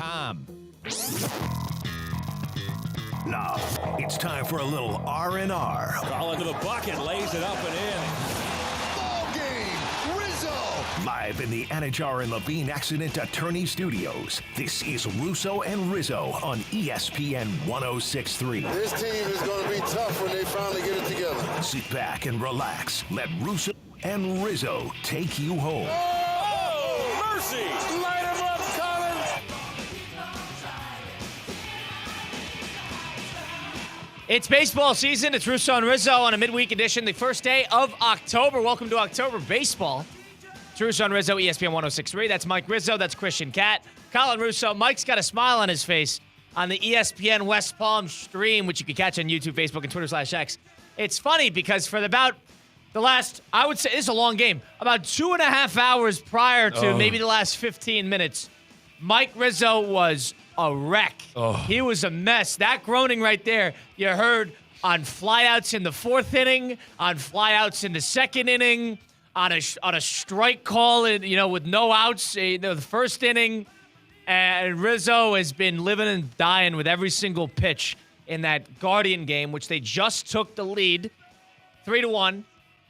ESPN.com. Now, it's time for a little R&R. Ball into the bucket, lays it up and in. Ball game, Rizzo! Live in the Anajar and Levine Accident Attorney Studios, this is Russo and Rizzo on ESPN 106.3. This team is going to be tough when they finally get it together. Sit back and relax. Let Russo and Rizzo take you home. Oh, mercy! Light him up, Colin! It's baseball season. It's Russo and Rizzo on a midweek edition, the first day of October. Welcome to October Baseball. It's Russo and Rizzo, ESPN 106.3. That's Mike Rizzo. That's Christian Cat. Colin Russo. Mike's got a smile on his face on the ESPN West Palm stream, which you can catch on YouTube, Facebook, and Twitter/X. It's funny because for about the last, I would say, this is a long game, about 2.5 hours prior to maybe the last 15 minutes, Mike Rizzo was a wreck. He was a mess. That groaning right there, you heard on flyouts in the fourth inning, on flyouts in the second inning, on a strike call, with no outs, the first inning. And Rizzo has been living and dying with every single pitch in that Guardian game, which they just took the lead, 3-1.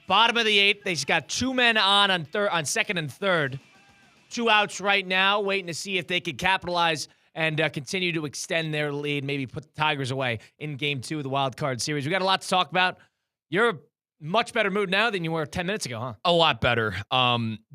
Bottom of the eighth, they've got two men on second and third. 2 outs right now, waiting to see if they could capitalize and continue to extend their lead, maybe put the Tigers away in Game 2 of the Wild Card Series. We got a lot to talk about. You're in much better mood now than you were 10 minutes ago, huh? A lot better.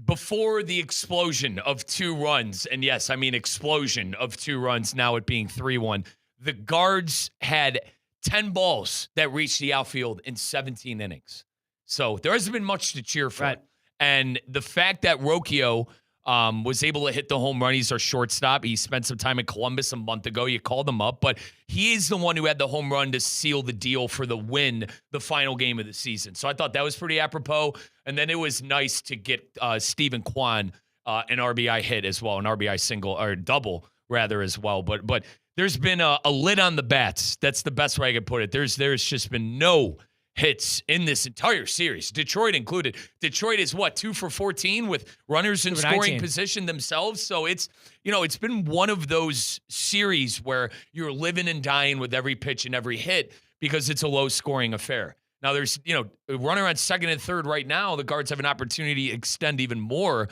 Before the explosion of 2 runs, and yes, I mean explosion of 2 runs, now it being 3-1, the Guards had 10 balls that reached the outfield in 17 innings. So there hasn't been much to cheer for. Right. And the fact that Rocchio was able to hit the home run, he's our shortstop. He spent some time in Columbus a month ago. You called him up, but he is the one who had the home run to seal the deal for the win, the final game of the season. So I thought that was pretty apropos. And then it was nice to get Stephen Kwan an RBI hit as well, an RBI single or double rather as well. But there's been a lid on the bats. That's the best way I could put it. There's just been no hits in this entire series, Detroit included. Detroit is 2 for 14 with runners in scoring position themselves. So it's been one of those series where you're living and dying with every pitch and every hit because it's a low scoring affair. Now there's, a runner on second and third right now. The Guards have an opportunity to extend even more.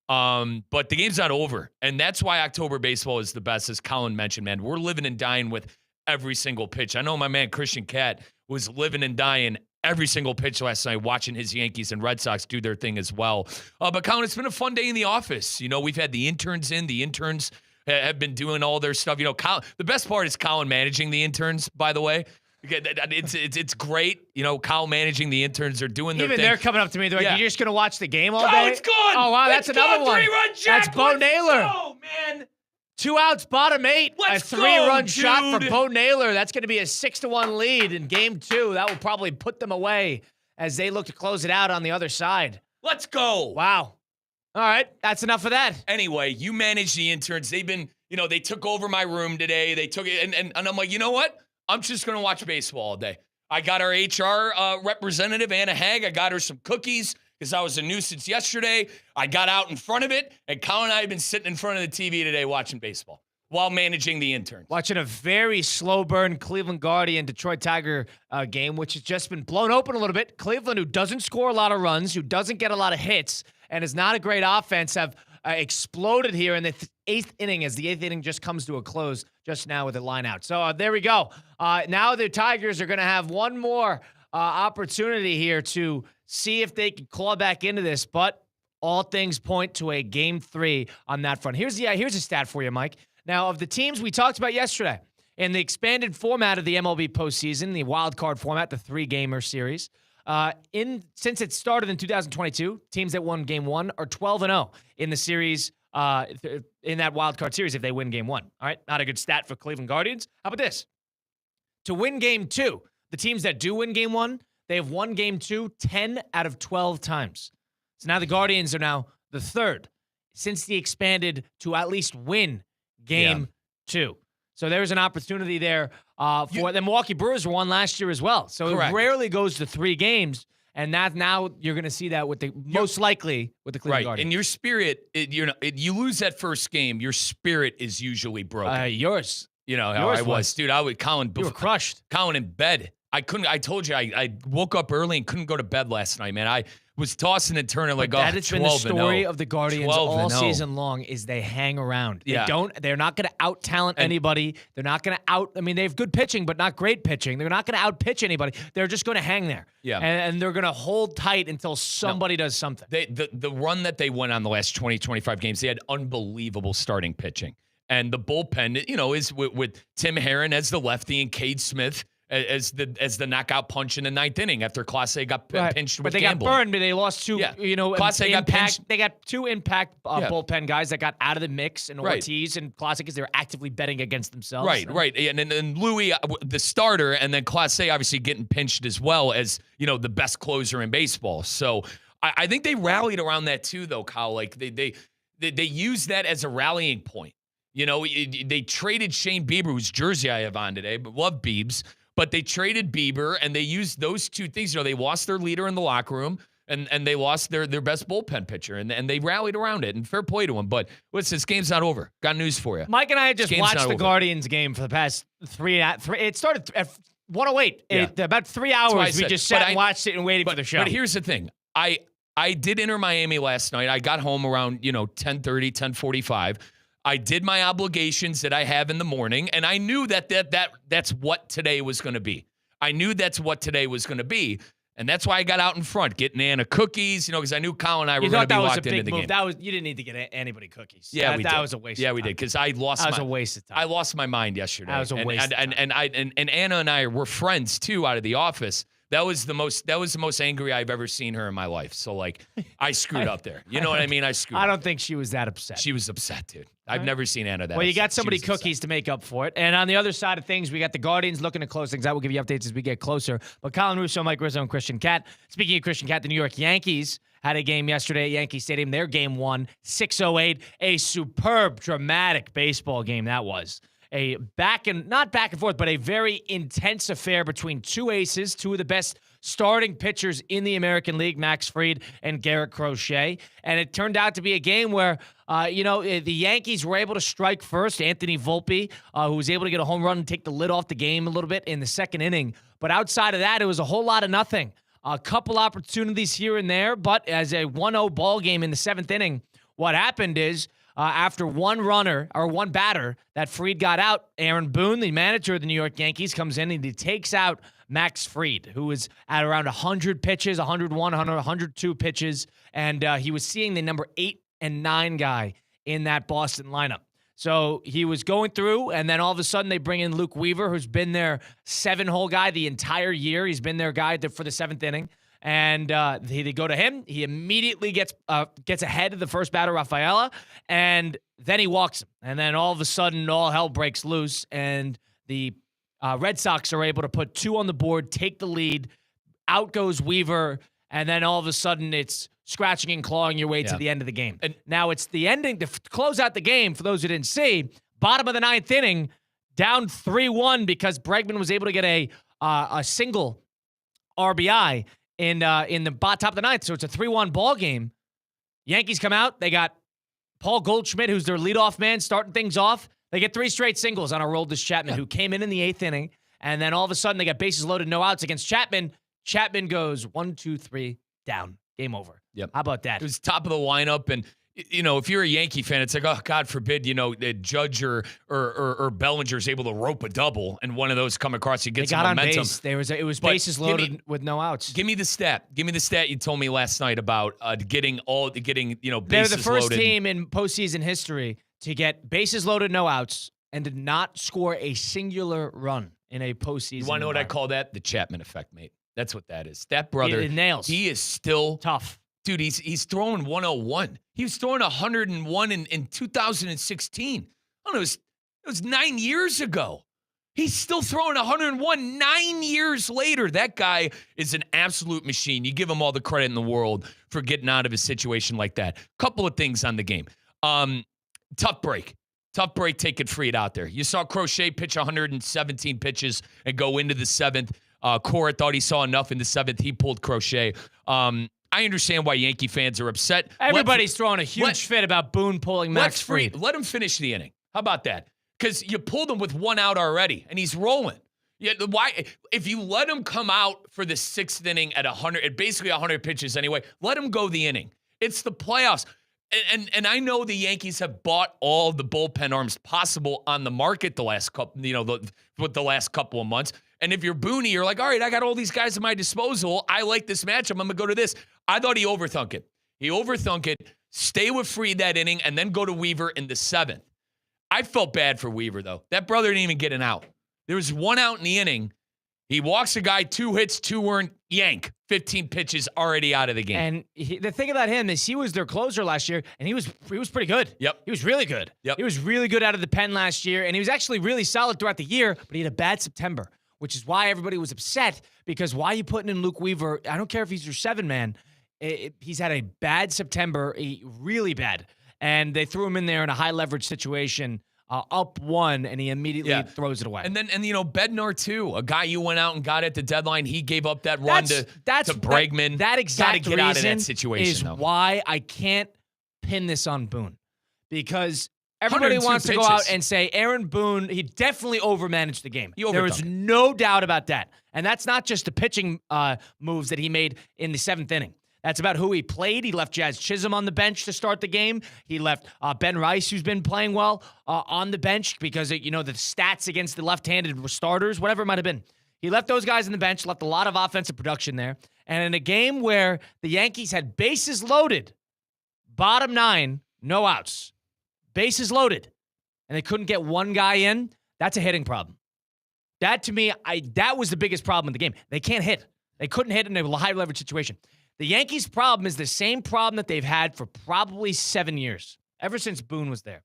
But the game's not over. And that's why October baseball is the best, as Colin mentioned, man. We're living and dying with every single pitch. I know my man Christian Cat was living and dying every single pitch last night watching his Yankees and Red Sox do their thing as well. But Colin, it's been a fun day in the office. We've had the interns in. The interns have been doing all their stuff. Colin, the best part is Colin managing the interns, by the way. It's great. Colin managing the interns are doing their thing. Even they're coming up to me. They're like, you're just going to watch the game all day? Oh, it's gone. Oh, wow, that's another one. 3-run jack. That's Bo Naylor. Oh, man. 2 outs, bottom 8. Let's a 3-run go, shot for dude. Bo Naylor. That's going to be a 6-1 lead in Game 2. That will probably put them away as they look to close it out on the other side. Let's go. Wow. All right, that's enough of that. Anyway, you manage the interns. They've been, they took over my room today. They took it, and I'm like, you know what? I'm just going to watch baseball all day. I got our HR representative, Anna Hag. I got her some cookies because I was a nuisance yesterday. I got out in front of it, and Colin and I have been sitting in front of the TV today watching baseball while managing the interns. Watching a very slow burn Cleveland Guardian Detroit Tiger game, which has just been blown open a little bit. Cleveland, who doesn't score a lot of runs, who doesn't get a lot of hits, and is not a great offense, have exploded here in the 8th inning as the 8th inning just comes to a close just now with a line out. So there we go. Now the Tigers are going to have one more opportunity here to see if they can claw back into this, but all things point to a Game 3 on that front. Here's a stat for you, Mike. Now, of the teams we talked about yesterday, in the expanded format of the MLB postseason, the wild card format, the 3-gamer series, since it started in 2022, teams that won Game 1 are 12-0 in the series, in that wild card series if they win Game 1. All right, not a good stat for Cleveland Guardians. How about this? To win Game 2, the teams that do win Game 1, they have won Game 2 10 out of 12 times. So now the Guardians are now the third since the expanded to at least win Game 2. So there's an opportunity there for the Milwaukee Brewers won last year as well. So Correct. It rarely goes to 3 games. And now you're going to see that with most likely with the Cleveland Guardians. And your spirit, you lose that first game, your spirit is usually broken. Yours. You know how I was. Dude, Colin. You were crushed. Colin in bed. I told you, I woke up early and couldn't go to bed last night, man. I was tossing and turning like, that has been the story of the Guardians all 12-0. season long is they hang around. Yeah. They're not going to out-talent anybody. They're not going to they have good pitching, but not great pitching. They're not going to out-pitch anybody. They're just going to hang there. Yeah. And they're going to hold tight until somebody does something. The run that they went on the last 20, 25 games, they had unbelievable starting pitching. And the bullpen, is with Tim Herron as the lefty and Cade Smith as the knockout punch in the ninth inning after Clase got pinched with Gamble. Got burned, but they lost two. Yeah. Clase got pinched. They got two impact bullpen guys that got out of the mix, and Ortiz and Clase because they were actively betting against themselves. Right. And Louis, the starter, and then Clase obviously getting pinched as well as the best closer in baseball. So I think they rallied around that too, though, Kyle. Like they used that as a rallying point. They traded Shane Bieber, whose jersey I have on today, but love Biebs. But they traded Bieber, and they used those two things. They lost their leader in the locker room, and they lost their best bullpen pitcher, and they rallied around it. And fair play to them. But listen, this game's not over. Got news for you. Mike and I had just watched the Guardians game for the past three. It started at 1:08. Yeah. About 3 hours. We just sat and watched it and waited for the show. But here's the thing. I did enter Miami last night. I got home around 10:30, 10:45. I did my obligations that I have in the morning, and I knew that's what today was going to be. I knew that's what today was going to be, and that's why I got out in front, getting Anna cookies, because I knew Colin and I were going to be locked into the game. You didn't need to get anybody cookies. Yeah, that was a waste. Yeah, of time. we did because I lost. That was a waste of time. I lost my mind yesterday. That was a waste. And Anna and I were friends too out of the office. That was the most angry I've ever seen her in my life. So I screwed up there. You know what I mean? I screwed. I don't think she was that upset. She was upset, dude. I've never seen Anna that. Well, you upset. got somebody cookies to make up for it. And on the other side of things, we got the Guardians looking to close things out. We'll give you updates as we get closer. But Colin Russo, Mike Rizzo, and Christian Cat. Speaking of Christian Cat, the New York Yankees had a game yesterday at Yankee Stadium. Their game won 6-08. A superb, dramatic baseball game that was. Not back and forth, but a very intense affair between two aces, two of the best starting pitchers in the American League, Max Fried and Garrett Crochet. And it turned out to be a game where, the Yankees were able to strike first. Anthony Volpe, who was able to get a home run and take the lid off the game a little bit in the second inning. But outside of that, it was a whole lot of nothing. A couple opportunities here and there, but as a 1-0 ball game in the seventh inning, what happened is, after one batter that Fried got out, Aaron Boone, the manager of the New York Yankees, comes in and he takes out Max Fried, who was at around 100 pitches, 101, 102 pitches, and he was seeing the number 8 and 9 guy in that Boston lineup. So he was going through, and then all of a sudden they bring in Luke Weaver, who's been their 7-hole guy the entire year. He's been their guy for the seventh inning. And they go to him. He immediately gets ahead of the first batter, Rafaela, and then he walks him. And then all of a sudden, all hell breaks loose, and the Red Sox are able to put 2 on the board, take the lead. Out goes Weaver, and then all of a sudden, it's scratching and clawing your way to the end of the game. And now it's the ending to close out the game. For those who didn't see, bottom of the ninth inning, down 3-1 because Bregman was able to get a single RBI. In the top of the ninth, so it's a 3-1 ball game. Yankees come out. They got Paul Goldschmidt, who's their leadoff man, starting things off. They get 3 straight singles on Aroldis Chapman, who came in the 8th inning. And then all of a sudden, they got bases loaded, no outs against Chapman. Chapman goes 1, 2, 3, down. Game over. Yep. How about that? It was top of the lineup, and if you're a Yankee fan, it's like, oh, God forbid, Judge or Bellinger's able to rope a double, and one of those come across, you get some momentum. On base. It was bases loaded with no outs. Give me the stat. Give me the stat you told me last night about getting bases loaded. They're the first team in postseason history to get bases loaded, no outs, and to not score a singular run in a postseason. You want to know what I call that? The Chapman effect, mate. That's what that is. That brother, it nails. He is still tough. Dude, he's throwing 101. He was throwing 101 in 2016. I don't know, it was 9 years ago. He's still throwing 101 9 years later. That guy is an absolute machine. You give him all the credit in the world for getting out of a situation like that. Couple of things on the game. Tough break taking Fried out there. You saw Crochet pitch 117 pitches and go into the 7th. Cora thought he saw enough in the 7th. He pulled Crochet. I understand why Yankee fans are upset. Everybody's throwing a huge fit about Boone pulling Max Fried. Let him finish the inning. How about that? Because you pulled him with 1 out already, and he's rolling. Yeah, why? If you let him come out for the 6th inning at 100, basically 100 pitches anyway, let him go the inning. It's the playoffs. And I know the Yankees have bought all the bullpen arms possible on the market the last couple, the last couple of months. And if you're Boone, you're like, all right, I got all these guys at my disposal. I like this matchup. I'm going to go to this. I thought he overthunk it. Stay with Fried that inning, and then go to Weaver in the 7th. I felt bad for Weaver, though. That brother didn't even get an out. There was 1 out in the inning. He walks a guy, 2 hits, 2 earned, yank. 15 pitches already out of the game. And the thing about him is he was their closer last year, and he was pretty good. Yep. He was really good. Yep. He was really good out of the pen last year, and he was actually really solid throughout the year, but he had a bad September, which is why everybody was upset, because why are you putting in Luke Weaver? I don't care if he's your 7-man. He's had a bad September, really bad, and they threw him in there in a high-leverage situation, up 1, and he immediately throws it away. And Bednar, too, a guy you went out and got at the deadline. He gave up that run to Bregman. That exact Gotta get out of that reason situation, is though. why I can't pin this on Boone, because everybody wants to go out and say Aaron Boone, he definitely overmanaged the game. There is no doubt about that. And that's not just the pitching moves that he made in the 7th inning. That's about who he played. He left Jazz Chisholm on the bench to start the game. He left Ben Rice, who's been playing well, on the bench because, the stats against the left-handed starters, whatever it might have been. He left those guys on the bench, left a lot of offensive production there. And in a game where the Yankees had bases loaded, bottom 9, no outs, bases loaded, and they couldn't get 1 guy in, that's a hitting problem. That, to me, that was the biggest problem in the game. They can't hit. They couldn't hit in a high-leverage situation. The Yankees' problem is the same problem that they've had for probably 7 years, ever since Boone was there.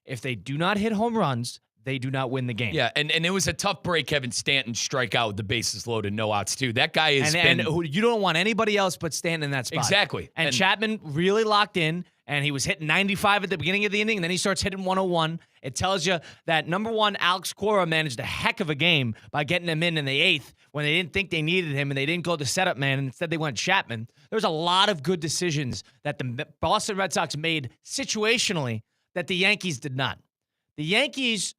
If they do not hit home runs, they do not win the game. Yeah, and it was a tough break, Kevin Stanton strike out with the bases loaded, no outs, too. That guy is and you don't want anybody else but Stanton in that spot. Exactly. And Chapman really locked in, and he was hitting 95 at the beginning of the inning, and then he starts hitting 101. It tells you that, number one, Alex Cora managed a heck of a game by getting him in the 8th when they didn't think they needed him, and they didn't go to setup man, and instead they went Chapman. There's a lot of good decisions that the Boston Red Sox made situationally that the Yankees did not. The Yankees,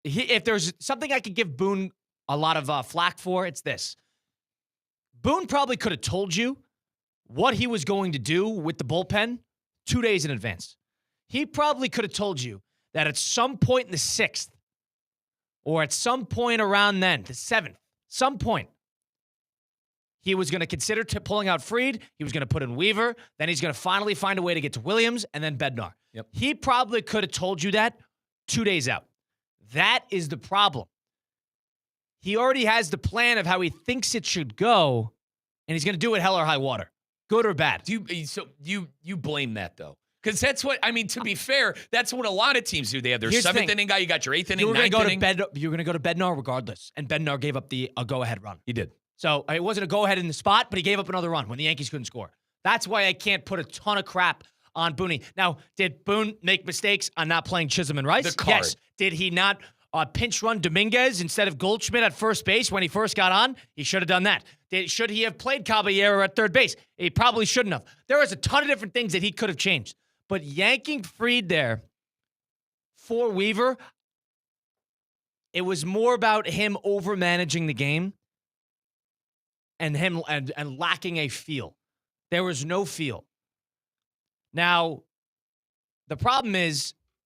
if there's something I could give Boone a lot of flack for, it's this. Boone probably could have told you what he was going to do with the bullpen 2 days in advance. He probably could have told you that at some point in the 6th or at some point around then, the 7th, some point, he was going to consider pulling out Fried. He was going to put in Weaver. Then he's going to finally find a way to get to Williams and then Bednar. Yep. He probably could have told you that 2 days out. That is the problem. He already has the plan of how he thinks it should go, and he's going to do it hell or high water, good or bad. You blame that, though. Because that's what, to be fair, that's what a lot of teams do. They have their Here's 7th inning guy, you got your 8th inning, 9th inning. You're going to go to Bednar regardless, and Bednar gave up a go-ahead run. He did. So it wasn't a go-ahead in the spot, but he gave up another run when the Yankees couldn't score. That's why I can't put a ton of crap on Boone. Now, did Boone make mistakes on not playing Chisholm and Rice? The card. Yes. Did he not pinch run Dominguez instead of Goldschmidt at first base when he first got on? He should have done that. Should he have played Caballero at third base? He probably shouldn't have. There was a ton of different things that he could have changed. But yanking Fried there for Weaver, it was more about him over-managing the game and him and lacking a feel. There was no feel. Now, the problem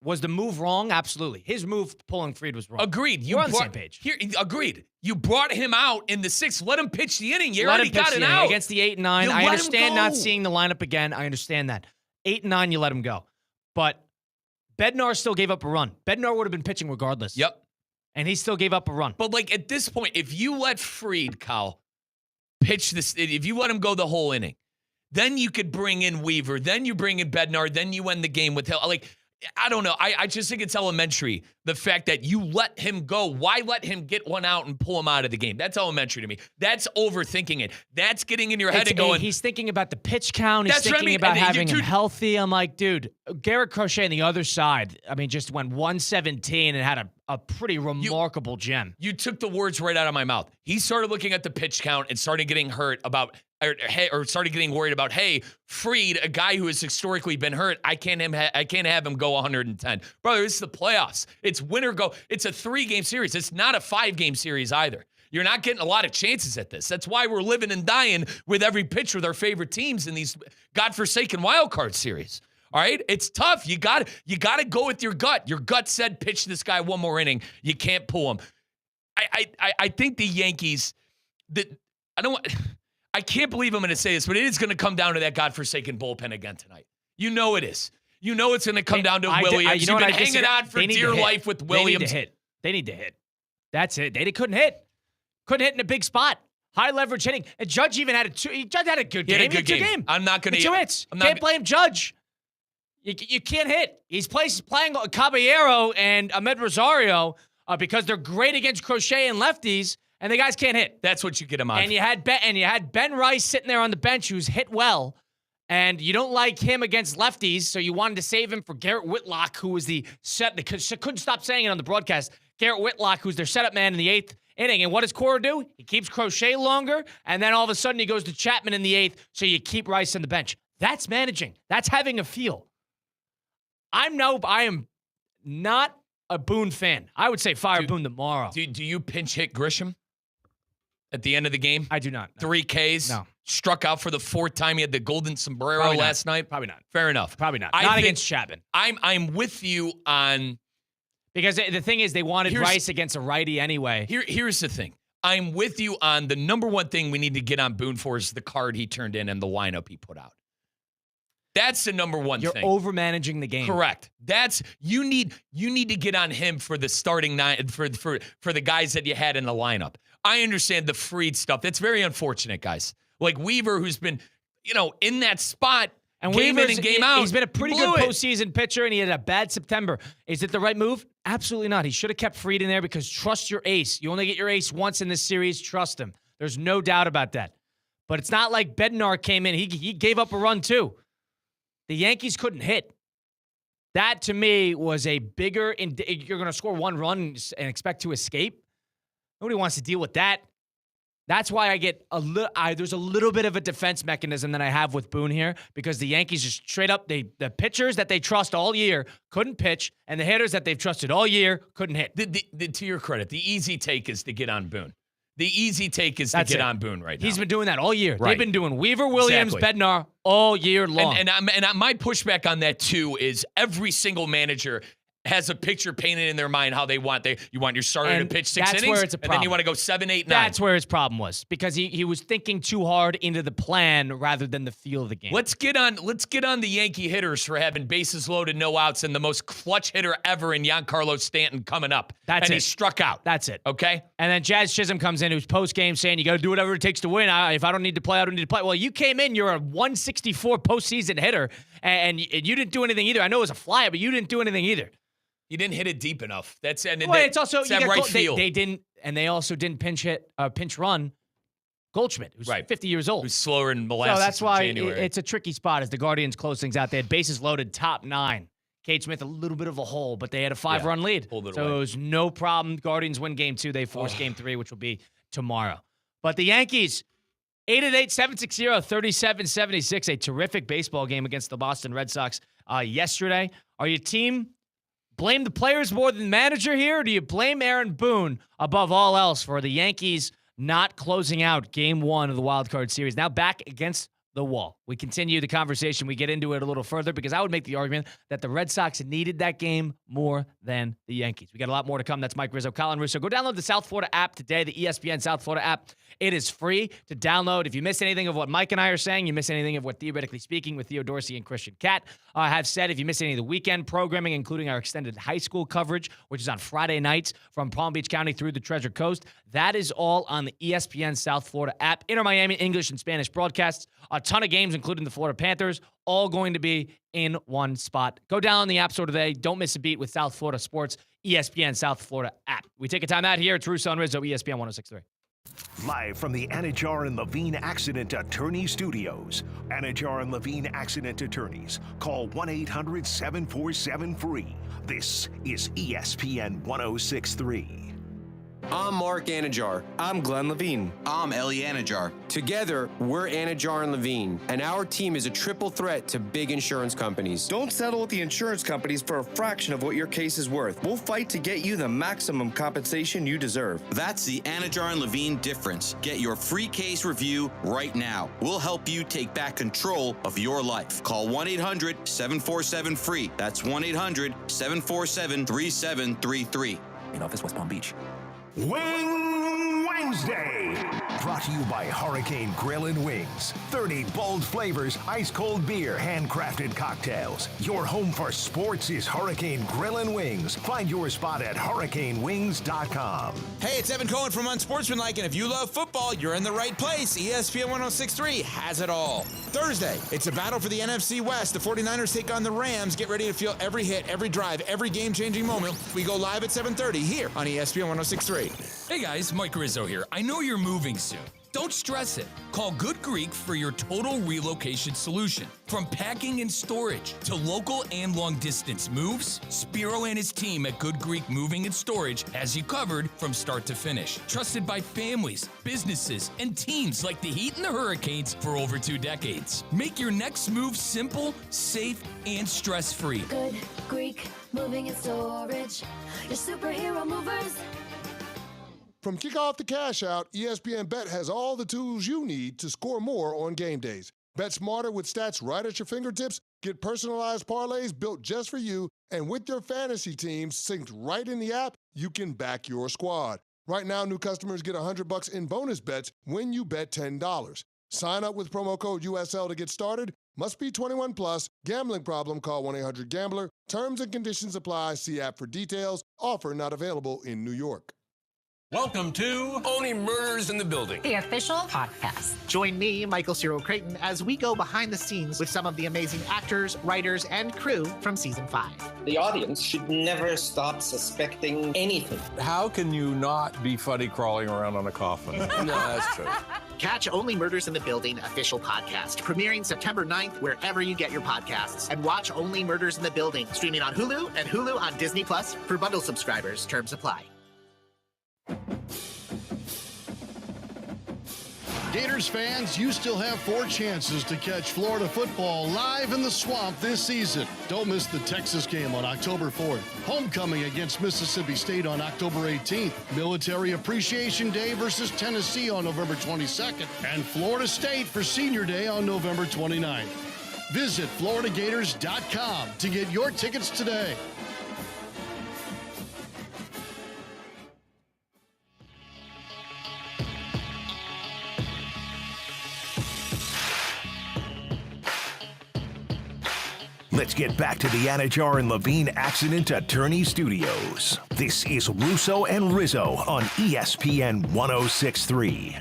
was the move wrong? Absolutely. His move pulling Fried was wrong. Agreed. You're on the same page. Agreed. You brought him out in the 6th. Let him pitch the inning. You Let already him pitch got the it inning out. Against the 8 and 9. You I let understand him not go. seeing the lineup again. I understand that. 8 and 9, you let him go. But Bednar still gave up a run. Bednar would have been pitching regardless. Yep. And he still gave up a run. But, at this point, if you let Fried, Kyle, pitch this, if you let him go the whole inning, then you could bring in Weaver, then you bring in Bednar, then you end the game with Hill. I don't know. I just think it's elementary. The fact that you let him go. Why let him get one out and pull him out of the game? That's elementary to me. That's overthinking it. That's getting in your head and going. He's thinking about the pitch count. He's thinking about having him healthy. I'm like, dude, Garrett Crochet on the other side, just went 117 and had a pretty remarkable gem. You took the words right out of my mouth. He started looking at the pitch count and started getting started getting worried about, hey, Fried, a guy who has historically been hurt, I can't have him go 110. Brother, this is the playoffs. It's win or go. It's a 3-game series. It's not a 5-game series either. You're not getting a lot of chances at this. That's why we're living and dying with every pitch with our favorite teams in these godforsaken wild card series. All right? It's tough. You got to go with your gut. Your gut said pitch this guy one more inning. You can't pull him. I think the Yankees, I can't believe I'm going to say this, but it is going to come down to that godforsaken bullpen again tonight. You know it is. You know it's going to come down to Williams. You've been hanging on for dear life with Williams. They need to hit. That's it. They couldn't hit. Couldn't hit in a big spot. High leverage hitting. And Judge even had Judge had a good game. He had a good game. I'm not going to. 2 hits. Can't blame Judge. You can't hit. He's playing Caballero and Ahmed Rosario because they're great against Crochet and lefties. And the guys can't hit. That's what you get them on. And you had Ben Rice sitting there on the bench who's hit well, and you don't like him against lefties, so you wanted to save him for Garrett Whitlock, who was because I couldn't stop saying it on the broadcast. Garrett Whitlock, who's their setup man in the 8th inning. And what does Cora do? He keeps Crochet longer, and then all of a sudden he goes to Chapman in the 8th, so you keep Rice on the bench. That's managing. That's having a feel. I am not a Boone fan. I would say fire Boone tomorrow. Do you pinch hit Grisham at the end of the game? I do not. No. 3 Ks. No. Struck out for the 4th time. He had the golden sombrero last night. Probably not. Fair enough. Probably not. Not against Chapman. I'm with you on. Because the thing is, they wanted Rice against a righty anyway. Here's the thing. I'm with you on the number one thing we need to get on Boone for is the card he turned in and the lineup he put out. That's the number one thing. You're over-managing the game. Correct. You need to get on him for the starting 9 for the guys that you had in the lineup. I understand the Fried stuff. That's very unfortunate, guys. Like Weaver, who's been, in that spot and game in and game out. He's been a pretty good postseason pitcher, and he had a bad September. Is it the right move? Absolutely not. He should have kept Fried in there because trust your ace. You only get your ace once in this series. Trust him. There's no doubt about that. But it's not like Bednar came in. He gave up a run, too. The Yankees couldn't hit. That, to me, was a bigger... You're going to score 1 run and expect to escape? Nobody wants to deal with that. That's why I get there's a little bit of a defense mechanism that I have with Boone here because the Yankees just straight up, the pitchers that they trust all year couldn't pitch, and the hitters that they've trusted all year couldn't hit. To your credit, the easy take is to get on Boone. The easy take is to get on Boone right now. He's been doing that all year. Right. They've been doing Weaver, Williams, Bednar all year long. And my pushback on that, too, is every single manager has a picture painted in their mind how they want. You want your starter to pitch 6 innings, where it's a problem. And then you want to go 7, 8, 9. That's where his problem was because he was thinking too hard into the plan rather than the feel of the game. Let's get on the Yankee hitters for having bases loaded, no outs, and the most clutch hitter ever in Giancarlo Stanton coming up. He struck out. That's it. Okay? And then Jazz Chisholm comes in, who's post-game saying, you got to do whatever it takes to win. If I don't need to play, I don't need to play. Well, you came in, you're a 164 postseason hitter, and you didn't do anything either. I know it was a flyer, but you didn't do anything either. You didn't hit it deep enough. It's also it's that right field. They didn't, and they also didn't pinch run Goldschmidt, who's 50 years old, who's slower in molasses. So that's why January. It's a tricky spot as the Guardians close things out. They had bases loaded, top 9. Kate Smith a little bit of a hole, but they had a 5-run lead, pulled it so away. it was no problem. Guardians win Game 2. They force Game 3, which will be tomorrow. But the Yankees. 888-760-3776, a terrific baseball game against the Boston Red Sox yesterday. Are your team blame the players more than the manager here, or do you blame Aaron Boone above all else for the Yankees not closing out Game 1 of the Wild Card Series? Now back against the wall. We continue the conversation. We get into it a little further because I would make the argument that the Red Sox needed that game more than the Yankees. We got a lot more to come. That's Mike Rizzo, Colin Russo. Go download the South Florida app today, the ESPN South Florida app. It is free to download. If you miss anything of what Mike and I are saying, you miss anything of what Theoretically Speaking with Theo Dorsey and Christian Catt have said, if you miss any of the weekend programming, including our extended high school coverage, which is on Friday nights from Palm Beach County through the Treasure Coast, that is all on the ESPN South Florida app. Inter Miami English and Spanish broadcasts ton of games, including the Florida Panthers, all going to be in one spot. Go down the App Store today. Don't miss a beat with South Florida Sports, ESPN South Florida app. We take a time out here. It's Russo and Rizzo, ESPN 1063. Live from the Anajar and Levine Accident Attorney Studios. Anajar and Levine Accident Attorneys. Call 1-800-747-FREE. This is ESPN 1063. I'm Mark Anajar. I'm Glenn Levine. I'm Ellie Anajar. Together, we're Anajar and Levine, and our team is a triple threat to big insurance companies. Don't settle with the insurance companies for a fraction of what your case is worth. We'll fight to get you the maximum compensation you deserve. That's the Anajar and Levine difference. Get your free case review right now. We'll help you take back control of your life. Call 1-800-747-FREE. That's 1-800-747-3733. In office, West Palm Beach. Wing Wednesday, brought to you by Hurricane Grill and Wings. 30 bold flavors, ice-cold beer, handcrafted cocktails. Your home for sports is Hurricane Grill and Wings. Find your spot at hurricanewings.com. Hey, it's Evan Cohen from Unsportsmanlike, and if you love football, you're in the right place. ESPN 1063 has it all. Thursday, it's a battle for the NFC West. The 49ers take on the Rams. Get ready to feel every hit, every drive, every game-changing moment. We go live at 7:30 here on ESPN 1063. Hey guys, Mike Rizzo here. I know you're moving soon. Don't stress it. Call Good Greek for your total relocation solution. From packing and storage to local and long-distance moves, Spiro and his team at Good Greek Moving and Storage has you covered from start to finish. Trusted by families, businesses, and teams like the Heat and the Hurricanes for over 2 decades. Make your next move simple, safe, and stress-free. Good Greek Moving and Storage. Your superhero movers. From kickoff to cash out, ESPN Bet has all the tools you need to score more on game days. Bet smarter with stats right at your fingertips, get personalized parlays built just for you, and with your fantasy teams synced right in the app, you can back your squad. Right now, new customers get $100 in bonus bets when you bet $10. Sign up with promo code USL to get started. Must be 21 plus. Gambling problem? Call 1-800-GAMBLER. Terms and conditions apply. See app for details. Offer not available in New York. Welcome to Only Murders in the Building, The official podcast. Join me, Michael Cyril Creighton, as we go behind the scenes with some of the amazing actors, writers, and crew from season 5. The audience should never stop suspecting anything. How can you not be funny crawling around on a coffin? No, that's true. Catch Only Murders in the Building official podcast, premiering September 9th wherever you get your podcasts. And watch Only Murders in the Building, streaming on Hulu and Hulu on Disney Plus for bundle subscribers. Terms apply. Gators fans, you still have 4 chances to catch Florida football live in the swamp this season. Don't miss the Texas game on October 4th, homecoming against Mississippi State on October 18th, Military Appreciation Day versus Tennessee on November 22nd, and Florida State for Senior Day on November 29th. Visit FloridaGators.com to get your tickets today. Let's get back to the Anajar and Levine Accident Attorney Studios. This is Russo and Rizzo on ESPN 1063.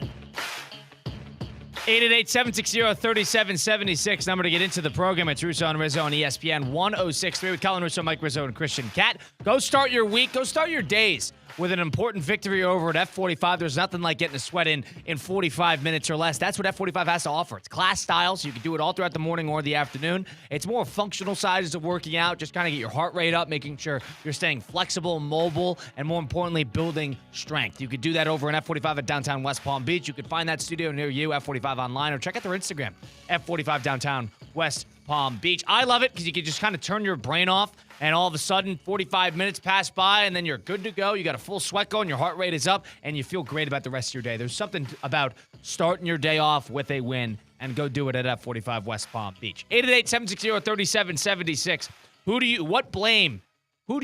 888-760-3776. Number to get into the program. It's Russo and Rizzo on ESPN 1063 with Colin Russo, Mike Rizzo, and Christian Cat. Go start your week. Go start your days with an important victory over at F45. There's nothing like getting a sweat in 45 minutes or less. That's what F45 has to offer. It's class style, so you can do it all throughout the morning or the afternoon. It's more functional sizes of working out, just kind of get your heart rate up, making sure you're staying flexible, mobile, and more importantly, building strength. You could do that over in F45 at downtown West Palm Beach. You could find that studio near you, F45 online, or check out their Instagram, F45 downtown West Palm Beach. I love it because you can just kind of turn your brain off, and all of a sudden 45 minutes pass by and then you're good to go. You got a full sweat going, your heart rate is up, and you feel great about the rest of your day. There's something about starting your day off with a win, and go do it at F45 West Palm Beach. 888-760-3776. Who do you blame for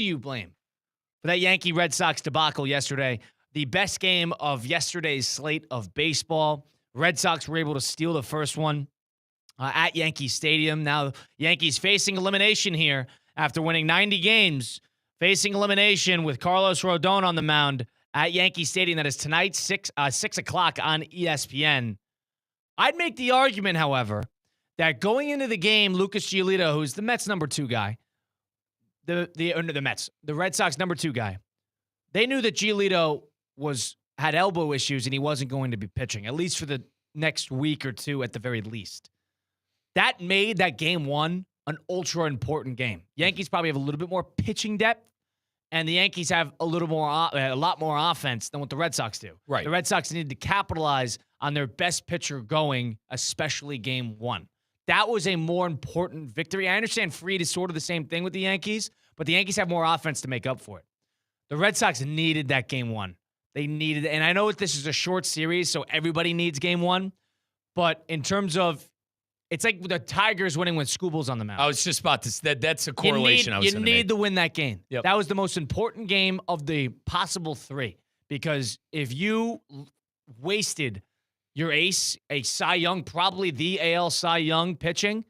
that Yankee Red Sox debacle yesterday? The best game of yesterday's slate of baseball. Red Sox were able to steal the first one at Yankee Stadium. Now, Yankees facing elimination here after winning 90 games, facing elimination with Carlos Rodon on the mound at Yankee Stadium. That is tonight, 6 o'clock on ESPN. I'd make the argument, however, that going into the game, Lucas Giolito, who's the Mets' number 2 guy, the Red Sox number 2 guy, they knew that Giolito had elbow issues and he wasn't going to be pitching, at least for the next week or two at the very least. That made that game 1 an ultra important game. Yankees probably have a little bit more pitching depth, and the Yankees have a lot more offense than what the Red Sox do. Right. The Red Sox needed to capitalize on their best pitcher going, especially game 1. That was a more important victory. I understand Fried is sort of the same thing with the Yankees, but the Yankees have more offense to make up for it. The Red Sox needed that game 1. They needed it. And I know this is a short series, so everybody needs game 1. But in terms of, it's like the Tigers winning when Scooble's on the mound. I was just about to. That's a correlation I was going to make. You need to win that game. Yep. That was the most important game of the possible 3. Because if you wasted your ace, a Cy Young, probably the AL Cy Young pitching,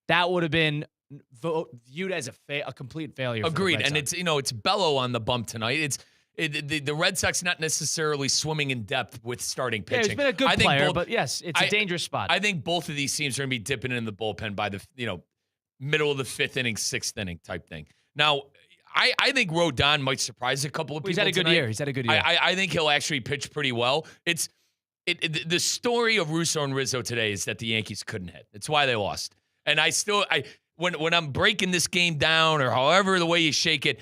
that would have been viewed as a complete failure. Agreed. And it's Bello on the bump tonight. The Red Sox not necessarily swimming in depth with starting pitching. Yeah, he's been a good player, but yes, it's a dangerous spot. I think both of these teams are going to be dipping in the bullpen by the middle of the 5th inning, 6th inning type thing. Now, I think Rodon might surprise a couple of people. He's had a good year. He's had a good year. I think he'll actually pitch pretty well. The story of Russo and Rizzo today is that the Yankees couldn't hit. It's why they lost. And when I'm breaking this game down or however the way you shake it,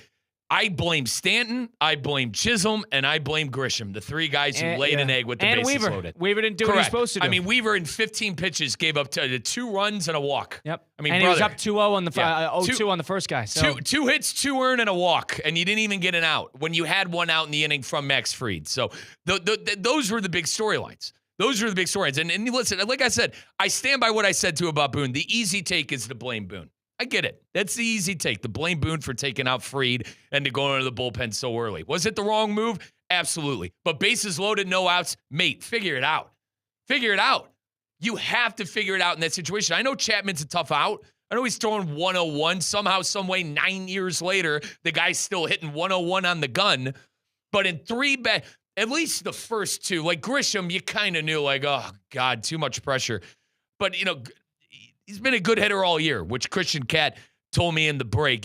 I blame Stanton, I blame Chisholm, and I blame Grisham, the 3 guys who laid an egg with the bases loaded. Weaver didn't do what he was supposed to do. I mean, Weaver in 15 pitches gave up 2 runs and a walk. Yep. I mean, and brother, he was up 2-0 on the 0-2 on the first guy. So. Two hits, 2 earned, and a walk, and you didn't even get an out when you had 1 out in the inning from Max Fried. So those were the big storylines. Those are the big storylines. And listen, like I said, I stand by what I said to about Boone. The easy take is to blame Boone. I get it. That's the easy take. To blame Boone for taking out Fried and to go into the bullpen so early. Was it the wrong move? Absolutely. But bases loaded, no outs, mate, figure it out. Figure it out. You have to figure it out in that situation. I know Chapman's a tough out. I know he's throwing 101. Somehow, some way, 9 years later, the guy's still hitting 101 on the gun. But in 3 at least the first 2, like Grisham, you kind of knew, like, oh, God, too much pressure. But, he's been a good hitter all year, which Christian Cat told me in the break.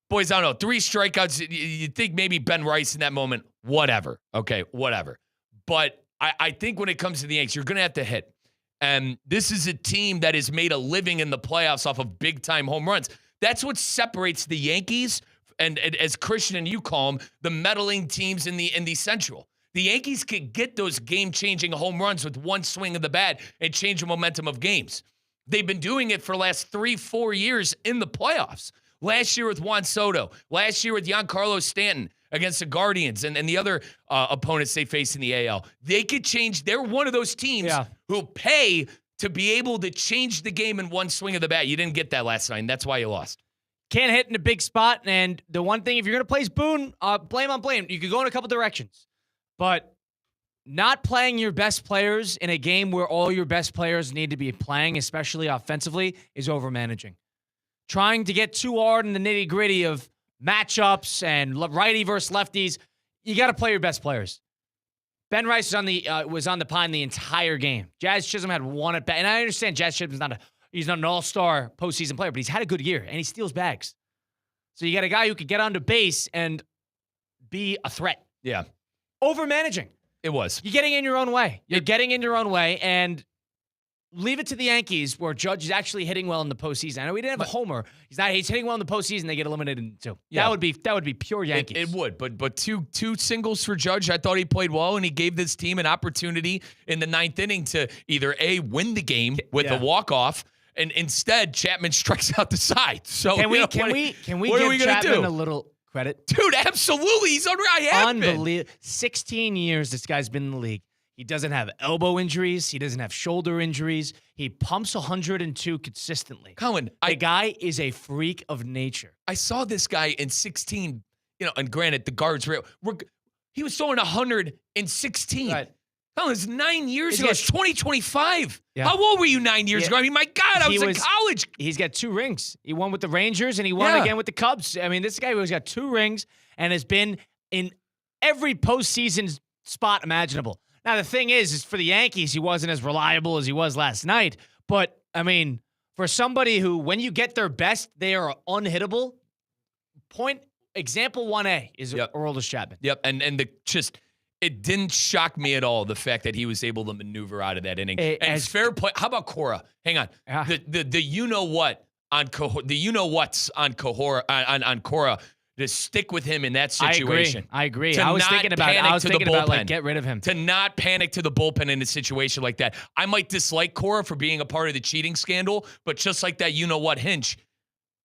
Boys, I don't know. 3 strikeouts. You'd think maybe Ben Rice in that moment. Whatever. Okay, whatever. But I think when it comes to the Yankees, you're going to have to hit. And this is a team that has made a living in the playoffs off of big-time home runs. That's what separates the Yankees and as Christian and you call them, the meddling teams in the Central. The Yankees can get those game-changing home runs with 1 swing of the bat and change the momentum of games. They've been doing it for the last 3-4 years in the playoffs. Last year with Juan Soto. Last year with Giancarlo Stanton against the Guardians and the other opponents they face in the AL. They could change. They're one of those teams who pay to be able to change the game in 1 swing of the bat. You didn't get that last night, and that's why you lost. Can't hit in a big spot. And the one thing, if you're going to place Boone, blame on blame. You could go in a couple directions. But not playing your best players in a game where all your best players need to be playing, especially offensively, is overmanaging. Trying to get too hard in the nitty-gritty of matchups and righty versus lefties, you got to play your best players. Ben Rice was on the pine the entire game. Jazz Chisholm had 1 at bat, and I understand Jazz Chisholm's he's not an all-star postseason player, but he's had a good year and he steals bags. So you got a guy who could get onto base and be a threat. Yeah, overmanaging. It was. You're getting in your own way. You're getting in your own way, and leave it to the Yankees, where Judge is actually hitting well in the postseason. I know he didn't have a homer. He's hitting well in the postseason. They get eliminated in 2. Yeah. That would be pure Yankees. It would, but two singles for Judge. I thought he played well, and he gave this team an opportunity in the 9th inning to either win the game with a walk-off, and instead Chapman strikes out the side. So can we give Chapman a little credit? Dude, absolutely. He's unbelievable. 16 years this guy's been in the league. He doesn't have elbow injuries. He doesn't have shoulder injuries. He pumps 102 consistently. Colin, the guy is a freak of nature. I saw this guy in 16, and granted, the guards he was throwing 116. Right. Colin, it's 9 years ago. It's 2025. Yeah. How old were you 9 years ago? I mean, my God, I was in college. He's got 2 rings. He won with the Rangers, and he won again with the Cubs. I mean, this guy has got 2 rings and has been in every postseason spot imaginable. Now, the thing is for the Yankees, he wasn't as reliable as he was last night. But, I mean, for somebody who, when you get their best, they are unhittable. Example 1A is Aroldis Chapman. Yep, and it didn't shock me at all, the fact that he was able to maneuver out of that inning. And fair play. How about Cora? Hang on. Yeah. The you-know-what on what's on Cora to stick with him in that situation. I agree. I was thinking about like, get rid of him. To not panic to the bullpen in a situation like that. I might dislike Cora for being a part of the cheating scandal, but just like that you-know-what Hinch,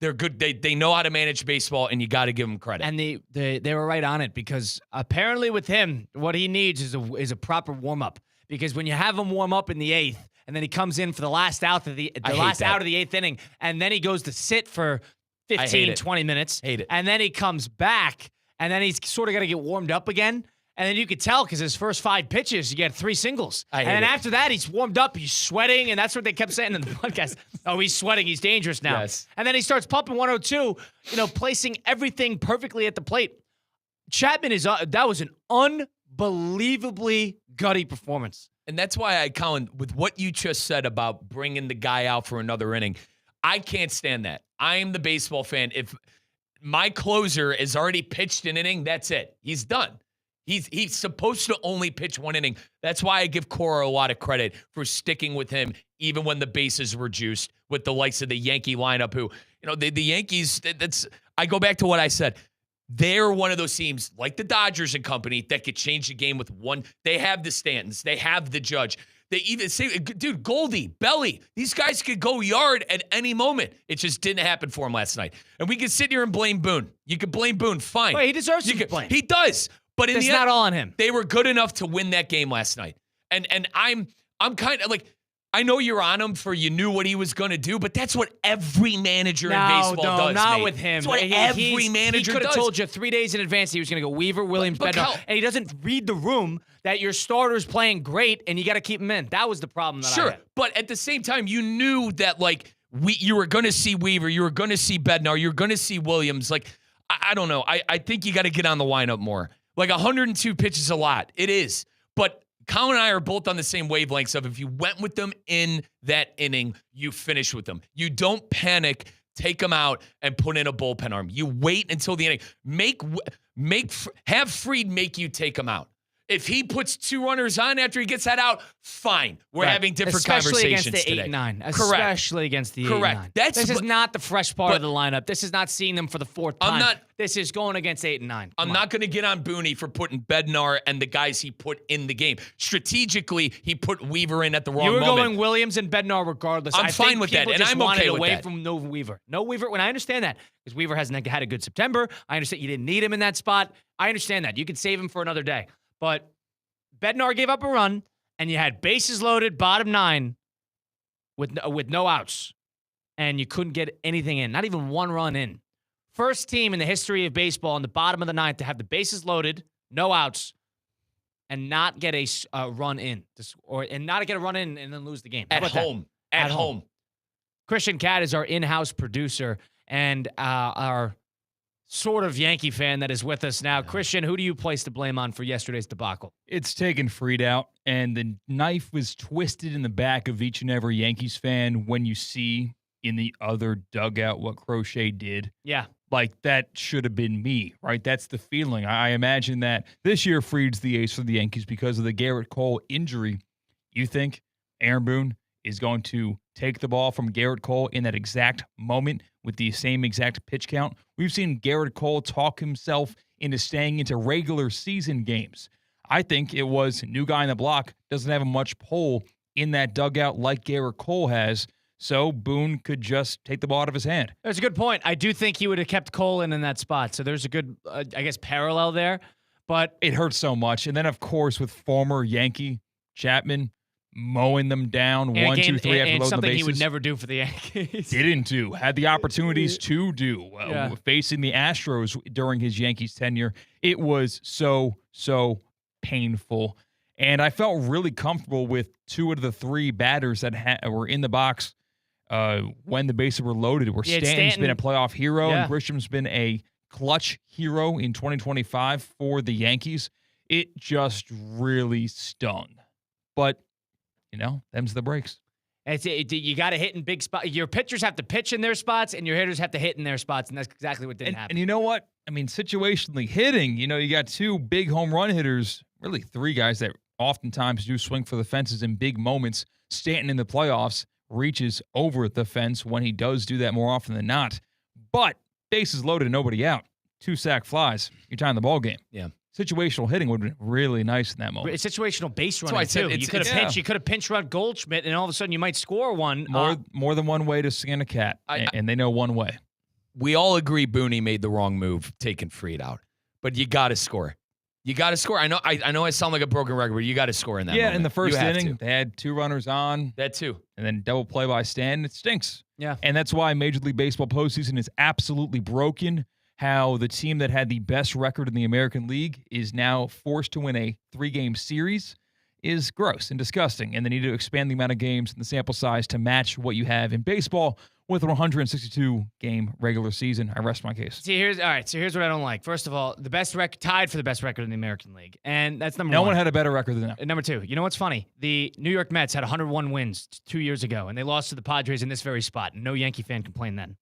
they're good. They know how to manage baseball, and you got to give them credit. And they were right on it, because apparently with him, what he needs is a proper warm-up. Because when you have him warm up in the 8th, and then he comes in for the last out of the 8th inning, and then he goes to sit for 15, 20 minutes. Hate it. And then he comes back, and then he's sort of got to get warmed up again. And then you could tell, because his first 5 pitches, you get 3 singles. And then after that, he's warmed up, he's sweating, and that's what they kept saying in the podcast. Oh, he's sweating, he's dangerous now. Yes. And then he starts pumping 102, placing everything perfectly at the plate. Chapman that was an unbelievably gutty performance. And that's why Colin, with what you just said about bringing the guy out for another inning, I can't stand that. I am the baseball fan. If my closer has already pitched an inning, that's it. He's done. He's supposed to only pitch 1 inning. That's why I give Cora a lot of credit for sticking with him, even when the bases were juiced, with the likes of the Yankee lineup, who, the Yankees, I go back to what I said. They're one of those teams, like the Dodgers and company, that could change the game with one. They have the Stantons. They have the Judge. They even say, dude, Goldie, Belly, these guys could go yard at any moment. It just didn't happen for him last night. And we can sit here and blame Boone. You can blame Boone, fine. Wait, he deserves to be blamed. He does. But in That's the end, not all on him. They were good enough to win that game last night. And I'm kind of like, I know you're on him for you knew what he was going to do, but that's what every manager in baseball does. No, not Nate. with him. That's what every manager He could have does. told you 3 days in advance he was going to go Weaver, Williams, Bednar, and he doesn't read the room that your starter's playing great and you got to keep him in. That was the problem that I had. But at the same time, you knew that you were going to see Weaver, you were going to see Bednar, you were going to see Williams. I don't know. I think you got to get on the lineup more. 102 pitches a lot. It is. But Colin and I are both on the same wavelengths of if you went with them in that inning, you finish with them. You don't panic, take them out, and put in a bullpen arm. You wait until the inning. Have Fried make you take them out. If he puts 2 runners on after he gets that out, fine. We're having different conversations today. Especially against the 8-9. Correct. Especially against the 8-9. This is not the fresh part of the lineup. This is not seeing them for the 4th time. This is going against 8-9. I'm not going to get on Boone for putting Bednar and the guys he put in the game. Strategically, he put Weaver in at the wrong moment. You were going Williams and Bednar regardless. I'm fine with that, and I'm okay with away that. From no Weaver. No Weaver. When I understand that, because Weaver hasn't had a good September. I understand you didn't need him in that spot. I understand that. You could save him for another day. But Bednar gave up a run, and you had bases loaded, bottom 9, with no outs, and you couldn't get anything in, not even 1 run in. First team in the history of baseball in the bottom of the 9th to have the bases loaded, no outs, and not get a run in, and not get a run in and then lose the game. At home. At home. Christian Cat is our in-house producer and our sort of Yankee fan that is with us now. Yeah. Christian, who do you place the blame on for yesterday's debacle? It's taken Fried out, and the knife was twisted in the back of each and every Yankees fan when you see in the other dugout what Crochet did. Yeah. That should have been me, right? That's the feeling. I imagine that this year Fried's the ace for the Yankees because of the Garrett Cole injury. You think Aaron Boone is going to take the ball from Garrett Cole in that exact moment with the same exact pitch count? We've seen Garrett Cole talk himself into staying into regular season games. I think it was new guy on the block, doesn't have much pull in that dugout like Garrett Cole has, so Boone could just take the ball out of his hand. That's a good point. I do think he would have kept Cole in that spot, so there's a good, parallel there. But it hurts so much. And then, of course, with former Yankee Chapman mowing them down 1, 2, 3 after loading the bases. Something he would never do for the Yankees. Didn't do. Had the opportunities to do. Facing the Astros during his Yankees tenure. It was so painful. And I felt really comfortable with 2 of the 3 batters that were in the box when the bases were loaded. Where Stanton's been a playoff hero and Grisham's been a clutch hero in 2025 for the Yankees. it just really stung. But, them's the breaks. You got to hit in big spots. Your pitchers have to pitch in their spots, and your hitters have to hit in their spots, and that's exactly what didn't happen. And you know what? I mean, situationally hitting, you got 2 big home run hitters, really 3 guys that oftentimes do swing for the fences in big moments. Stanton in the playoffs reaches over the fence when he does do that more often than not. But bases loaded and nobody out. 2 sack flies. You're tying the ball game. Yeah. Situational hitting would have been really nice in that moment. Situational base running, too. You could have pinch run Goldschmidt, and all of a sudden you might score one. More than one way to skin a cat, and they know one way. We all agree Boone made the wrong move taking Fried out, but you got to score. You got to score. I know I sound like a broken record, but you got to score in that moment. In the first inning, they had 2 runners on. That too. And then double play by Stanton. It stinks. Yeah. And that's why Major League Baseball postseason is absolutely broken. How the team that had the best record in the American League is now forced to win a 3-game series is gross and disgusting. And they need to expand the amount of games and the sample size to match what you have in baseball with a 162-game regular season. I rest my case. Here's what I don't like. First of all, the best record, tied for the best record in the American League. And that's number 1. No one had a better record than that. And number 2, you know what's funny? The New York Mets had 101 wins 2 years ago, and they lost to the Padres in this very spot. No Yankee fan complained then.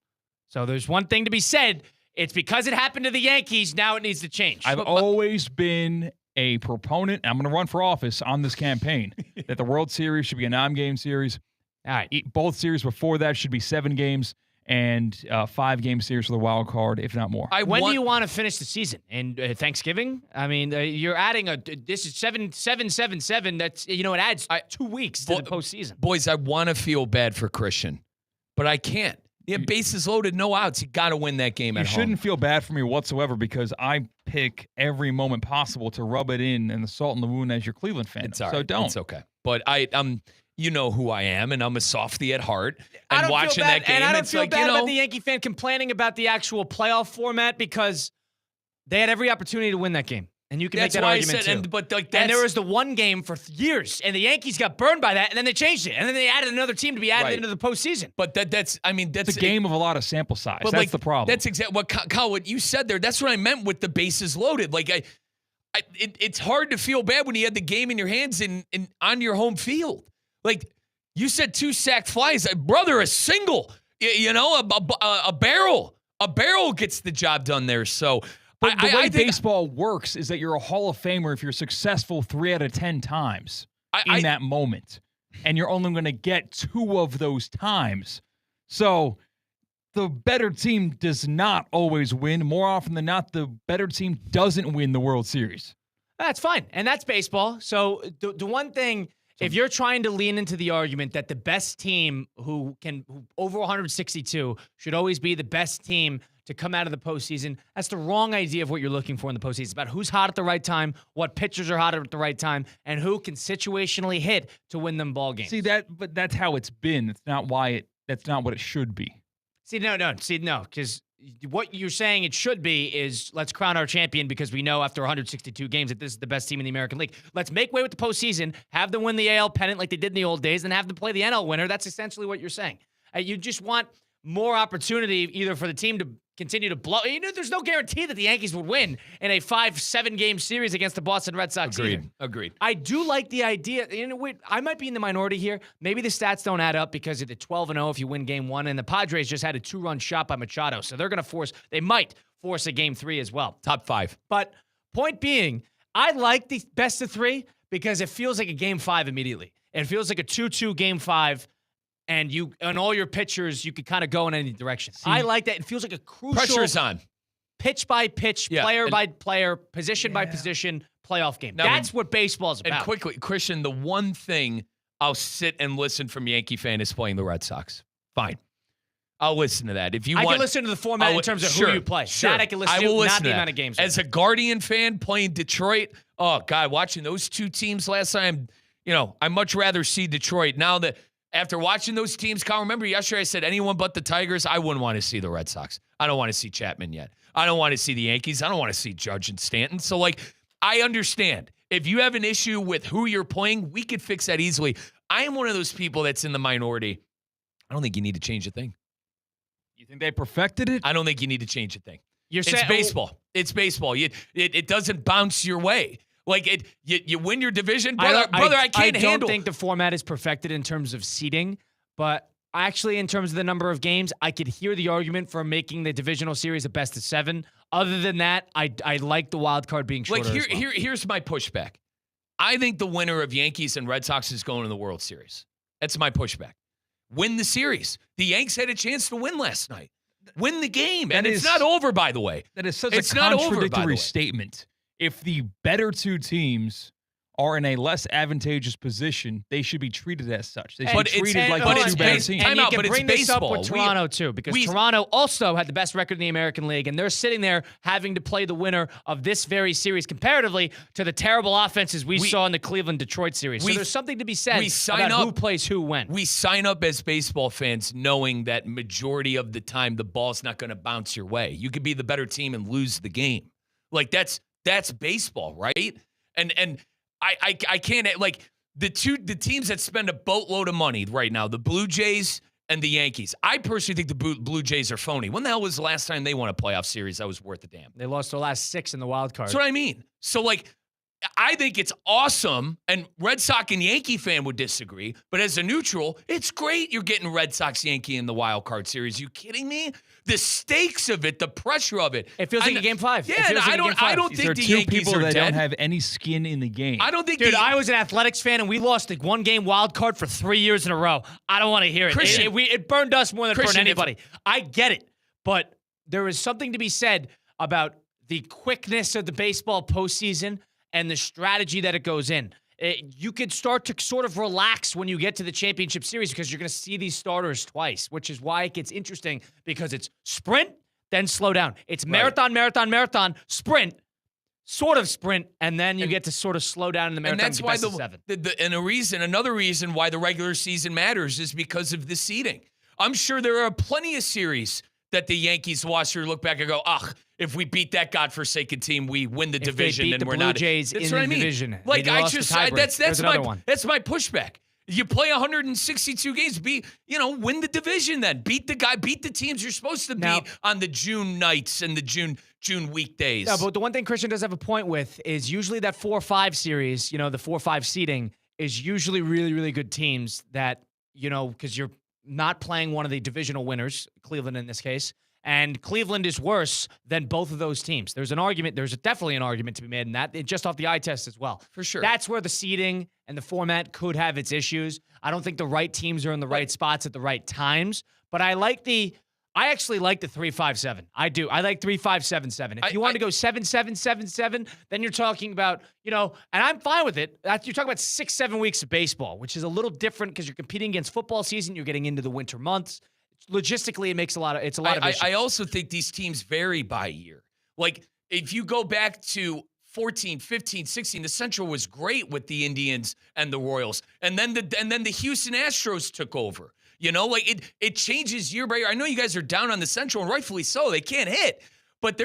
So there's one thing to be said. It's because it happened to the Yankees. Now it needs to change. I've always been a proponent, and I'm going to run for office on this campaign, that the World Series should be a 9-game series. All right. Both series before that should be 7 games and 5-game series for the wild card, if not more. When do you want to finish the season? And Thanksgiving? I mean, you're adding this is 7-7-7. That's, it adds 2 weeks to the postseason. Boys, I want to feel bad for Christian, but I can't. Yeah, bases loaded, no outs. You got to win that game at home. You shouldn't feel bad for me whatsoever because I pick every moment possible to rub it in and the salt in the wound as your Cleveland fan. It's all right. So don't. It's okay. But you know who I am, and I'm a softie at heart. And watching that game, and I don't it's feel like, bad about the Yankee fan complaining about the actual playoff format because they had every opportunity to win that game. And you can make that argument too. And there was the one game for years, and the Yankees got burned by that, and then they changed it, and then they added another team to be added into the postseason. But that's a game of a lot of sample size. That's the problem. That's exactly what Kyle, what you said there. That's what I meant with the bases loaded. Like it's hard to feel bad when you had the game in your hands and on your home field. Like you said, 2 sacked flies, brother, a single. A barrel gets the job done there. So. But the way baseball works is that you're a Hall of Famer if you're successful 3 out of 10 times in that moment. And you're only going to get 2 of those times. So the better team does not always win. More often than not, the better team doesn't win the World Series. That's fine. And that's baseball. So the one thing, if you're trying to lean into the argument that the best team who over 162 should always be the best team to come out of the postseason, that's the wrong idea of what you're looking for in the postseason. It's about who's hot at the right time, what pitchers are hot at the right time, and who can situationally hit to win them ball games. But that's how it's been. That's not what it should be. No, because what you're saying it should be is let's crown our champion because we know after 162 games that this is the best team in the American League. Let's make way with the postseason, have them win the AL pennant like they did in the old days, and have them play the NL winner. That's essentially what you're saying. You just want more opportunity either for the team to continue to blow. There's no guarantee that the Yankees would win in a 5-7 game series against the Boston Red Sox. Agreed. I do like the idea. I might be in the minority here. Maybe the stats don't add up because of the 12-0 if you win game 1, and the Padres just had a 2-run shot by Machado, so they might force a game 3 as well. Top 5. But point being, I like the best of 3 because it feels like a game 5 immediately. It feels like a 2-2 game 5. And all your pitchers, you could kind of go in any direction. I like that. It feels like a crucial pressure's on. Pitch by pitch, player by player, position by position playoff game. That's what baseball's about. And quickly, Christian, the one thing I'll sit and listen from Yankee fan is playing the Red Sox. Fine. I'll listen to that. If you I want, can listen to the format in terms of who you play. Sure. That I can listen to, not the amount of games. As a Guardian fan playing Detroit, oh, God, watching those 2 teams last time, I'd much rather see Detroit. Now that after watching those teams, Kyle, remember yesterday I said anyone but the Tigers, I wouldn't want to see the Red Sox. I don't want to see Chapman yet. I don't want to see the Yankees. I don't want to see Judge and Stanton. So, I understand. If you have an issue with who you're playing, we could fix that easily. I am one of those people that's in the minority. I don't think you need to change a thing. You think they perfected it? I don't think you need to change a thing. It's baseball. It's baseball. It doesn't bounce your way. Like you win your division, brother. I can't handle. I don't think the format is perfected in terms of seeding, but actually, in terms of the number of games, I could hear the argument for making the divisional series a best of 7. Other than that, I like the wild card being shorter. Like here's my pushback. I think the winner of Yankees and Red Sox is going to the World Series. That's my pushback. Win the series. The Yanks had a chance to win last night. Win the game. And it's not over, by the way. That is such a contradictory statement. If the better two teams are in a less advantageous position, they should be treated as such. They should be treated like two better teams. And you can bring this up with Toronto, too, because Toronto also had the best record in the American League, and they're sitting there having to play the winner of this very series comparatively to the terrible offenses we saw in the Cleveland-Detroit series. So there's something to be said about who plays who when. We sign up as baseball fans knowing that majority of the time the ball's not going to bounce your way. You could be the better team and lose the game. Like, that's baseball, right? And I can't, like, the teams that spend a boatload of money right now, the Blue Jays and the Yankees. I personally think the Blue Jays are phony. When the hell was the last time they won a playoff series that was worth a damn? They lost their last 6 in the wild card. That's what I mean. So, like, I think it's awesome, and Red Sox and Yankee fan would disagree, but as a neutral, it's great you're getting Red Sox Yankee in the wild card series. You kidding me? The stakes of it, the pressure of it. It feels like a game 5. Yeah, and I don't think the Yankees people are that dead. don't have any skin in the game. I don't think. Dude, I was an Athletics fan, and we lost the 1-game wild card for 3 years in a row. I don't want to hear it. It burned us more than it burned anybody. I get it, but there is something to be said about the quickness of the baseball postseason and the strategy that it goes in. You could start to sort of relax when you get to the championship series because you're going to see these starters twice, which is why it gets interesting because it's sprint, then slow down. It's marathon, marathon, sprint, sort of sprint, and then you get to sort of slow down in the marathon. And that's why seven. Another reason why the regular season matters is because of the seeding. I'm sure there are plenty of series that the Yankees watch or look back and go, if we beat that godforsaken team, we win the division, and we're not. Jays that's in what the I mean. division. Like that's my pushback. You play 162 games, win the division then. Beat the teams you're supposed to beat on the June nights and the June weekdays. No, but the one thing Christian does have a point with is usually that 4-5 series, the 4-5 seeding is usually really, really good teams that, because you're not playing one of the divisional winners, Cleveland in this case, and Cleveland is worse than both of those teams. There's definitely an argument to be made in that, just off the eye test as well. For sure. That's where the seeding and the format could have its issues. I don't think the right teams are in the right spots at the right times, but I actually like the 3-5-7. I do. I like 3-5-7-7. If you want to go 7-7-7-7, then you're talking about, and I'm fine with it. You're talking about 6-7 weeks of baseball, which is a little different because you're competing against football season. You're getting into the winter months. Logistically, it's a lot of issues. I also think these teams vary by year. Like, if you go back to 14, 15, 16, the Central was great with the Indians and the Royals. And then the Houston Astros took over. It changes year by year. I know you guys are down on the Central, and rightfully so. They can't hit. But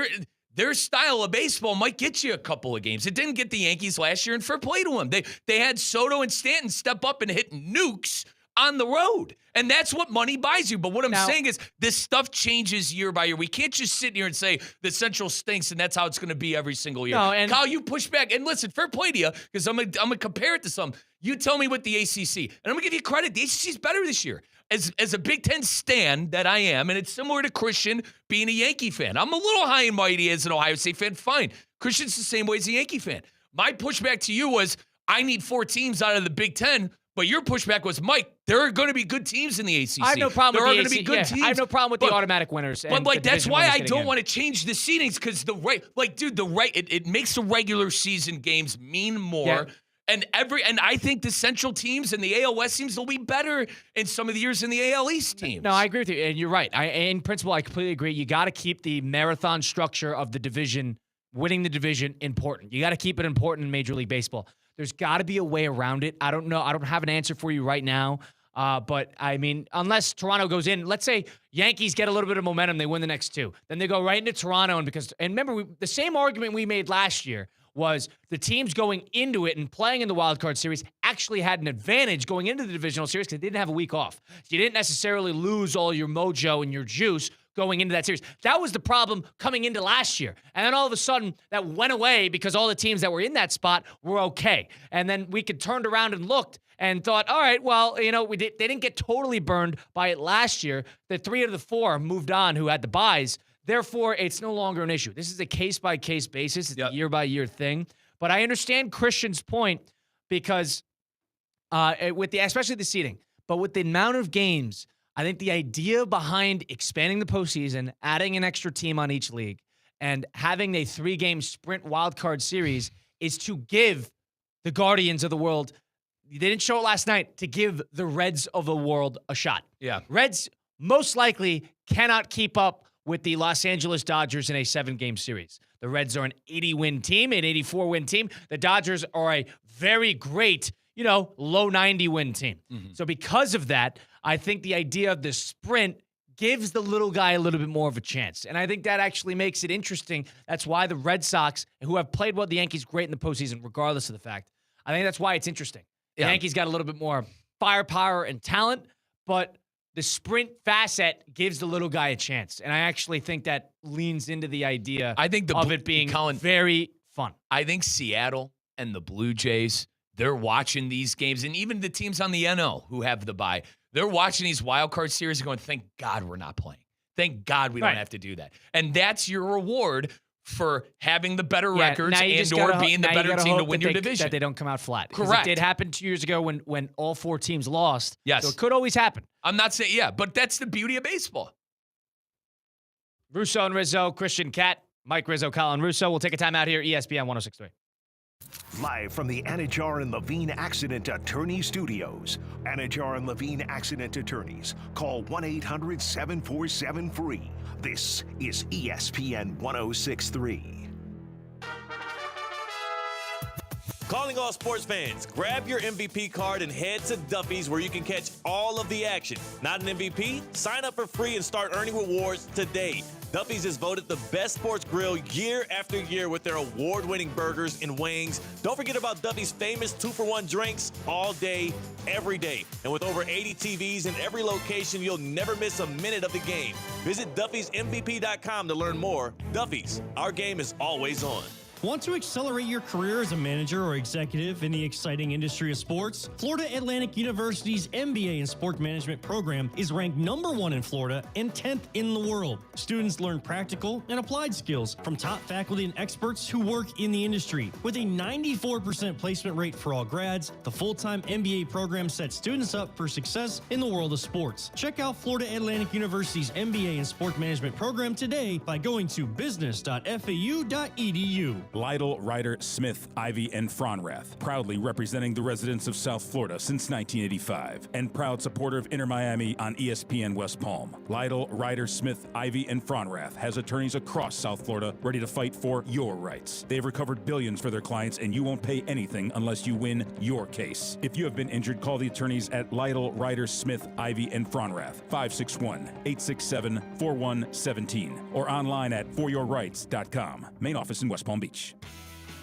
their style of baseball might get you a couple of games. It didn't get the Yankees last year, and fair play to them. They had Soto and Stanton step up and hit nukes on the road. And that's what money buys you. But what I'm saying is this stuff changes year by year. We can't just sit here and say the Central stinks and that's how it's going to be every single year. No, and Kyle, you push back. And listen, fair play to you, because I'm gonna compare it to some. You tell me with the ACC. And I'm going to give you credit. The ACC is better this year. As a Big Ten stan that I am, and it's similar to Christian being a Yankee fan. I'm a little high and mighty as an Ohio State fan. Fine. Christian's the same way as a Yankee fan. My pushback to you was I need 4 teams out of the Big Ten. But your pushback was, Mike, there are going to be good teams in the ACC. I have no problem with the ACC. There are going to be good teams. I have no problem with the automatic winners. But that's why I don't want to change the seedings, because it makes the regular season games mean more. Yeah. And I think the Central teams and the AL West teams will be better in some of the years than the AL East teams. No, I agree with you, and you're right. In principle, I completely agree. You got to keep the marathon structure of the division, winning the division, important. You got to keep it important in Major League Baseball. There's got to be a way around it. I don't know. I don't have an answer for you right now. But, I mean, unless Toronto goes in, let's say Yankees get a little bit of momentum, they win the next 2. Then they go right into Toronto. And remember, the same argument we made last year was the teams going into it and playing in the wild card series actually had an advantage going into the divisional series because they didn't have a week off. So you didn't necessarily lose all your mojo and your juice going into that series. That was the problem coming into last year. And then all of a sudden that went away because all the teams that were in that spot were okay. And then we could turned around and looked and thought, all right, well, they didn't get totally burned by it last year. The 3 out of the 4 moved on who had the buys. Therefore, it's no longer an issue. This is a case-by-case basis. It's a year-by-year thing. But I understand Christian's point because especially the seeding, but with the amount of games, I think the idea behind expanding the postseason, adding an extra team on each league, and having a 3-game sprint wildcard series is to give the Guardians of the world, they didn't show it last night, to give the Reds of the world a shot. Yeah. Reds most likely cannot keep up with the Los Angeles Dodgers in a 7-game series. The Reds are an 80-win team, an 84-win team. The Dodgers are a very great, low 90-win team. Mm-hmm. So because of that, I think the idea of the sprint gives the little guy a little bit more of a chance. And I think that actually makes it interesting. That's why the Red Sox, who have played well, the Yankees great in the postseason, regardless of the fact. I think that's why it's interesting. The Yankees got a little bit more firepower and talent, but the sprint facet gives the little guy a chance. And I actually think that leans into the idea of it being very fun. I think Seattle and the Blue Jays, they're watching these games, and even the teams on the NL who have the bye, they're watching these wild card series and going, thank God we're not playing. Thank God we don't have to do that. And that's your reward for having the better records and/or being the better team to win your division. That they don't come out flat. Correct. It did happen 2 years ago when all 4 teams lost. Yes. So it could always happen. I'm not saying, but that's the beauty of baseball. Russo and Rizzo, Christian Cat, Mike Rizzo, Colin Russo. We'll take a time out here, ESPN 106.3. Live from the Anajar and Levine Accident Attorney Studios. Anajar and Levine Accident Attorneys. Call 1-800-747-FREE. This is ESPN 106.3. Calling all sports fans, grab your MVP card and head to Duffy's where you can catch all of the action. Not an MVP? Sign up for free and start earning rewards today. Duffy's is voted the best sports grill year after year with their award-winning burgers and wings. Don't forget about Duffy's famous 2-for-1 drinks all day, every day. And with over 80 TVs in every location, you'll never miss a minute of the game. Visit Duffy'sMVP.com to learn more. Duffy's, our game is always on. Want to accelerate your career as a manager or executive in the exciting industry of sports? Florida Atlantic University's MBA in Sport Management program is ranked #1 in Florida and 10th in the world. Students learn practical and applied skills from top faculty and experts who work in the industry. With a 94% placement rate for all grads, the full-time MBA program sets students up for success in the world of sports. Check out Florida Atlantic University's MBA in Sport Management program today by going to business.fau.edu. Lytle, Ryder, Smith, Ivy, and Fronrath, proudly representing the residents of South Florida since 1985, and proud supporter of Inter Miami on ESPN West Palm. Lytle, Ryder, Smith, Ivy, and Fronrath has attorneys across South Florida ready to fight for your rights. They've recovered billions for their clients, and you won't pay anything unless you win your case. If you have been injured, call the attorneys at Lytle, Ryder, Smith, Ivy, and Fronrath, 561-867-4117, or online at foryourrights.com. Main office in West Palm Beach.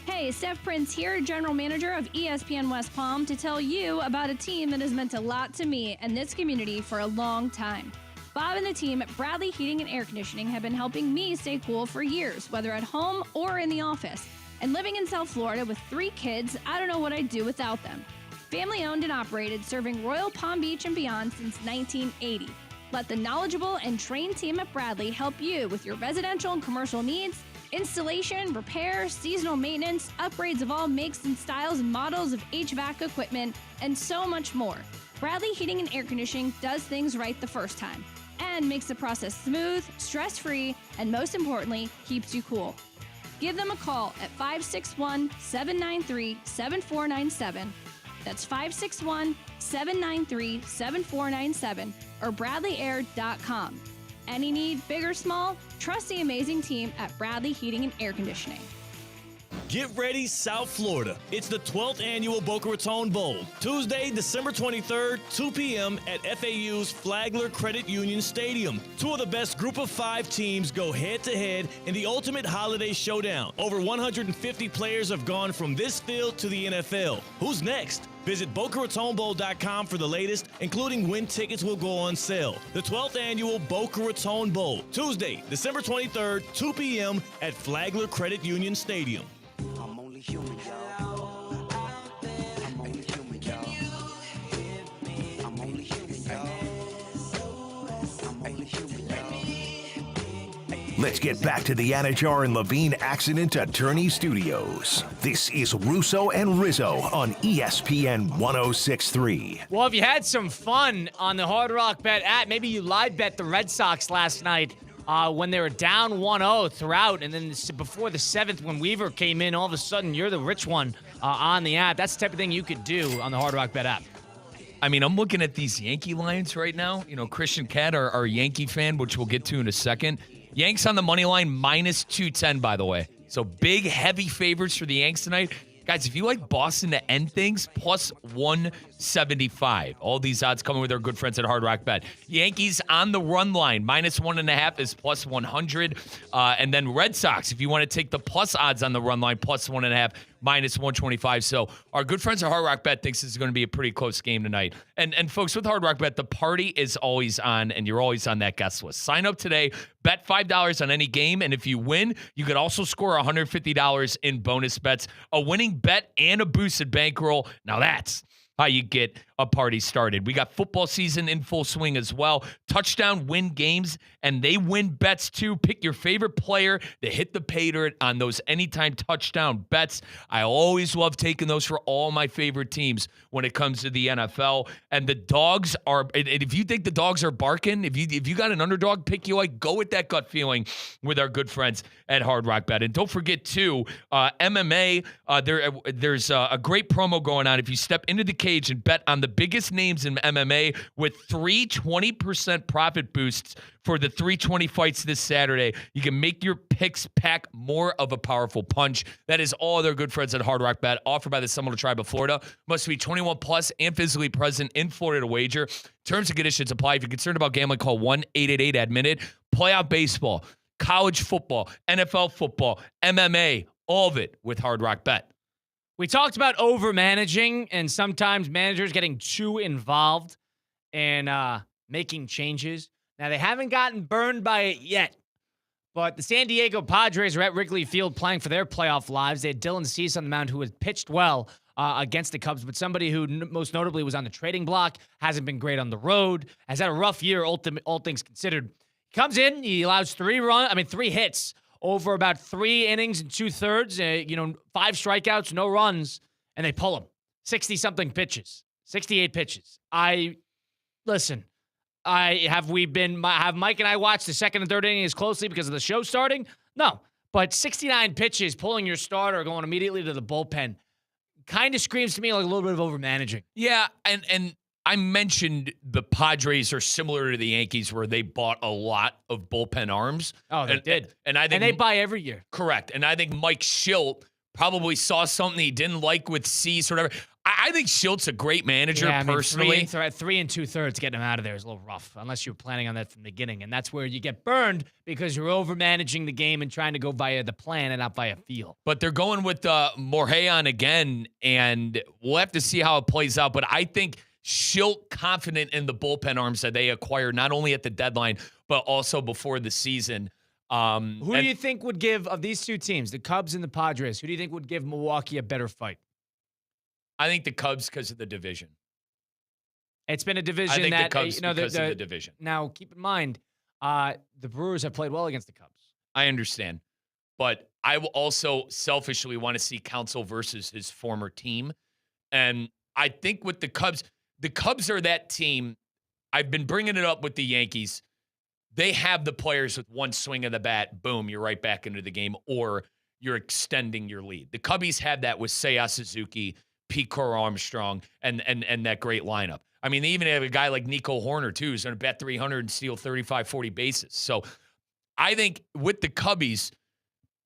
Hey, Steph Prince here, General Manager of ESPN West Palm, to tell you about a team that has meant a lot to me and this community for a long time. Bob and the team at Bradley Heating and Air Conditioning have been helping me stay cool for years, whether at home or in the office. And living in South Florida with 3 kids, I don't know what I'd do without them. Family owned and operated, serving Royal Palm Beach and beyond since 1980. Let the knowledgeable and trained team at Bradley help you with your residential and commercial needs, installation, repair, seasonal maintenance, upgrades of all makes and styles and models of HVAC equipment, and so much more. Bradley Heating and Air Conditioning does things right the first time and makes the process smooth, stress-free, and most importantly, keeps you cool. Give them a call at 561-793-7497. That's 561-793-7497 or bradleyair.com. Any need, big or small, trust the amazing team at Bradley Heating and Air Conditioning. Get ready, South Florida. It's the 12th annual Boca Raton Bowl. Tuesday, December 23rd, 2 p.m. at FAU's Flagler Credit Union Stadium. Two of the best group of 5 teams go head-to-head in the ultimate holiday showdown. Over 150 players have gone from this field to the NFL. Who's next? Visit BocaRatonBowl.com for the latest, including when tickets will go on sale. The 12th annual Boca Raton Bowl, Tuesday, December 23rd, 2 p.m. at Flagler Credit Union Stadium. I'm only human, y'all. I'm only human, y'all. I'm only human, y'all. I'm only human, y'all. Let's get back to the Anajar and Levine Accident Attorney Studios. This is Russo and Rizzo on ESPN 106.3. Well, if you had some fun on the Hard Rock Bet app, maybe you live bet the Red Sox last night when they were down 1-0 throughout, and then before the 7th when Weaver came in, all of a sudden you're the rich one on the app. That's the type of thing you could do on the Hard Rock Bet app. I mean, I'm looking at these Yankee lines right now. You know, Christian Cat, our Yankee fan, which we'll get to in a second. Yanks on the money line, minus 210, by the way. So big, heavy favorites for the Yanks tonight. Guys, if you like Boston to end things, plus 175. All these odds coming with our good friends at Hard Rock Bet. Yankees on the run line, minus 1.5 is plus 100. And then Red Sox, if you want to take the plus odds on the run line, plus 1.5, minus 125. So our good friends at Hard Rock Bet thinks this is going to be a pretty close game tonight. And folks, with Hard Rock Bet, the party is always on, and you're always on that guest list. Sign up today, bet $5 on any game, and if you win, you could also score $150 in bonus bets, a winning bet, and a boosted bankroll. Now that's how you get a party started. We got football season in full swing as well. Touchdown win games, and they win bets too. Pick your favorite player to hit the pay dirt on those anytime touchdown bets. I always love taking those for all my favorite teams when it comes to the NFL. And the dogs are, and if you think the dogs are barking, if you got an underdog pick you like, go with that gut feeling with our good friends at Hard Rock Bet. And don't forget too, MMA, there's a great promo going on. If you step into the cage and bet on the biggest names in MMA with 20% profit boosts for the 320 fights this Saturday, you can make your picks pack more of a powerful punch. That is all their good friends at Hard Rock Bet, offered by the Seminole Tribe of Florida. Must be 21 plus and physically present in Florida to wager. Terms and conditions apply. If you're concerned about gambling, call 1-888-ADMINUTE. Playoff baseball, college football, NFL football, MMA, all of it with Hard Rock Bet. We talked about over-managing and sometimes managers getting too involved and making changes. Now, they haven't gotten burned by it yet, but the San Diego Padres are at Wrigley Field playing for their playoff lives. They had Dylan Cease on the mound, who has pitched well against the Cubs, but somebody who most notably was on the trading block, hasn't been great on the road, has had a rough year, all things considered. Comes in, he allows 3 hits over about 3 innings and 2/3, 5 strikeouts, no runs, and they pull him. 60-something pitches, 68 pitches. Have Mike and I watched the 2nd and 3rd innings closely because of the show starting? No, but 69 pitches, pulling your starter, going immediately to the bullpen, kind of screams to me like a little bit of over-managing. Yeah, and I mentioned the Padres are similar to the Yankees where they bought a lot of bullpen arms. Oh, they did. And I think they buy every year. Correct. And I think Mike Schilt probably saw something he didn't like with Cease or whatever. I think Schilt's a great manager, personally. 3 and 2/3 getting him out of there is a little rough, unless you were planning on that from the beginning. And that's where you get burned because you're over-managing the game and trying to go via the plan and not via feel. But they're going with Morhayon again, and we'll have to see how it plays out. But I think Schilt confident in the bullpen arms that they acquired not only at the deadline, but also before the season. Who do you think would give, of these two teams, the Cubs and the Padres, who do you think would give Milwaukee a better fight? I think the Cubs because of the division. It's been a division I think that, the Cubs because of the division. Now, keep in mind, the Brewers have played well against the Cubs. I understand. But I will also selfishly want to see Counsell versus his former team. And I think with the Cubs are that team. I've been bringing it up with the Yankees. They have the players with one swing of the bat, boom, you're right back into the game, or you're extending your lead. The Cubbies have that with Seiya Suzuki, Pete Crow Armstrong, and that great lineup. I mean, they even have a guy like Nico Horner, too, who's going to bat 300 and steal 35, 40 bases. So I think with the Cubbies,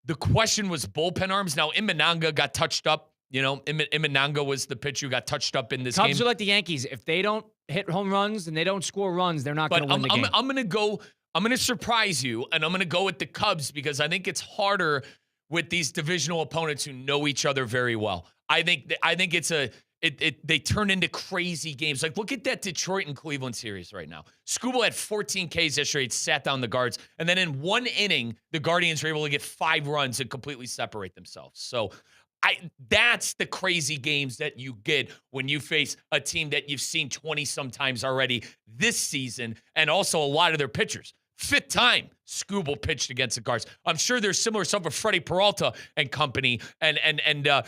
The question was bullpen arms. Now, Imananga got touched up. You know, Imananga was the pitcher who got touched up in this game. Cubs are like the Yankees. If they don't hit home runs and they don't score runs, they're not going to win the game. I'm going to surprise you, and I'm going to go with the Cubs because I think it's harder with these divisional opponents who know each other very well. I think they turn into crazy games. Like, look at that Detroit and Cleveland series right now. Skubal had 14 Ks yesterday. It sat down the guards. And then in one inning, the Guardians were able to get 5 runs and completely separate themselves. So that's the crazy games that you get when you face a team that you've seen 20 sometimes already this season, and also a lot of their pitchers. 5th time Skubal pitched against the Guards. I'm sure there's similar stuff with Freddie Peralta and company, and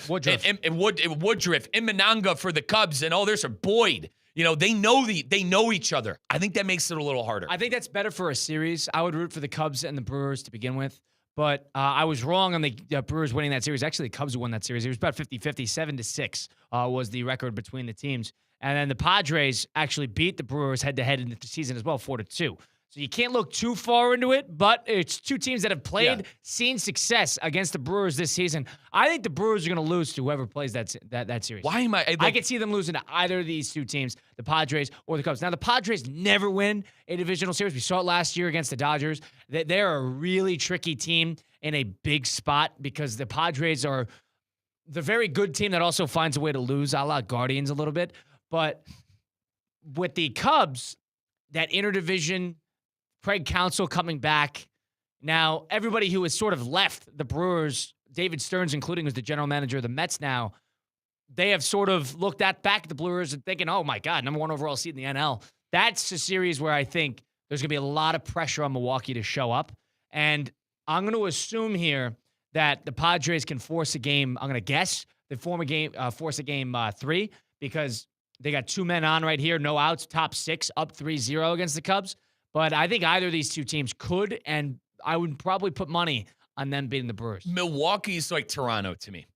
Woodruff, and Woodruff, Imananga for the Cubs, and there's a Boyd. You know, they know each other. I think that makes it a little harder. I think that's better for a series. I would root for the Cubs and the Brewers to begin with. But I was wrong on the Brewers winning that series. Actually, the Cubs won that series. It was about 50-50. 7-6 was the record between the teams. And then the Padres actually beat the Brewers head-to-head in the season as well, 4-2. So you can't look too far into it, but it's two teams that have seen success against the Brewers this season. I think the Brewers are going to lose to whoever plays that series. Why am I could see them losing to either of these two teams, the Padres or the Cubs. Now, the Padres never win a divisional series. We saw it last year against the Dodgers. They're a really tricky team in a big spot because the Padres are the very good team that also finds a way to lose, a la Guardians a little bit. But with the Cubs, that interdivision, Craig Counsell coming back. Now, everybody who has sort of left the Brewers, David Stearns including, who's the general manager of the Mets now, they have sort of looked back at the Brewers and thinking, oh my God, number 1 overall seed in the NL. That's a series where I think there's going to be a lot of pressure on Milwaukee to show up. And I'm going to assume here that the Padres can force a game. I'm going to guess they force a game 3 because they got 2 men on right here, no outs, top 6, up 3-0 against the Cubs. But I think either of these two teams could, and I would probably put money on them beating the Brewers. Milwaukee's like Toronto to me,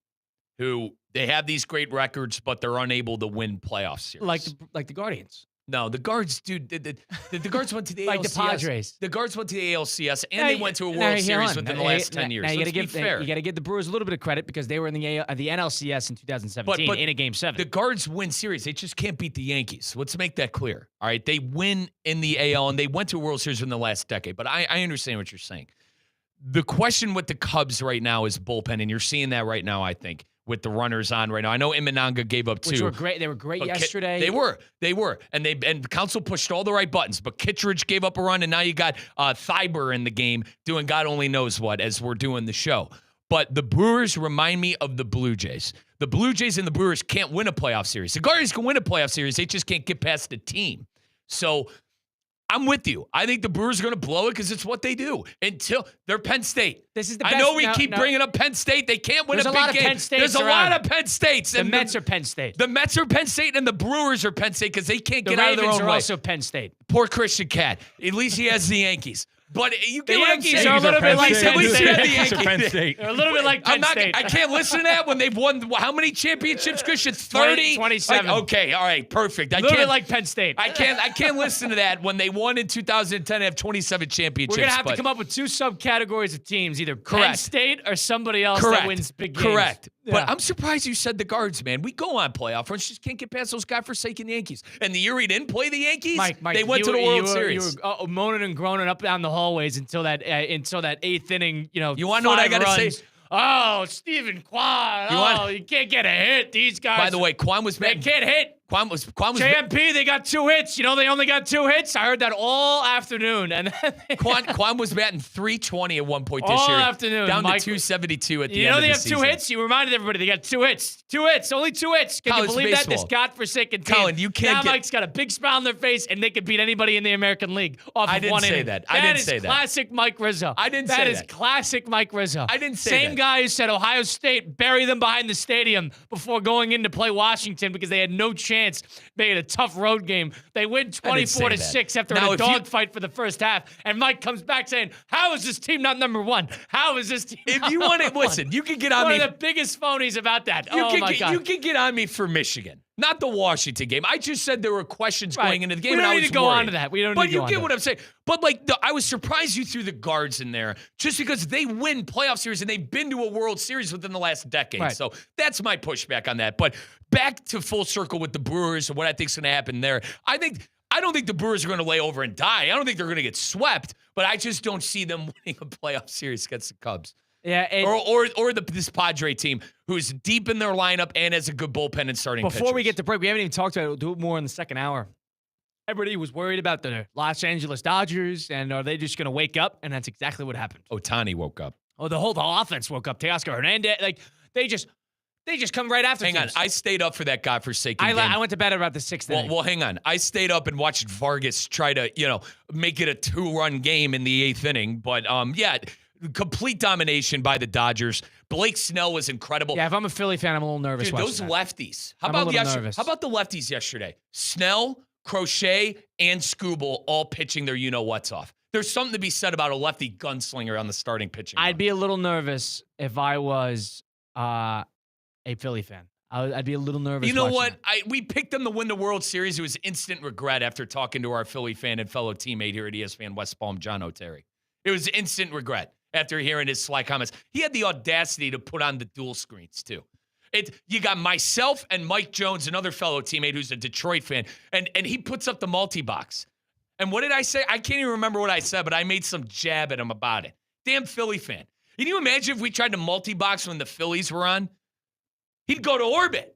who they have these great records, but they're unable to win playoff series. Like the Guardians. No, the Guards, dude. The Guards went to the ALCS. Like the Padres. The Guards went to the ALCS, and they went to a World Series within the last 10 years. Now Let's be fair. You got to give the Brewers a little bit of credit because they were in the NLCS in 2017 in a Game 7. The Guards win series. They just can't beat the Yankees. Let's make that clear. All right, they win in the AL, and they went to a World Series in the last decade. But I understand what you're saying. The question with the Cubs right now is bullpen, and you're seeing that right now, I think, with the runners on right now. I know Imananga gave up 2. Which were great. They were great yesterday. They were. And Counsell pushed all the right buttons, but Kittredge gave up a run, and now you got Thieber in the game doing God only knows what as we're doing the show. But the Brewers remind me of the Blue Jays. The Blue Jays and the Brewers can't win a playoff series. The Guardians can win a playoff series. They just can't get past the team. So I'm with you. I think the Brewers are going to blow it because it's what they do until they're Penn State. This is the best. I know we keep bringing up Penn State. They can't win a big game. There's a lot of Penn States. The Mets are Penn State. The Mets are Penn State, and the Brewers are Penn State because they can't get out of their own way. The Ravens are also Penn State. Poor Christian Cat. At least he has the Yankees. But you get the what I'm Yankees saying. are a little bit like Penn State. Penn State. They're a little bit like Penn State. I can't listen to that when they've won how many championships, Christian? 30? 27. Okay, all right, perfect. A little bit like Penn State. I can't listen to that when they won in 2010 and have 27 championships. We're going to have to come up with 2 subcategories of teams, either Penn State or somebody else that wins big games. Correct. Yeah. But I'm surprised you said the Guards, man. We go on playoff runs, just can't get past those godforsaken Yankees. And the year he didn't play the Yankees, Mike, they went to the World Series. You were moaning and groaning up down the hallways until that 8th inning, You want to know what I got to say? Oh, Stephen Kwan. You can't get a hit. These guys. By the way, Kwan was They can't hit. Kwan was JMP, they got 2 hits. They only got 2 hits. I heard that all afternoon. And Kwan was batting .320 at one point this all year. afternoon. Down Mike, to 272 at the end of the they have season. 2 hits? You reminded everybody they got 2 hits. 2 hits. Only 2 hits. Can College you believe baseball. that? This godforsaken team. Colin, you can't Mike's got a big smile on their face, and they could beat anybody in the American League off I of didn't one say inning. that. I didn't say that. That is classic Mike Rizzo. I didn't say that. That that. is classic Mike Rizzo. I didn't say Same that. guy who said Ohio State bury them behind the stadium before going in to play Washington because they had no chance making a tough road game. They win 24-6 after a dogfight for the first half. And Mike comes back saying, how is this team not number 1? How is this team If you want to, listen, you can get on me. One of the biggest phonies about that. You God. can get on me for Michigan. Not the Washington game. I just said there were questions going into the game, We and don't I need was to go worried. on to that. We don't But need to you go on get to what that. I'm saying. But like, I was surprised you threw the guards in there just because they win playoff series and they've been to a World Series within the last decade. Right. So that's my pushback on that. But back to full circle with the Brewers and what I think is going to happen there. I don't think the Brewers are going to lay over and die. I don't think they're going to get swept, but I just don't see them winning a playoff series against the Cubs. Yeah, This Padre team who's deep in their lineup and has a good bullpen and starting pitchers. Before we get to break, we haven't even talked about it. We'll do it more in the second hour. Everybody was worried about the Los Angeles Dodgers, and are they just going to wake up? And that's exactly what happened. Ohtani woke up. Oh, the whole offense woke up. Teoscar Hernandez, like they just come right after. Hang on, teams. I stayed up for that godforsaken game. I went to bed about the sixth inning. Well, hang on. I stayed up and watched Vargas try to, make it a 2-run game in the 8th inning. But complete domination by the Dodgers. Blake Snell was incredible. Yeah, if I'm a Philly fan, I'm a little nervous. Dude, those watching lefties. How I'm a about little nervous. How about the lefties yesterday? Snell, Crochet, and Skubal all pitching their you-know-whats off. There's something to be said about a lefty gunslinger on the starting pitching. I'd be a little nervous if I was a Philly fan. I'd be a little nervous. You know watching what? that. We picked them to win the World Series. It was instant regret after talking to our Philly fan and fellow teammate here at ESPN West Palm, John O'Terry. It was instant regret after hearing his sly comments. He had the audacity to put on the dual screens, too. You got myself and Mike Jones, another fellow teammate who's a Detroit fan, and he puts up the multi-box. And what did I say? I can't even remember what I said, but I made some jab at him about it. Damn Philly fan. Can you imagine if we tried to multi-box when the Phillies were on? He'd go to orbit.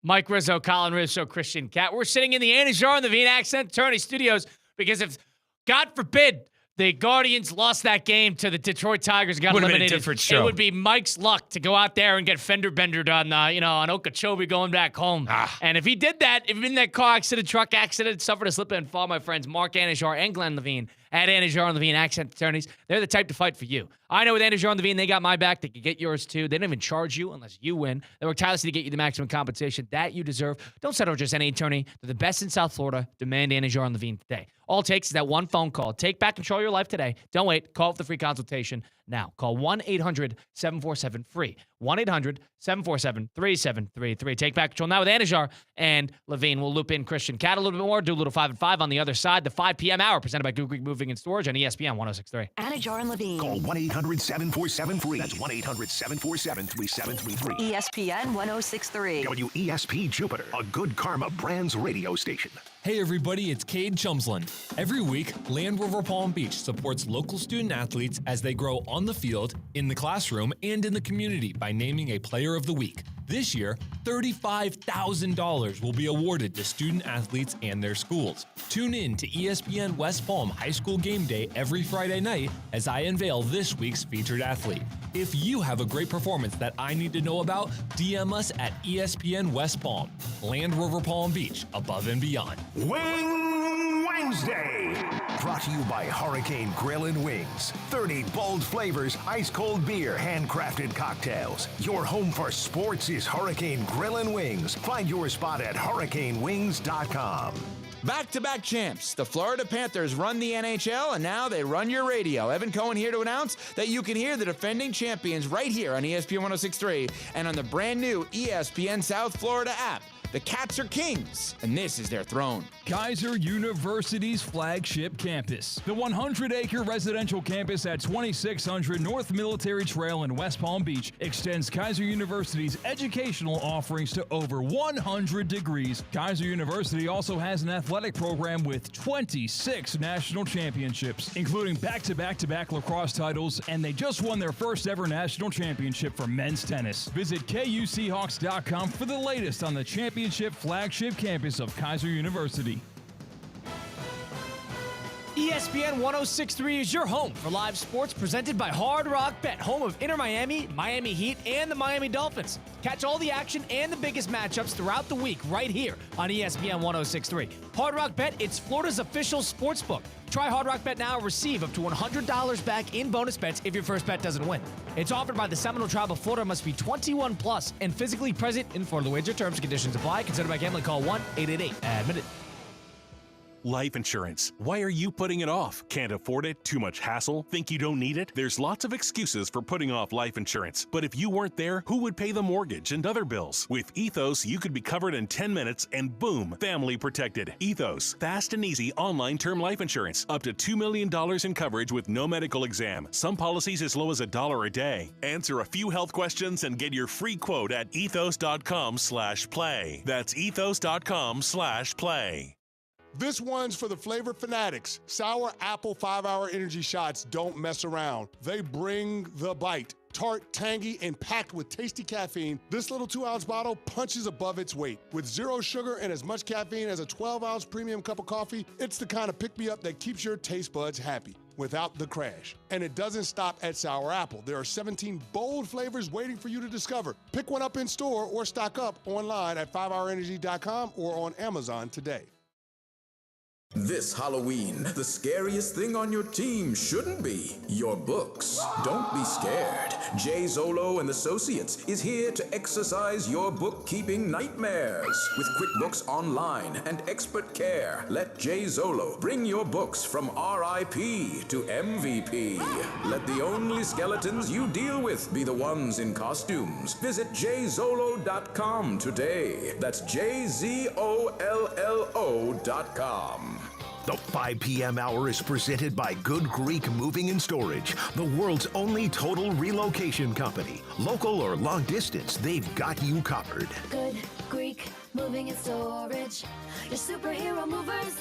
Mike Rizzo, Colin Russo, Christian Cat. We're sitting in the Anajar and the Veen Accent Attorney Studios because if, God forbid, the Guardians lost that game to the Detroit Tigers and got Would've been a eliminated, different show. it would be Mike's luck to go out there and get fender bendered on, on Okeechobee going back home. And if he did that, if he been in that car accident, truck accident, suffered a slip and fall, my friends Mark Anajar and Glenn Levine at Anajar and Levine Accent Attorneys, they're the type to fight for you. I know with Anajar and Levine, they got my back. They can get yours too. They don't even charge you unless you win. They work tirelessly to get you the maximum compensation that you deserve. Don't settle for just any attorney. They're the best in South Florida. Demand Anajar and Levine today. All it takes is that one phone call. Take back control of your life today. Don't wait. Call for the free consultation now. Call 1-800-747-FREE. 1-800-747-3733. Take back control now with Anajar and Levine. We'll loop in Christian Cat a little bit more. Do a little 5 and 5 on the other side. The 5 p.m. hour presented by Goo Greek Moving and Storage on ESPN 106.3. Anajar and Levine. Call 1-800-747-FREE. That's 1-800-747-3733. ESPN 106.3. WESP Jupiter, a Good Karma Brands radio station. Hey everybody, it's Cade Chumsland. Every week, Land Rover Palm Beach supports local student athletes as they grow on the field, in the classroom, and in the community by naming a Player of the Week. This year, $35,000 will be awarded to student athletes and their schools. Tune in to ESPN West Palm High School Game Day every Friday night as I unveil this week's featured athlete. If you have a great performance that I need to know about, DM us at ESPN West Palm. Land Rover Palm Beach, above and beyond. Wing Wednesday, brought to you by Hurricane Grill and Wings. 30 bold flavors, ice-cold beer, handcrafted cocktails. Your home for sports is Hurricane Grill and Wings. Find your spot at hurricanewings.com. Back-to-back champs. The Florida Panthers run the NHL, and now they run your radio. Evan Cohen here to announce that you can hear the defending champions right here on ESPN 106.3 and on the brand-new ESPN South Florida app. The Cats are kings, and this is their throne. Kaiser University's flagship campus. The 100-acre residential campus at 2600 North Military Trail in West Palm Beach extends Kaiser University's educational offerings to over 100 degrees. Kaiser University also has an athletic program with 26 national championships, including back-to-back-to-back lacrosse titles, and they just won their first ever national championship for men's tennis. Visit KUSeahawks.com for the latest on the championship flagship campus of Kaiser University. ESPN 106.3 is your home for live sports presented by Hard Rock Bet, home of Inter Miami, Miami Heat, and the Miami Dolphins. Catch all the action and the biggest matchups throughout the week right here on ESPN 106.3. Hard Rock Bet, it's Florida's official sports book. Try Hard Rock Bet now and receive up to $100 back in bonus bets if your first bet doesn't win. It's offered by the Seminole Tribe of Florida, must be 21 plus and physically present in Florida. Wager terms and conditions apply. Considered by gambling. Call 1-888-ADMITTED. Life insurance. Why are you putting it off? Can't afford it? Too much hassle? Think you don't need it? There's lots of excuses for putting off life insurance. But if you weren't there, who would pay the mortgage and other bills? With Ethos, you could be covered in 10 minutes and boom, family protected. Ethos. Fast and easy online term life insurance. Up to $2 million in coverage with no medical exam. Some policies as low as $1 a day. Answer a few health questions and get your free quote at ethos.com/play. That's ethos.com/play. This one's for the flavor fanatics. Sour apple 5-hour energy shots don't mess around. They bring the bite. Tart, tangy, and packed with tasty caffeine, this little 2-ounce bottle punches above its weight. With 0 sugar and as much caffeine as a 12-ounce premium cup of coffee, it's the kind of pick-me-up that keeps your taste buds happy without the crash. And it doesn't stop at sour apple. There are 17 bold flavors waiting for you to discover. Pick one up in store or stock up online at 5hourenergy.com or on Amazon today. This Halloween, the scariest thing on your team shouldn't be your books. Don't be scared. Jay Zolo and Associates is here to exercise your bookkeeping nightmares. With QuickBooks Online and expert care, let Jay Zolo bring your books from RIP to MVP. Let the only skeletons you deal with be the ones in costumes. Visit jzolo.com today. That's JZOLLO.com. The 5 p.m. hour is presented by Good Greek Moving and Storage, the world's only total relocation company. Local or long distance, they've got you covered. Good Greek Moving and Storage. Your superhero movers.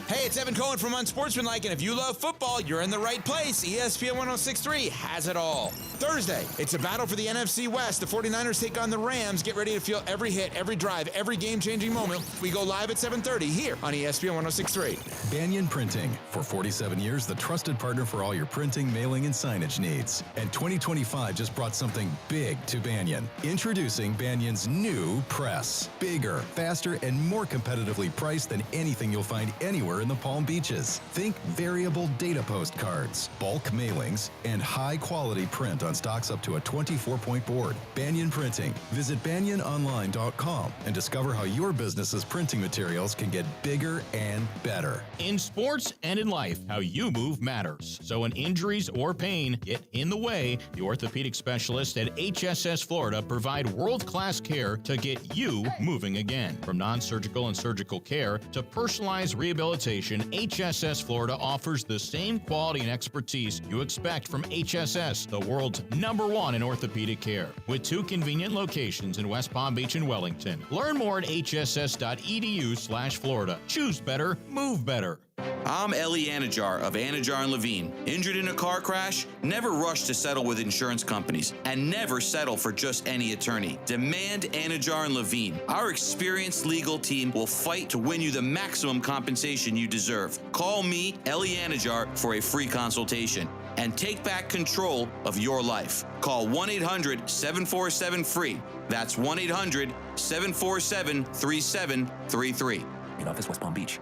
Hey, it's Evan Cohen from Unsportsmanlike, and if you love football, you're in the right place. ESPN 106.3 has it all. Thursday, it's a battle for the NFC West. The 49ers take on the Rams. Get ready to feel every hit, every drive, every game-changing moment. We go live at 7:30 here on ESPN 106.3. Banyan Printing. For 47 years, the trusted partner for all your printing, mailing, and signage needs. And 2025 just brought something big to Banyan. Introducing Banyan's new press. Bigger, faster, and more competitively priced than anything you'll find anywhere in the Palm Beaches. Think variable data postcards, bulk mailings, and high-quality print on stocks up to a 24-point board. Banyan Printing. Visit banyanonline.com and discover how your business's printing materials can get bigger and better. In sports and in life, how you move matters. So when injuries or pain get in the way, the orthopedic specialists at HSS Florida provide world-class care to get you moving again. From non-surgical and surgical care to personalized rehabilitation, HSS Florida offers the same quality and expertise you expect from HSS, the world's #1 in orthopedic care. With 2 convenient locations in West Palm Beach and Wellington. Learn more at hss.edu/Florida. Choose better, move better. I'm Ellie Anajar of Anajar and Levine. Injured in a car crash? Never rush to settle with insurance companies, and never settle for just any attorney. Demand Anajar and Levine. Our experienced legal team will fight to win you the maximum compensation you deserve. Call me, Ellie Anajar, for a free consultation and take back control of your life. Call 1-800-747-FREE. That's 1-800-747-3733. In office, West Palm Beach.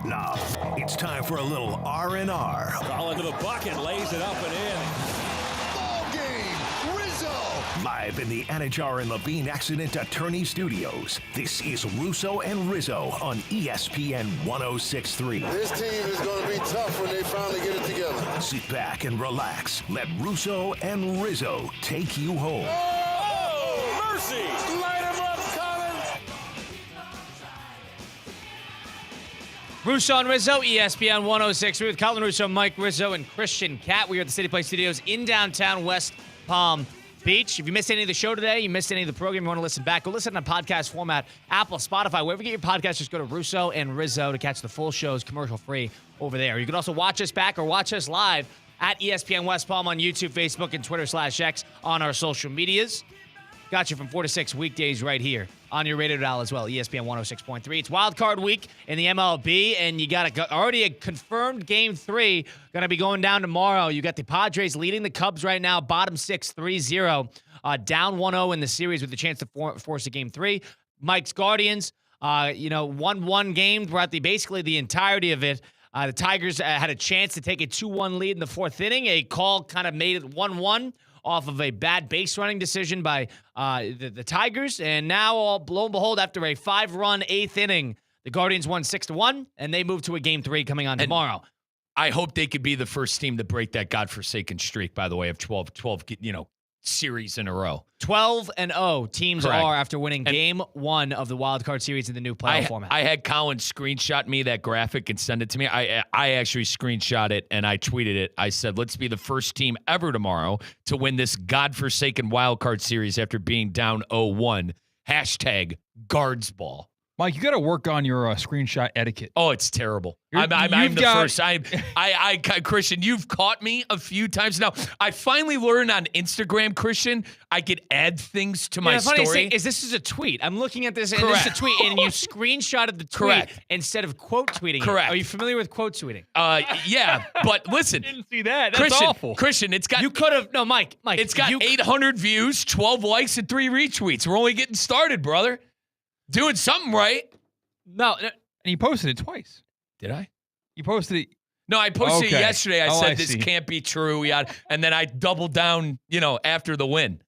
Now, it's time for a little R&R. Ball into the bucket, lays it up and in. Ball game, Rizzo! Live in the Anajar and Levine Accident Attorney Studios, this is Russo and Rizzo on ESPN 106.3. This team is going to be tough when they finally get it together. Sit back and relax. Let Russo and Rizzo take you home. Oh, mercy! Light him up, Colin! Russo and Rizzo, ESPN 106.3 with Colin Russo, Mike Rizzo, and Christian Catt. We are at the City Place Studios in downtown West Palm Beach. If you missed any of the show today, you missed any of the program, you want to listen back, go listen on podcast format, Apple, Spotify, wherever you get your podcast, just go to Russo and Rizzo to catch the full shows commercial-free over there. You can also watch us back or watch us live at ESPN West Palm on YouTube, Facebook, and Twitter/X on our social medias. Got you from 4 to 6 weekdays right here on your radio dial as well, ESPN 106.3. It's Wild Card Week in the MLB, and you got already a confirmed Game 3 going to be going down tomorrow. You got the Padres leading the Cubs right now, bottom 6, 3-0, down 1-0 in the series with the chance to force a Game 3. Mike's Guardians, 1-1 game throughout basically the entirety of it. The Tigers had a chance to take a 2-1 lead in the 4th inning. A call kind of made it 1-1. off of a bad base running decision by the Tigers. And now, lo and behold, after a 5-run 8th inning, the Guardians won 6-1, and they move to a Game 3 coming on tomorrow. I hope they could be the first team to break that godforsaken streak, by the way, of 12 series in a row. 12-0 teams Correct. are after winning Game 1 of the Wild Card Series in the new playoff format. I had Colin screenshot me that graphic and send it to me. I actually screenshot it and I tweeted it. I said, let's be the first team ever tomorrow to win this godforsaken Wild Card Series after being down 0-1. Hashtag Guardsball. Mike, you got to work on your screenshot etiquette. Oh, it's terrible. I'm the first. Christian, you've caught me a few times now. I finally learned on Instagram, Christian, I could add things to my story. This is a tweet. I'm looking at this, and this is a tweet, and you screenshotted the tweet instead of quote tweeting. Correct. Are you familiar with quote tweeting? Yeah, but listen. I didn't see that. That's awful. Christian, it's got. You could have. No, Mike. It's got 800 views, 12 likes, and 3 retweets. We're only getting started, brother. Doing something right. No. And you posted it twice. Did I? You posted it. No, I posted it yesterday. I said this see. can't be true. And then I doubled down, after the win.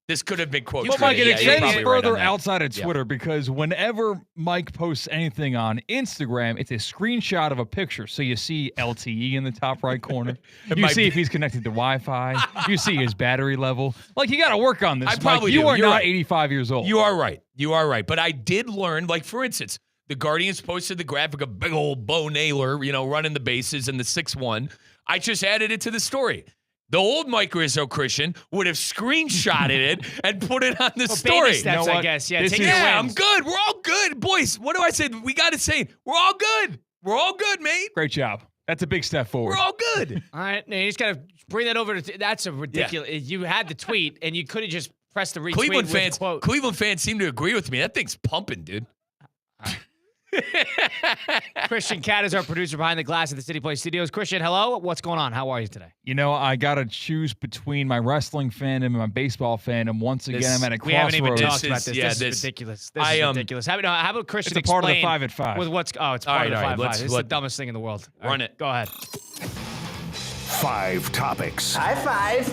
This could have been quote. But Mike, it extends further right outside of Twitter because whenever Mike posts anything on Instagram, it's a screenshot of a picture. So you see LTE in the top right corner. You see if he's connected to Wi-Fi. You see his battery level. Like, you got to work on this, I probably Mike. You do. are You're not right. 85 years old. You are right. But I did learn, like, for instance, the Guardians posted the graphic of big old Bo Naylor, running the bases in the 6-1. I just added it to the story. The old Mike Rizzo Christian would have screenshotted it and put it on the story. Baby steps, I guess. Yeah, I'm good. We're all good. Boys, what do I say? We got to say, we're all good. We're all good, mate. Great job. That's a big step forward. We're all good. All right. Now you just got to bring that over to. That's a ridiculous. Yeah. You had the tweet, and you could have just pressed the retweet. Cleveland fans seem to agree with me. That thing's pumping, dude. Christian Cat is our producer behind the glass at the City Place Studios. Christian, hello. What's going on? How are you today? I got to choose between my wrestling fandom and my baseball fandom. Once again, I'm at a crossroads. We haven't even talked about this. This is ridiculous. This is ridiculous. How about Christian it's a part of the 5 at 5. With it's part of the 5 at 5. This is the dumbest thing in the world. Run it. Go ahead. 5 topics. High five.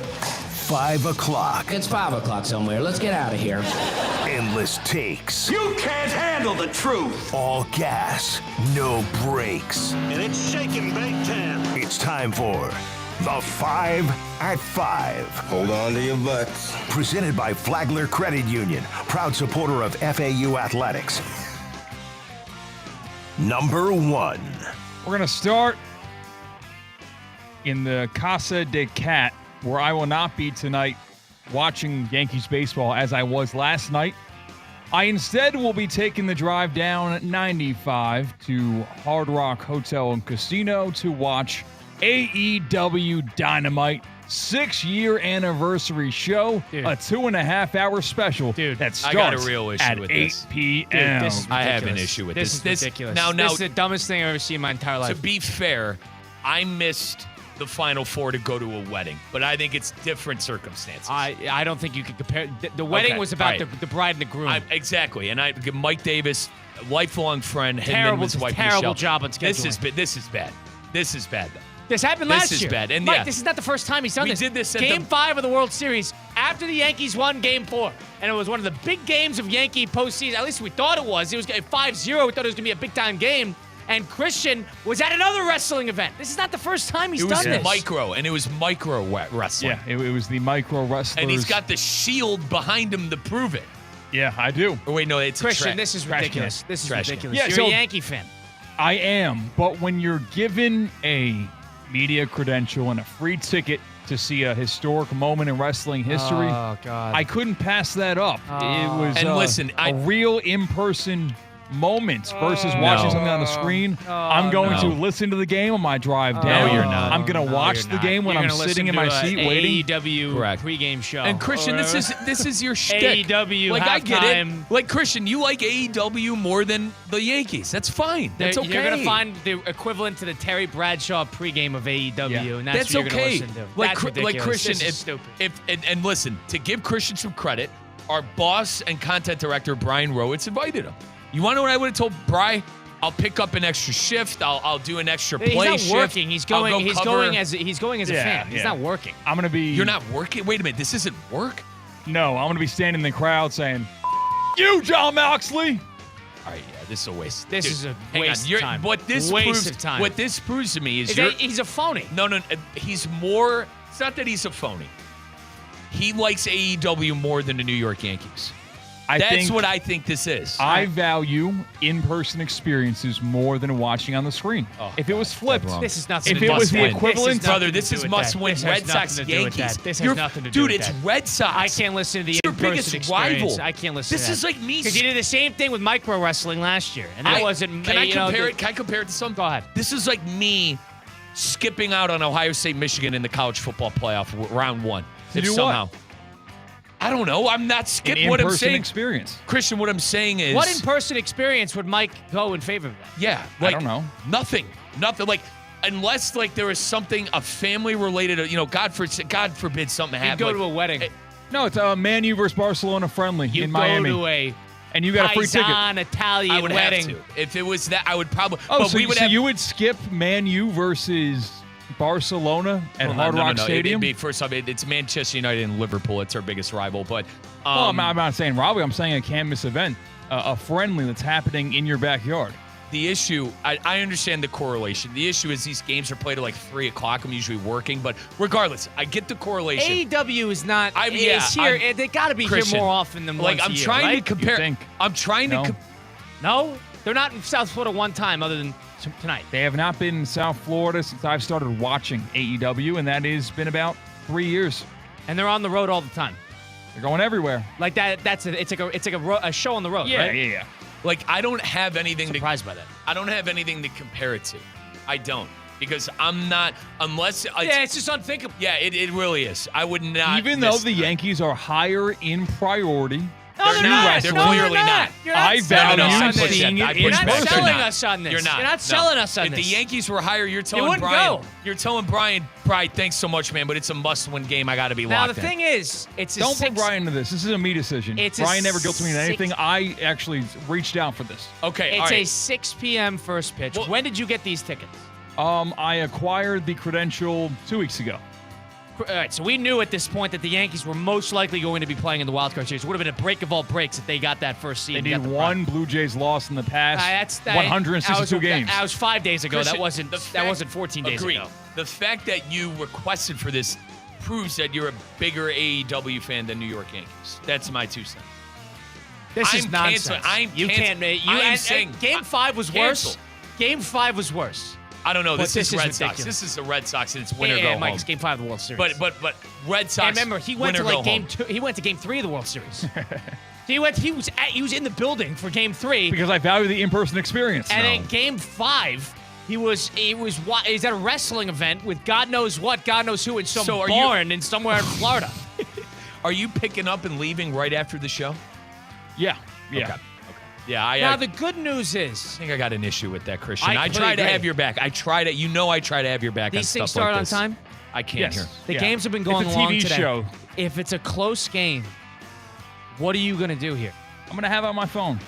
5 o'clock. It's 5 o'clock somewhere. Let's get out of here. Endless takes. You can't handle the truth. All gas, no brakes. And it's shaking big time. It's time for the 5 at 5. Hold on to your butts. Presented by Flagler Credit Union, proud supporter of FAU Athletics. Number 1. We're going to start in the Casa de Cat, where I will not be tonight watching Yankees baseball as I was last night. I instead will be taking the drive down 95 to Hard Rock Hotel and Casino to watch AEW Dynamite 6-year anniversary show, Dude. a 2.5-hour special that starts I got a real issue at with 8 this. p.m. Dude, I have an issue with this. This is ridiculous. Now, this is the dumbest thing I've ever seen in my entire life. To be fair, I missed the Final Four to go to a wedding, but I think it's different circumstances. I don't think you could compare. The wedding was about the bride and the groom. Exactly, and Mike Davis, lifelong friend, him and his wife terrible Michelle. job on scheduling. This is bad. This is bad. This happened This last is year. bad, and Mike, this is not the first time he's done this. We did this at Game 5 of the World Series after the Yankees won Game 4, and it was one of the big games of Yankee postseason. At least we thought it was. It was 5-0. We thought it was going to be a big-time game. And Christian was at another wrestling event. This is not the first time he's done this. It was micro wrestling. Yeah, it was the micro wrestlers. And he's got the shield behind him to prove it. Yeah, I do. Or wait, no, it's Christian, a this is ridiculous. This is ridiculous. Yeah, You're a Yankee fan. I am, but when you're given a media credential and a free ticket to see a historic moment in wrestling history, I couldn't pass that up. It was a real in-person moments versus watching something on the screen. I'm going to listen to the game on my drive down. No, you're not. I'm going to watch the game when I'm sitting in my seat waiting. AEW pregame show. And Christian, this is your shtick. AEW like, I get it. halftime. Like, Christian, you like AEW more than the Yankees. That's fine. That's okay. You're going to find the equivalent to the Terry Bradshaw pregame of AEW, and that's what you're going to listen to. That's ridiculous. Like Christian, this is stupid. And listen, to give Christian some credit, our boss and content director, Brian Rowitz, invited him. You want to know what I would have told Bri? I'll pick up an extra shift. I'll do an extra He's play not shift. working. He's I'll going. go He's cover. going as a fan. He's not working. I'm going to be. You're not working? Wait a minute. This isn't work? No, I'm going to be standing in the crowd saying, "You, John Moxley." All right, yeah, this is a waste. This Dude, is a hang waste on. of time. What this Waste proves, of time. What this proves to me is He's a phony. No, he's more. It's not that he's a phony. He likes AEW more than the New York Yankees. That's what I think this is. I value in-person experiences more than watching on the screen. If it was flipped, This is nothing. if it was the equivalent, brother, this is must-win. Red Sox, Yankees. This has nothing to do with Dude, it's that. Red Sox. I can't listen to the your in-person biggest experience. rival. I can't listen This to that. is like me. Because you did the same thing with micro wrestling last year, and that wasn't. Can I you know, compare it? Can I compare it to something? Go ahead. This is like me skipping out on Ohio State, Michigan in the college football playoff round one. To If do what? somehow. I don't know. I'm not skipping what I'm in-person saying. experience. Christian, what I'm saying is. What in-person experience would Mike go in favor of that? Yeah. I Like, don't know. Nothing. Like, unless like there is something, a family related, God forbid something You happened. go to a wedding. No, it's a Man U versus Barcelona friendly You in go Miami, to a and you got a free ticket. Paisan Italian I would wedding. have to. If it was that, I would probably. Oh, but so, we would so have. you would skip Man U versus Barcelona at Well, Hard Rock Stadium? First off, it's Manchester United and Liverpool. It's our biggest rival. But Well, I'm not saying rivalry. I'm saying a can't miss event, a friendly that's happening in your backyard. the issue, I understand the correlation. The issue is these games are played at like 3 o'clock. I'm usually working, but regardless, I get the correlation. AEW is not. Yeah, is here. They got to be Christian, here more often than like once I'm a year, trying right? to compare. You think? I'm trying No. to. No, they're not in South Florida one time other than tonight. They have not been in South Florida since I've started watching AEW, and that has been about 3 years. And they're on the road all the time. They're going everywhere. Like that. It's like a show on the road. Yeah, right? yeah. Like I don't have anything. Surprised by that. I don't have anything to compare it to. I don't because I'm not unless. Yeah, it's just unthinkable. Yeah, it really is. I would not. Even though the Yankees are higher in priority, No, they're not. They're No, clearly they're not. You're not I selling us value on this. seeing it I in You're push not back. person. selling You're not. us on this. You're not. You're not No. selling us on If this. the Yankees were higher, you're telling wouldn't Brian. go. You're telling Brian, thanks so much, man, but it's a must-win game. I got to be Now locked the in. thing is, it's a don't six, put Brian into this. This is a me decision. It's a Brian never guilted me in anything. six- I actually reached out for this. Okay, all It's a right. 6 p.m. first pitch. Well- When did you get these tickets? I acquired the credential 2 weeks ago. All right, so we knew at this point that the Yankees were most likely going to be playing in the wild card series. It would have been a break of all breaks if they got that first seed. They and did got the one Blue Jays loss in the past 162 games. That was 5 days ago. Christian, That wasn't. the That fact- wasn't 14 days Agreed. ago. The fact that you requested for this proves that you're a bigger AEW fan than New York Yankees. That's my 2 cents. This is I'm nonsense. canceling. You can't make. You I am and saying Game 5 was worse. cancel. Game 5 was worse. I don't know. But This this is is Red Sox. ridiculous. This is the Red Sox, and it's winner yeah, go Mike, home. it's Game 5 of the World Series. But Red Sox. And remember, he went to winner like go Game home. 2. He went to Game 3 of the World Series. He was in the building for Game 3. Because I value the in-person experience. And then Game 5, he's at a wrestling event with God knows what, God knows who, in some So are barn in somewhere in Florida. Are you picking up and leaving right after the show? Yeah. Okay. Yeah, Now the good news is, I think I got an issue with that, Christian. I I try to completely have your back. I try to. I try to have your back. on these things stuff start like on this. time. I can't Yes. hear. The Yeah. games have been going It's a long TV today. show. If it's a close game, what are you going to do here? I'm going to have it on my phone.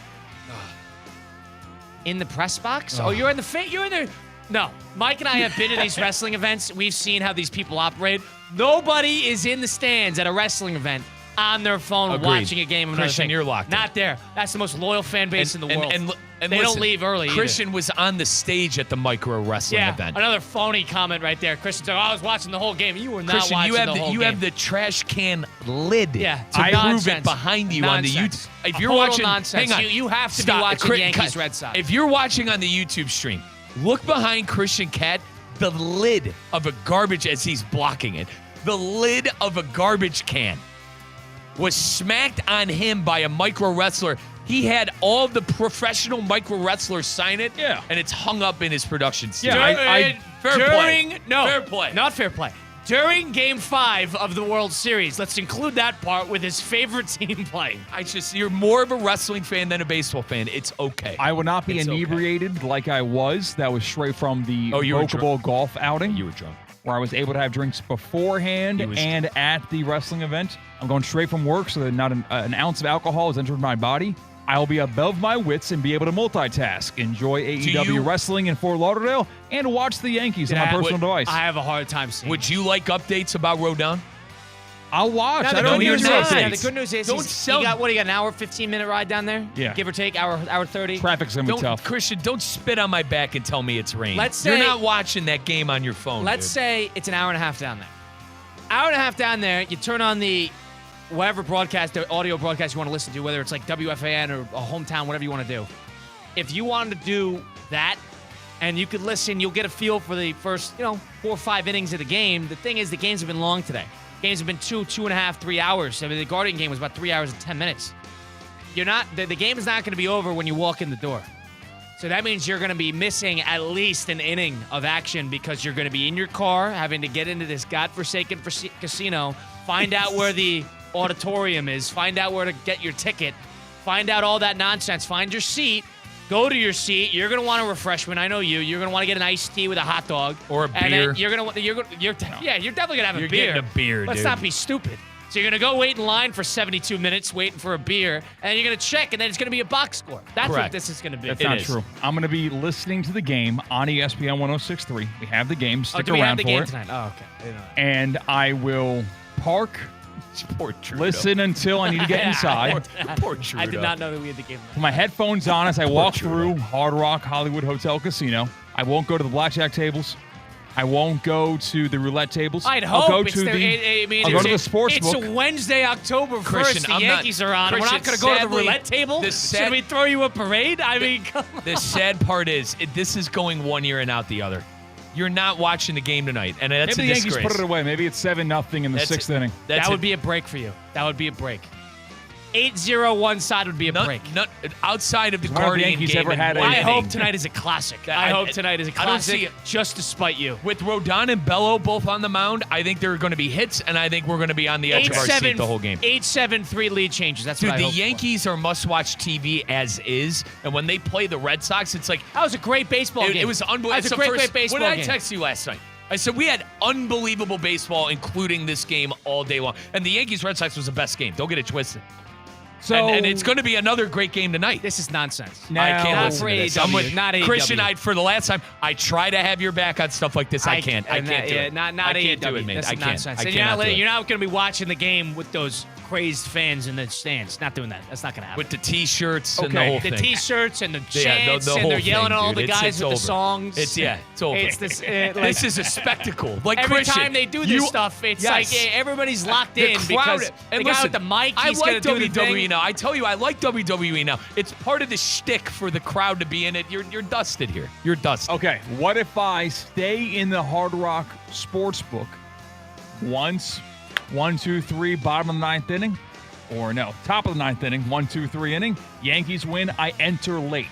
In the press box? Oh, you're in the. No, Mike and I have been to these wrestling events. We've seen how these people operate. Nobody is in the stands at a wrestling event on their phone Agreed. watching a game of another Christian, thing. you're locked in. Not there. That's the most loyal fan base in the world. And they listen, don't leave early either. Christian was on the stage at the micro wrestling Yeah, event. another phony comment right there. Christian said, I was watching the whole game. You were not Christian, watching you have the whole game. have the trash can lid. Yeah, to prove nonsense. it behind you on the Nonsense. YouTube. If you're Total watching, nonsense. hang on. You have to Stop. be watching Chris- Yankees Red Sox. If you're watching on the YouTube stream, look behind Christian Cat. The lid of a garbage, as he's blocking it, the lid of a garbage can was smacked on him by a micro wrestler. He had all the professional micro wrestlers sign it. Yeah. And it's hung up in his production Yeah, studio. Fair play. No, Fair play. Not fair play. During Game 5 of the World Series, let's include that part with his favorite team playing. You're more of a wrestling fan than a baseball fan. It's okay. I will not be It's okay. inebriated like I was. That was straight from the you were Boca Bowl golf outing. You were drunk. Where I was able to have drinks beforehand and at the wrestling event. I'm going straight from work, so that not an ounce of alcohol has entered my body. I'll be above my wits and be able to multitask, enjoy AEW wrestling in Fort Lauderdale, and watch the Yankees on my personal device. I have a hard time seeing. Would you like updates about Rodon? I'll watch. No, I don't hear updates. The good news is you got an hour, 15-minute ride down there? Yeah. Give or take, hour 30? Traffic's going to be tough. Christian, don't spit on my back and tell me it's rain. Let's say, you're not watching that game on your phone. Let's say it's an hour and a half down there. Hour and a half down there, you turn on the whatever broadcast, the audio broadcast you want to listen to, whether it's like WFAN or a hometown, whatever you want to do. If you wanted to do that and you could listen, you'll get a feel for the first, 4 or 5 innings of the game. The thing is, the games have been long today. Games have been 2.5, 3 hours. I mean, the Guardian game was about 3 hours and 10 minutes. The game is not going to be over when you walk in the door. So that means you're going to be missing at least an inning of action because you're going to be in your car having to get into this godforsaken casino, find out where the auditorium is, find out where to get your ticket, find out all that nonsense, find your seat, go to your seat. You're going to want a refreshment. I know you. You're going to want to get an iced tea with a hot dog or a beer. And then you're definitely going to have a beer. You're getting a beer, Let's dude. not be stupid. So you're going to go wait in line for 72 minutes waiting for a beer, and then you're going to check, and then it's going to be a box score. That's Correct. what this is going to be. That's not true. I'm going to be listening to the game on ESPN 106.3. We have the game. Stick do we around have the for game it. tonight? Oh, okay. And I will park, Poor Trudeau. listen until I need to get inside. Poor Trudeau. I did not know that we had the game tonight. Put my headphones on as I walk through Hard Rock Hollywood Hotel Casino. I won't go to the blackjack tables. I won't go to the roulette tables. I'll go go to to the sports It's book. a Wednesday, October 1st. Christian, The I'm Yankees are on. We're Christian, not going to go to the sadly, roulette table? Should we throw you a parade? I mean, come on. The sad part is, this is going one year and out the other. You're not watching the game tonight, and that's Maybe a the Yankees disgrace. put it away. Maybe it's 7-0 in the sixth inning. That would be a break for you. That would be a break. 8-0 side would be a break. Outside of the One of the Guardian Yankees game. ever had and a- I winning. hope tonight is a classic. I hope tonight is a I don't see classic it. just to spite you. With Rodon and Bello both on the mound, I think there are going to be hits, and I think we're going to be on the edge of our seat the whole game. 8-7, 3 lead changes. That's Dude, what I the hope for. Yankees are must-watch TV as is, and when they play the Red Sox, it's like That was a great baseball game. it was unbelievable. That was a great baseball What did I game. text you last night? I said we had unbelievable baseball, including this game all day long. And the Yankees-Red Sox was the best game. Don't get it twisted. So And it's going to be another great game tonight. This is nonsense. Now- I can't Not listen for to this. AEW, I'm with not AEW. Christian, for the last time, I try to have your back on stuff like this. I can't. I and can't do yeah, it. Not I AEW. can't do it, man. That's I can't. nonsense. I And cannot do it. you're not going to be watching the game with those crazed fans in the stands. Not doing that. That's not going to happen. With the T-shirts and the Okay. whole The thing. T-shirts and the Yeah, chants, the and whole they're yelling thing, at all dude. the guys It's with over. the songs. It's over. It's this. This is a spectacle. Like Every Christian, time they do this stuff, it's like everybody's locked The in crowd- because and the guy listen, with the mic, I he's like going to do the WWE thing. now. I tell you, I like WWE now. It's part of the shtick for the crowd to be in it. You're dusted here. You're dusted. Okay, what if I stay in the Hard Rock Sportsbook once, 1, 2, 3, bottom of the ninth inning? Or no, top of the ninth inning, 1, 2, 3 inning. Yankees win, I enter late.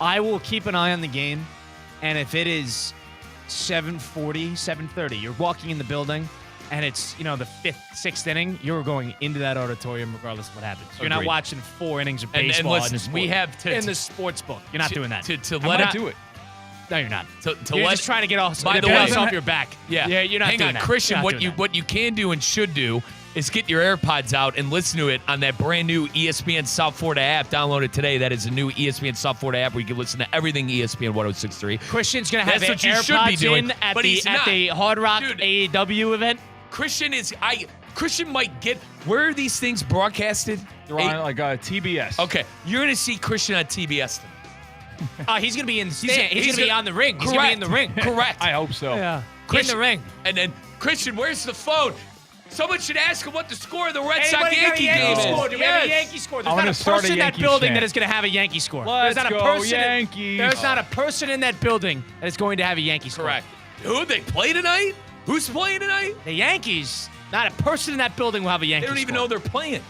I will keep an eye on the game, and if it is 7:40, 7:30, you're walking in the building, and it's the 5th, 6th inning, you're going into that auditorium regardless of what happens. You're not Agreed. watching 4 innings of And baseball listen, in the sport. we have in the sports book. You're not doing that. To I let might it do it. No, you're not. To You're let just trying to get off. By the get way- us off your back. Yeah, you're not Hang doing on, that. Christian. You're not doing that. What you can do and should do is get your AirPods out and listen to it on that brand new ESPN South Florida app. Download it today. That is a new ESPN South Florida app where you can listen to everything ESPN 106.3. Christian's gonna have That's what you should be AirPods doing, in at but the he's not. Hard Rock Dude. AEW event. Christian might get. Where are these things broadcasted? They're on TBS. Okay, you're gonna see Christian on TBS tonight. He's gonna be in the stand. He's he's gonna be a- on the ring. He's Correct. gonna be in the ring. Correct. I hope so. Yeah. Christian, in the ring. And then Christian, where's the phone? Someone should ask him what the score of the Red Sox Anybody got a Yankee Yankee game score? is. Do we have a Yankee score? There's I'm not gonna a start a person in that Yankees building chant. that is going to have a Yankee score. Let's there's not a go, person Yankees. There's not a person in that building that is going to have a Yankee score. Correct. Who they play tonight? Who's playing tonight? The Yankees. Not a person in that building will have a Yankee They score. don't even know they're playing.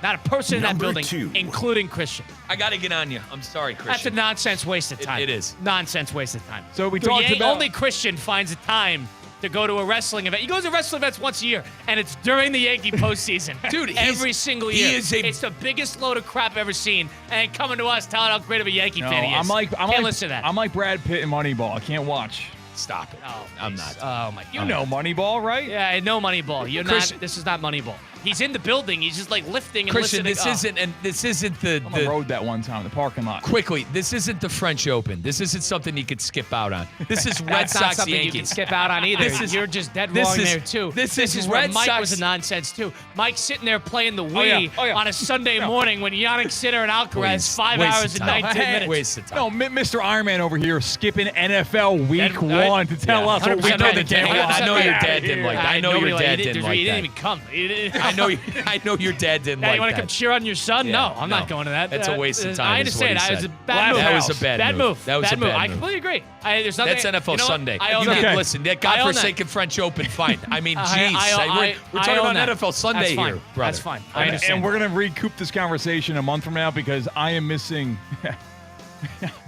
Not a person in that Number building, 2. including Christian. I got to get on you. I'm sorry, That's a Christian. nonsense waste of It- time. it is. Nonsense waste of time. So we talked about- Only Christian finds the time to go to a wrestling event. He goes to wrestling events once a year, and it's during the Yankee postseason. Dude, every single year. is a- It's the biggest load of crap I've ever seen. And coming to us telling how great of a Yankee No, fan he is. I'm like Can't listen to that. I'm like Brad Pitt in Moneyball. I can't watch. Stop it. Oh, I'm please. not. Oh my God. You know Moneyball, right? Yeah, I know Moneyball. You're Christian- not. This is not Moneyball. He's in the building. He's just like lifting and Christian, listening. this isn't the On the road that one time in the parking lot. quickly. This isn't the French Open. This isn't something you could skip out on. This is Red That's not Sox something Yankees. you can skip out on either. You're just dead wrong there too. This is is where Red Mike Sox. was a nonsense too. Mike's sitting there playing the Wii yeah. on a Sunday morning when Yannick Sinner and Alcaraz Waste 5 of hours and time. 19 minutes. Waste of time. No, Mr. Iron Man over here skipping NFL Week That- 1 to tell us what 100% we right. know the game. I know your dad Get didn't like outta that. I know your dad didn't like He didn't that. even come. He didn't- I know your dad didn't Now, like you want to that. come cheer on your son? Yeah, no, I'm no. not going to that. That's a waste of time, I is what understand. he It was a said. bad move. That was a bad move. That was bad a bad I move. completely agree. There's nothing. That's NFL you know what? Sunday. I own You that. can listen. That I own godforsaken French Open, fine. I mean, I- jeez. I- We're I talking own about that. NFL Sunday That's fine. here, brother. That's fine. I understand. And we're going to recoup this conversation a month from now because I am missing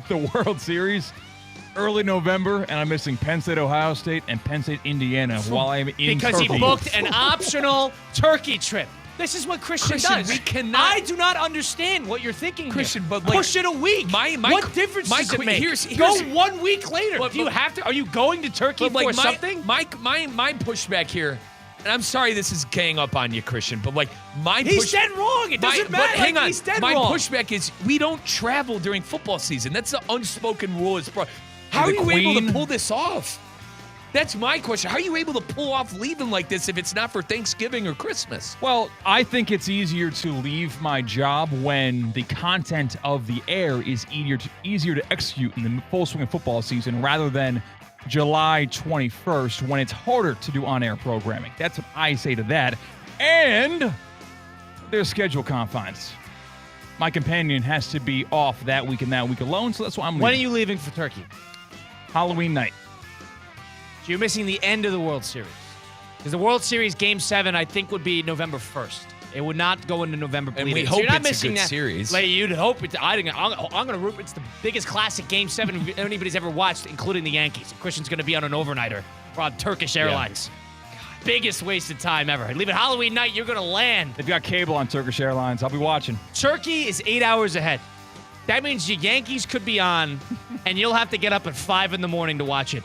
the World Series early November, and I'm missing Penn State, Ohio State, and Penn State, Indiana while I'm in because Turkey. he booked an optional Turkey trip. This is what Christian does. we cannot- I do not understand what you're thinking, Christian, here. but, like, push it a week. what difference does it make? Go 1 week later. But- Do you have to? Are you going to Turkey But, for something? my pushback here, and I'm sorry this is gang up on you, Christian, but like He's dead wrong. It doesn't matter. But hang on. He's dead my wrong. pushback is we don't travel during football season. That's the unspoken rule. How are the you able Queen- to pull this off? That's my question. How are you able to pull off leaving like this if it's not for Thanksgiving or Christmas? Well, I think it's easier to leave my job when the content of the air is easier to execute in the full swing of football season rather than July 21st when it's harder to do on-air programming. That's what I say to that. And there's schedule confines. My companion has to be off that week and that week alone, so that's why I'm leaving. When are you leaving for Turkey? Halloween night. So you're missing the end of the World Series. Because the World Series Game 7, I think, would be November 1st. It would not go into November. And bleeding. we So hope you're not it's a missing good that. series. Like, you'd hope it's. I'm going to root. It's the biggest classic Game 7 anybody's ever watched, including the Yankees. And Christian's going to be on an overnighter or on Turkish Airlines. Biggest waste of time ever. Leaving Halloween night, you're going to land. They've got cable on Turkish Airlines. I'll be watching. Turkey is 8 hours ahead. That means the Yankees could be on, and you'll have to get up at 5 in the morning to watch it.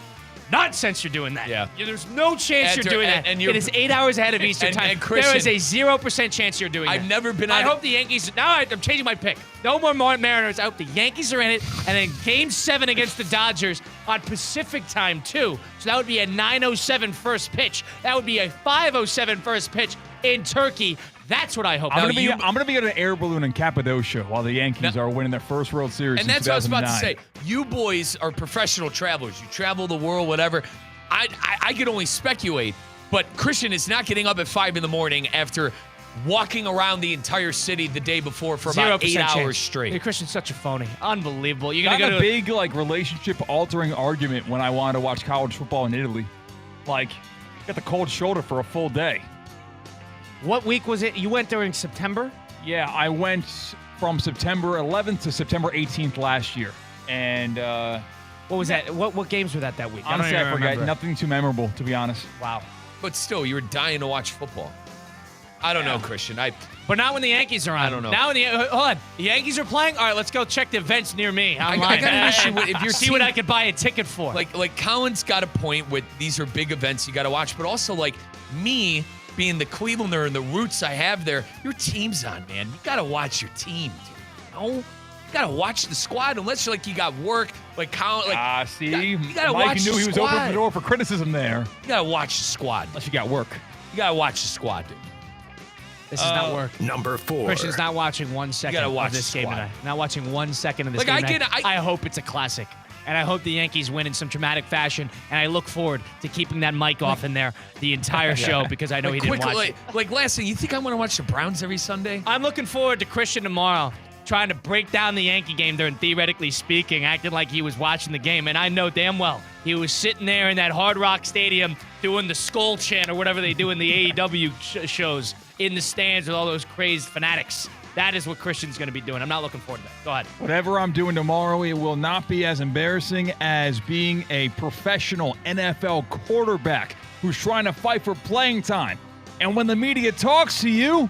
Nonsense you're doing that. Yeah. There's no chance you're doing that. and it is 8 hours ahead of Eastern time. and Christian- there is a 0% chance you're doing that. I've never been I on- hope the Yankees. Now I'm changing my pick. No more Mariners. I hope the Yankees are in it. And then Game 7 against the Dodgers on Pacific time, too. So that would be a 9:07 first pitch. That would be a 5:07 first pitch in Turkey. That's what I hope. I'm Now, gonna be on an air balloon in Cappadocia while the Yankees are winning their first World Series. And in that's what I was about to 2009. say. You boys are professional travelers. You travel the world, whatever. I could only speculate, but Christian is not getting up at 5 in the morning after walking around the entire city the day before for about 8 0% hours chance. straight. Hey, Christian's such a phony. Unbelievable. You're Got going in to a go to big relationship-altering argument when I wanted to watch college football in Italy. Got the cold shoulder for a full day. What week was it? You went during September? Yeah, I went from September 11th to September 18th last year, and What was that? What games were that week? honestly, I forget. Remember. Nothing too memorable, to be honest. Wow. But still, you were dying to watch football. I don't know, Christian. But not when the Yankees are on. I don't know. Now hold on. The Yankees are playing? All right, let's go check the events near me online. I got an issue with if you're see what I could buy a ticket for. like Colin's got a point with these are big events you got to watch, but also like me being the Clevelander and the roots I have there, your team's on, man. You got to watch your team, dude. You know? You got to watch the squad unless you're like you got work. Like Colin, like See, you gotta Mike watch knew the he was squad. opening the door for criticism there. You got to watch the squad. Unless you got work. You got to watch the squad, dude. This is not work. Number 4. Christian's not watching 1 second gotta watch of this the game squad. tonight. Not watching 1 second of this Like, game I tonight. get- I hope it's a classic. And I hope the Yankees win in some dramatic fashion. And I look forward to keeping that mic off in there the entire show because I know he didn't watch it. Like last thing, you think I want to watch the Browns every Sunday? I'm looking forward to Christian tomorrow trying to break down the Yankee game during Theoretically Speaking, acting like he was watching the game. And I know damn well he was sitting there in that Hard Rock Stadium doing the skull chant or whatever they do in the AEW shows in the stands with all those crazed fanatics. That is what Christian's going to be doing. I'm not looking forward to that. Go ahead. Whatever I'm doing tomorrow, it will not be as embarrassing as being a professional NFL quarterback who's trying to fight for playing time. And when the media talks to you,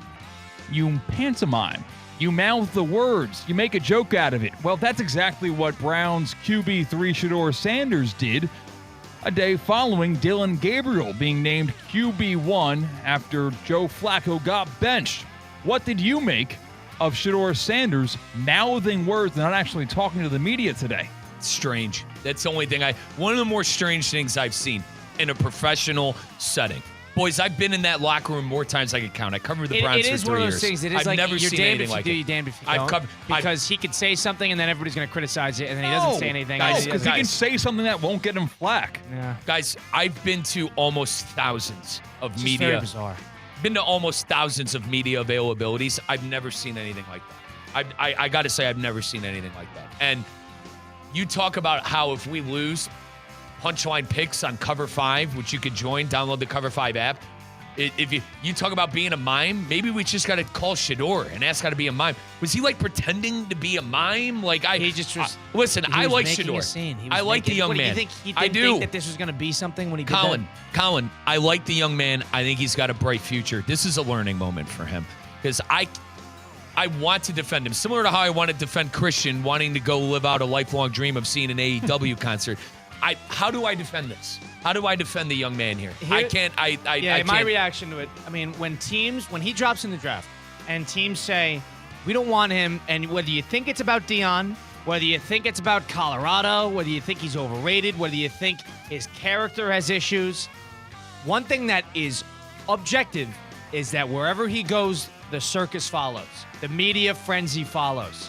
you pantomime. You mouth the words. You make a joke out of it. Well, that's exactly what Browns QB3 Shedeur Sanders did a day following Dillon Gabriel being named QB1 after Joe Flacco got benched. What did you make of Shedeur Sanders mouthing words and not actually talking to the media today? Strange. That's the only thing one of the more strange things I've seen in a professional setting. Boys, I've been in that locker room more times than I can count. I covered the Browns for 3 years. It is one of those things. It is I've like never you're seen damned anything if you like do, it. you're damned if you don't. Because he could say something and then everybody's going to criticize it, and then he doesn't say anything. No, because he can say something that won't get him flack. Yeah. Guys, I've been to almost thousands of It's media. very bizarre. Been to almost thousands of media availabilities. I've never seen anything like that. I got to say, I've never seen anything like that. And you talk about how if we lose, Punchline Picks on Cover 5, which you could join, download the Cover 5 app. If you talk about being a mime, maybe we just got to call Shedeur and ask how to be a mime. Was he like pretending to be a mime? Like listen, I like Shedeur. I like the young man. He didn't think that this was going to be something when he did that? Colin, I like the young man. I think he's got a bright future. This is a learning moment for him because I want to defend him, similar to how I want to defend Christian wanting to go live out a lifelong dream of seeing an AEW concert. How do I defend this? How do I defend the young man here? I can't. My reaction to it, I mean, when he drops in the draft and teams say, we don't want him, and whether you think it's about Deion, whether you think it's about Colorado, whether you think he's overrated, whether you think his character has issues, one thing that is objective is that wherever he goes, the circus follows. The media frenzy follows.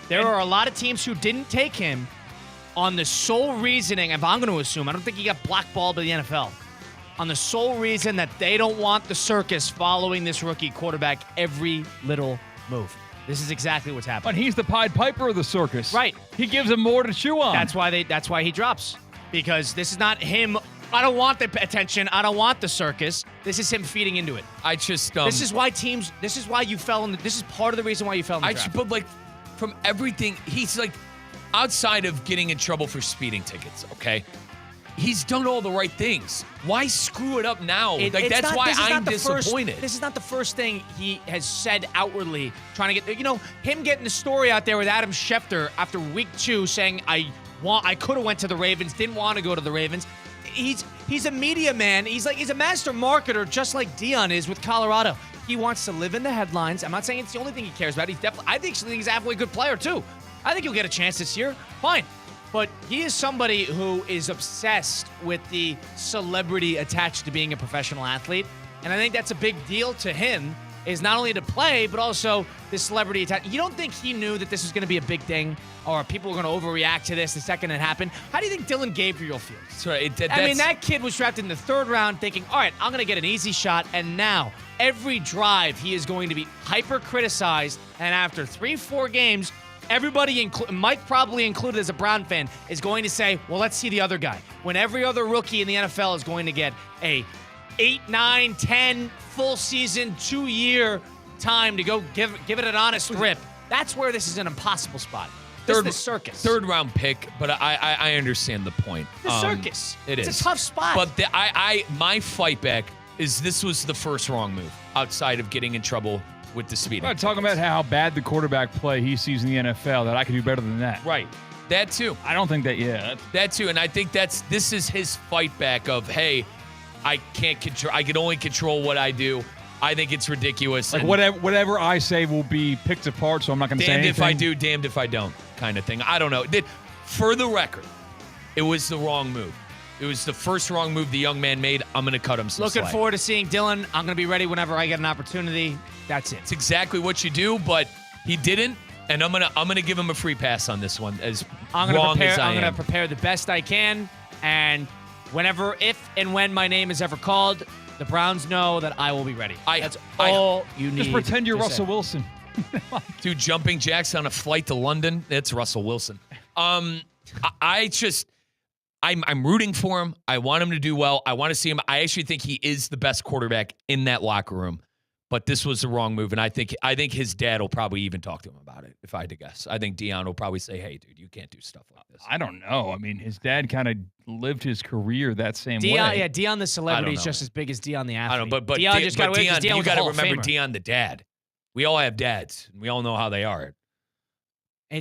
There are a lot of teams who didn't take him on the sole reasoning, if I'm going to assume, I don't think he got blackballed by the NFL, on the sole reason that they don't want the circus following this rookie quarterback every little move. This is exactly what's happening. But he's the Pied Piper of the circus. Right. He gives them more to chew on. That's why he drops. Because this is not him. I don't want the attention. I don't want the circus. This is him feeding into it. This is why you fell in this is part of the reason why you fell in the draft. But like from everything, he's like, outside of getting in trouble for speeding tickets, okay? He's done all the right things. Why screw it up now? That's why I'm disappointed. This is not the first thing he has said outwardly, trying to get, him getting the story out there with Adam Schefter after week 2 saying, I could have went to the Ravens, didn't want to go to the Ravens. He's a media man. He's a master marketer, just like Deion is with Colorado. He wants to live in the headlines. I'm not saying it's the only thing he cares about. I think he's a halfway good player, too. I think he'll get a chance this year. Fine. But he is somebody who is obsessed with the celebrity attached to being a professional athlete. And I think that's a big deal to him, is not only to play, but also the celebrity attached. You don't think he knew that this was going to be a big thing, or people were going to overreact to this the second it happened? How do you think Dillon Gabriel feels? That's right. That kid was drafted in the 3rd round thinking, all right, I'm going to get an easy shot. And now every drive he is going to be hyper-criticized. And after 3-4 games, everybody, Mike probably included as a Brown fan, is going to say, well, let's see the other guy. When every other rookie in the NFL is going to get a 8, 9, 10 full season, 2-year time to go give it an honest rip. That's where this is an impossible spot. This is the circus. 3rd round pick, but I understand the point. The circus. It's a tough spot. But my fight back is this was the first wrong move outside of getting in trouble with the speeding. I'm talking about how bad the quarterback play he sees in the NFL, that I could do better than that. Right. That too. I don't think that, that too. And I think this is his fight back of, hey, I can only control what I do. I think it's ridiculous. Like whatever I say will be picked apart, so I'm not going to say anything. Damned if I do, damned if I don't kind of thing. I don't know. For the record, it was the wrong move. It was the first wrong move the young man made. I'm going to cut him some slack. Looking forward to seeing Dillon. I'm going to be ready whenever I get an opportunity. That's it. It's exactly what you do, but he didn't, and I'm gonna give him a free pass on this one. I'm gonna prepare the best I can, and if and when my name is ever called, the Browns know that I will be ready. That's all you need. Just pretend you're Russell Wilson. Dude, jumping jacks on a flight to London. That's Russell Wilson. I'm rooting for him. I want him to do well. I want to see him. I actually think he is the best quarterback in that locker room. But this was the wrong move, and I think his dad will probably even talk to him about it, if I had to guess. I think Deion will probably say, hey, dude, you can't do stuff like this. I don't know. I mean, his dad kind of lived his career that same way. Yeah, Deion the celebrity is just as big as Deion the athlete. I don't know, but Deion just got away because Deion you got to remember Deion the dad. We all have dads, and we all know how they are.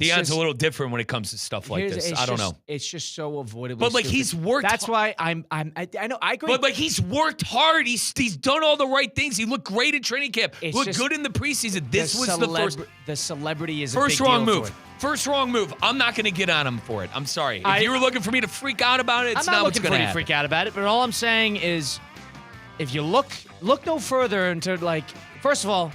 Deion's a little different when it comes to stuff like this. I don't know. It's just so avoidable. But like he's worked. That's why I know I agree. But like he's worked hard. He's done all the right things. He looked great in training camp. Looked good in the preseason. This was the first. The celebrity is first a big wrong deal move. For it. First wrong move. I'm not going to get on him for it. I'm sorry. If you were looking for me to freak out about it, it's I'm not what's looking going for to you to freak out about it. But all I'm saying is, if you look no further into like, first of all,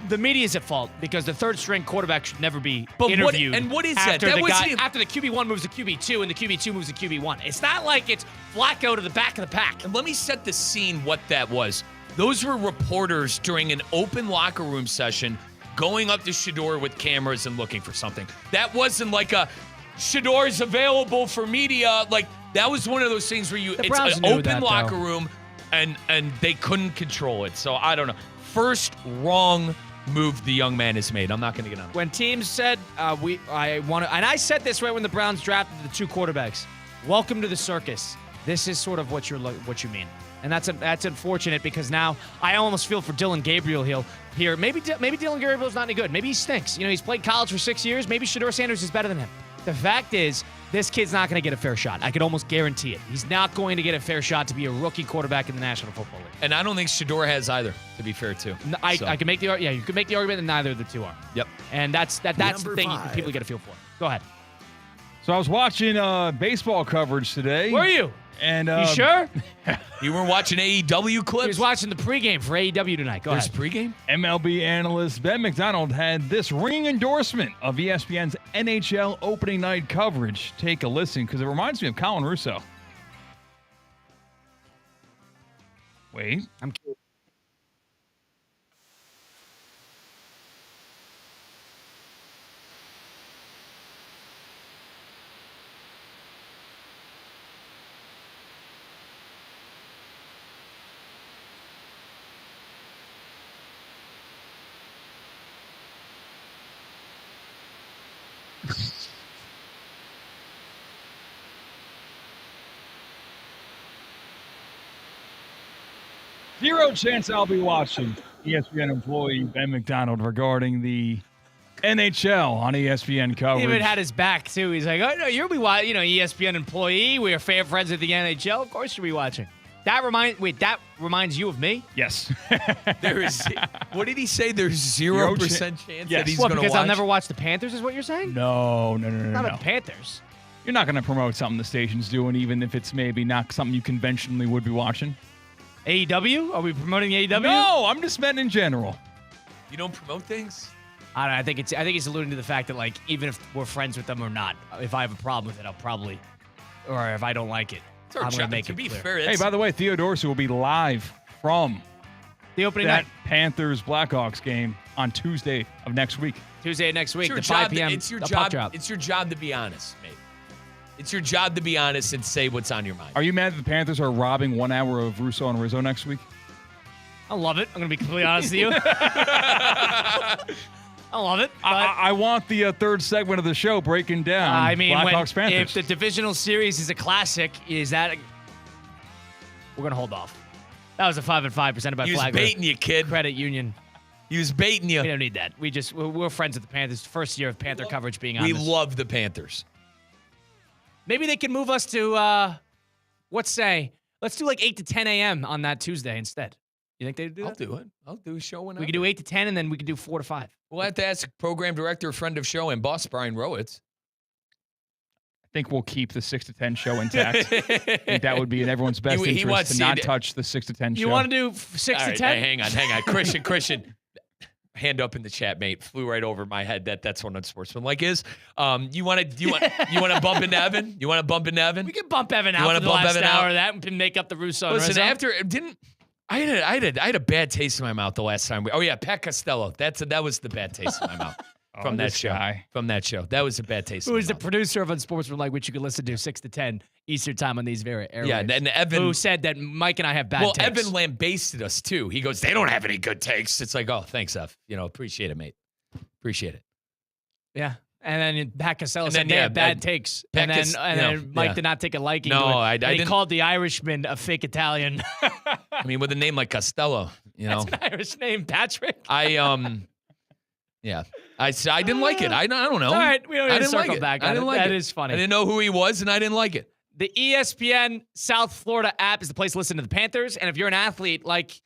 the media is at fault because the third string quarterback should never be interviewed. What is after that? the guy, after the QB1 moves to QB2 and the QB2 moves to QB1. It's not like it's Flacco to the back of the pack. And let me set the scene what that was. Those were reporters during an open locker room session going up to Shedeur with cameras and looking for something. That wasn't like a Shedor's available for media. Like that was one of those things where it's an open locker room and they couldn't control it. So I don't know. First wrong move the young man has made. I'm not going to get on it. When teams said I want to, and I said this right when the Browns drafted the 2 quarterbacks. Welcome to the circus. This is sort of what you mean, and that's unfortunate because now I almost feel for Dylan Gabriel here. Maybe Dylan Gabriel's not any good. Maybe he stinks. He's played college for 6 years. Maybe Shedeur Sanders is better than him. The fact is, this kid's not going to get a fair shot. I could almost guarantee it. He's not going to get a fair shot to be a rookie quarterback in the National Football League. And I don't think Shedeur has either, to be fair, too. I can make the you could make the argument that neither of the two are. Yep. And that's the thing people get a feel for. Go ahead. So I was watching baseball coverage today. Were you? And you sure? You were watching AEW clips? He was watching the pregame for AEW tonight. Go ahead. Pregame? MLB analyst Ben McDonald had this ringing endorsement of ESPN's NHL opening night coverage. Take a listen because it reminds me of Colin Russo. Wait. I'm curious. Zero chance I'll be watching ESPN employee Ben McDonald regarding the NHL on ESPN coverage. He even had his back, too. He's like, oh, no, you'll be watching, ESPN employee. We are fan friends at the NHL. Of course you'll be watching. That reminds you of me? Yes. There is. What did he say? There's 0% chance that he's going to watch? Because I'll never watch the Panthers is what you're saying? No. Not the Panthers. You're not going to promote something the station's doing, even if it's maybe not something you conventionally would be watching. AEW? Are we promoting AEW? No, I'm just meant in general. You don't promote things? I don't know. I think he's alluding to the fact that, like, even if we're friends with them or not, if I have a problem with it, I'll probably, or if I don't like it, I'm going to make it clear. Hey, by the way, Theodorsi will be live from the opening night Panthers-Blackhawks game on Tuesday of next week. Tuesday of next week, the 5 p.m. It's your job. It's your job to be honest, mate. It's your job to be honest and say what's on your mind. Are you mad that the Panthers are robbing 1 hour of Russo and Rizzo next week? I love it. I'm going to be completely honest with you. I love it. I want the third segment of the show breaking down Blackhawks Panthers. If the divisional series is a classic, we're going to hold off. That was a 5-5 presented by Flagler. He was baiting you, kid. Credit Union. He was baiting you. We don't need that. We're friends with the Panthers. First year of Panther coverage being on We this. love the Panthers. Maybe they can move us to, let's do like 8 to 10 a.m. on that Tuesday instead. You think they'd do that? I'll do it. I'll do a show whenever. We could do 8 to 10, and then we could do 4 to 5. We'll have to ask program director, friend of show, and boss Brian Rowitz. I think we'll keep the 6 to 10 show intact. I think that would be in everyone's best interest to not touch the 6 to 10 show. You want to do 6 to 10? Hang on. Christian. Hand up in the chat, mate. Flew right over my head. That's what unsportsmanlike is. You want to bump into Evan? You want to bump into Evan? We can bump Evan out for the last hour of that and make up the Russo. Listen, Rizzo. I had a bad taste in my mouth the last time. Pat Costello. That was the bad taste in my mouth from that show. From that show, that was a bad taste. Who is the producer of Unsportsmanlike, which you can listen to 6 to 10 Eastern time on these very airwaves. Yeah, and Evan, who said that Mike and I have bad takes. Well, Evan lambasted us too. He goes, "They don't have any good takes." It's like, oh, thanks, Ev. Appreciate it, mate. Appreciate it. Yeah. And then Pat Costello said they have bad takes. And then Mike did not take a liking to it. I didn't. He called the Irishman a fake Italian. I mean, with a name like Costello, That's an Irish name, Patrick. Yeah. I didn't like it. I don't know. All right, we don't need to circle back on I didn't it. like That it. is funny. I didn't know who he was, and I didn't like it. The ESPN South Florida app is the place to listen to the Panthers. And if you're an athlete like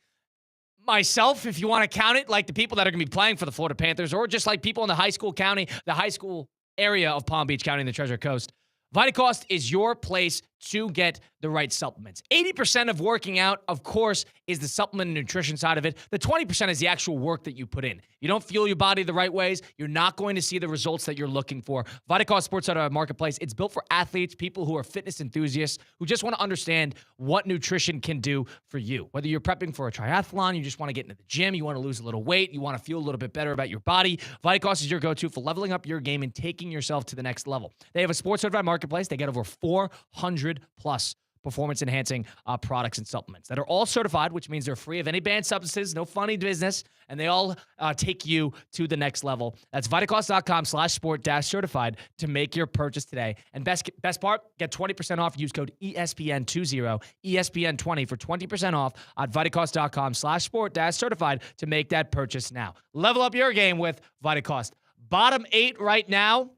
myself, if you want to count it, like the people that are going to be playing for the Florida Panthers, or just like people in the high school area of Palm Beach County and the Treasure Coast, VitaCost is your place to get the right supplements. 80% of working out, of course, is the supplement and nutrition side of it. The 20% is the actual work that you put in. You don't fuel your body the right ways, you're not going to see the results that you're looking for. VitaCost Sports Center Marketplace, it's built for athletes, people who are fitness enthusiasts, who just want to understand what nutrition can do for you. Whether you're prepping for a triathlon, you just want to get into the gym, you want to lose a little weight, you want to feel a little bit better about your body, VitaCost is your go-to for leveling up your game and taking yourself to the next level. They have a sports certified marketplace. They get over 400 plus performance-enhancing products and supplements that are all certified, which means they're free of any banned substances, no funny business, and they all take you to the next level. That's VitaCost.com/sport-certified to make your purchase today. And best part, get 20% off. Use code ESPN20, ESPN20 for 20% off at VitaCost.com/sport-certified to make that purchase now. Level up your game with VitaCost. Bottom 8 right now.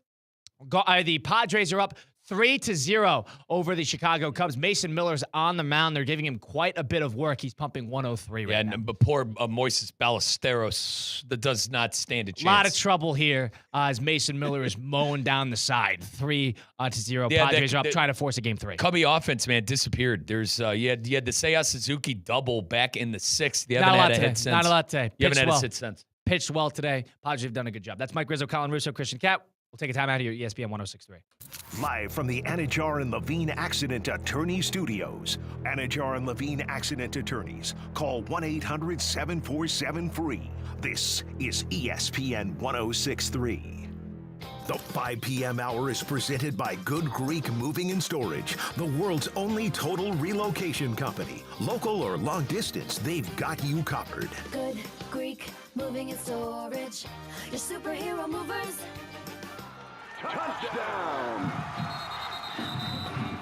The Padres are up 3-0 over the Chicago Cubs. Mason Miller's on the mound. They're giving him quite a bit of work. He's pumping 103 right now. But poor Moises Ballesteros, that does not stand a chance. A lot of trouble here as Mason Miller is mowing down the side. 3-0. Padres are up trying to force a game 3. Cubby offense, man, disappeared. There's you had the Seiya Suzuki double back in the 6th. You Not haven't a lot had a today. hit since. Not a lot today. You haven't had Pitched a hit since. Pitched well today. Padres have done a good job. That's Mike Rizzo, Colin Russo, Christian Cat. We'll take a time out here at ESPN 106.3. Live from the Anajar and Levine Accident Attorney Studios. Anajar and Levine Accident Attorneys. Call 1-800-747-FREE. This is ESPN 106.3. The 5 p.m. hour is presented by Good Greek Moving and Storage, the world's only total relocation company. Local or long distance, they've got you covered. Good Greek Moving and Storage. Your superhero movers. Touchdown!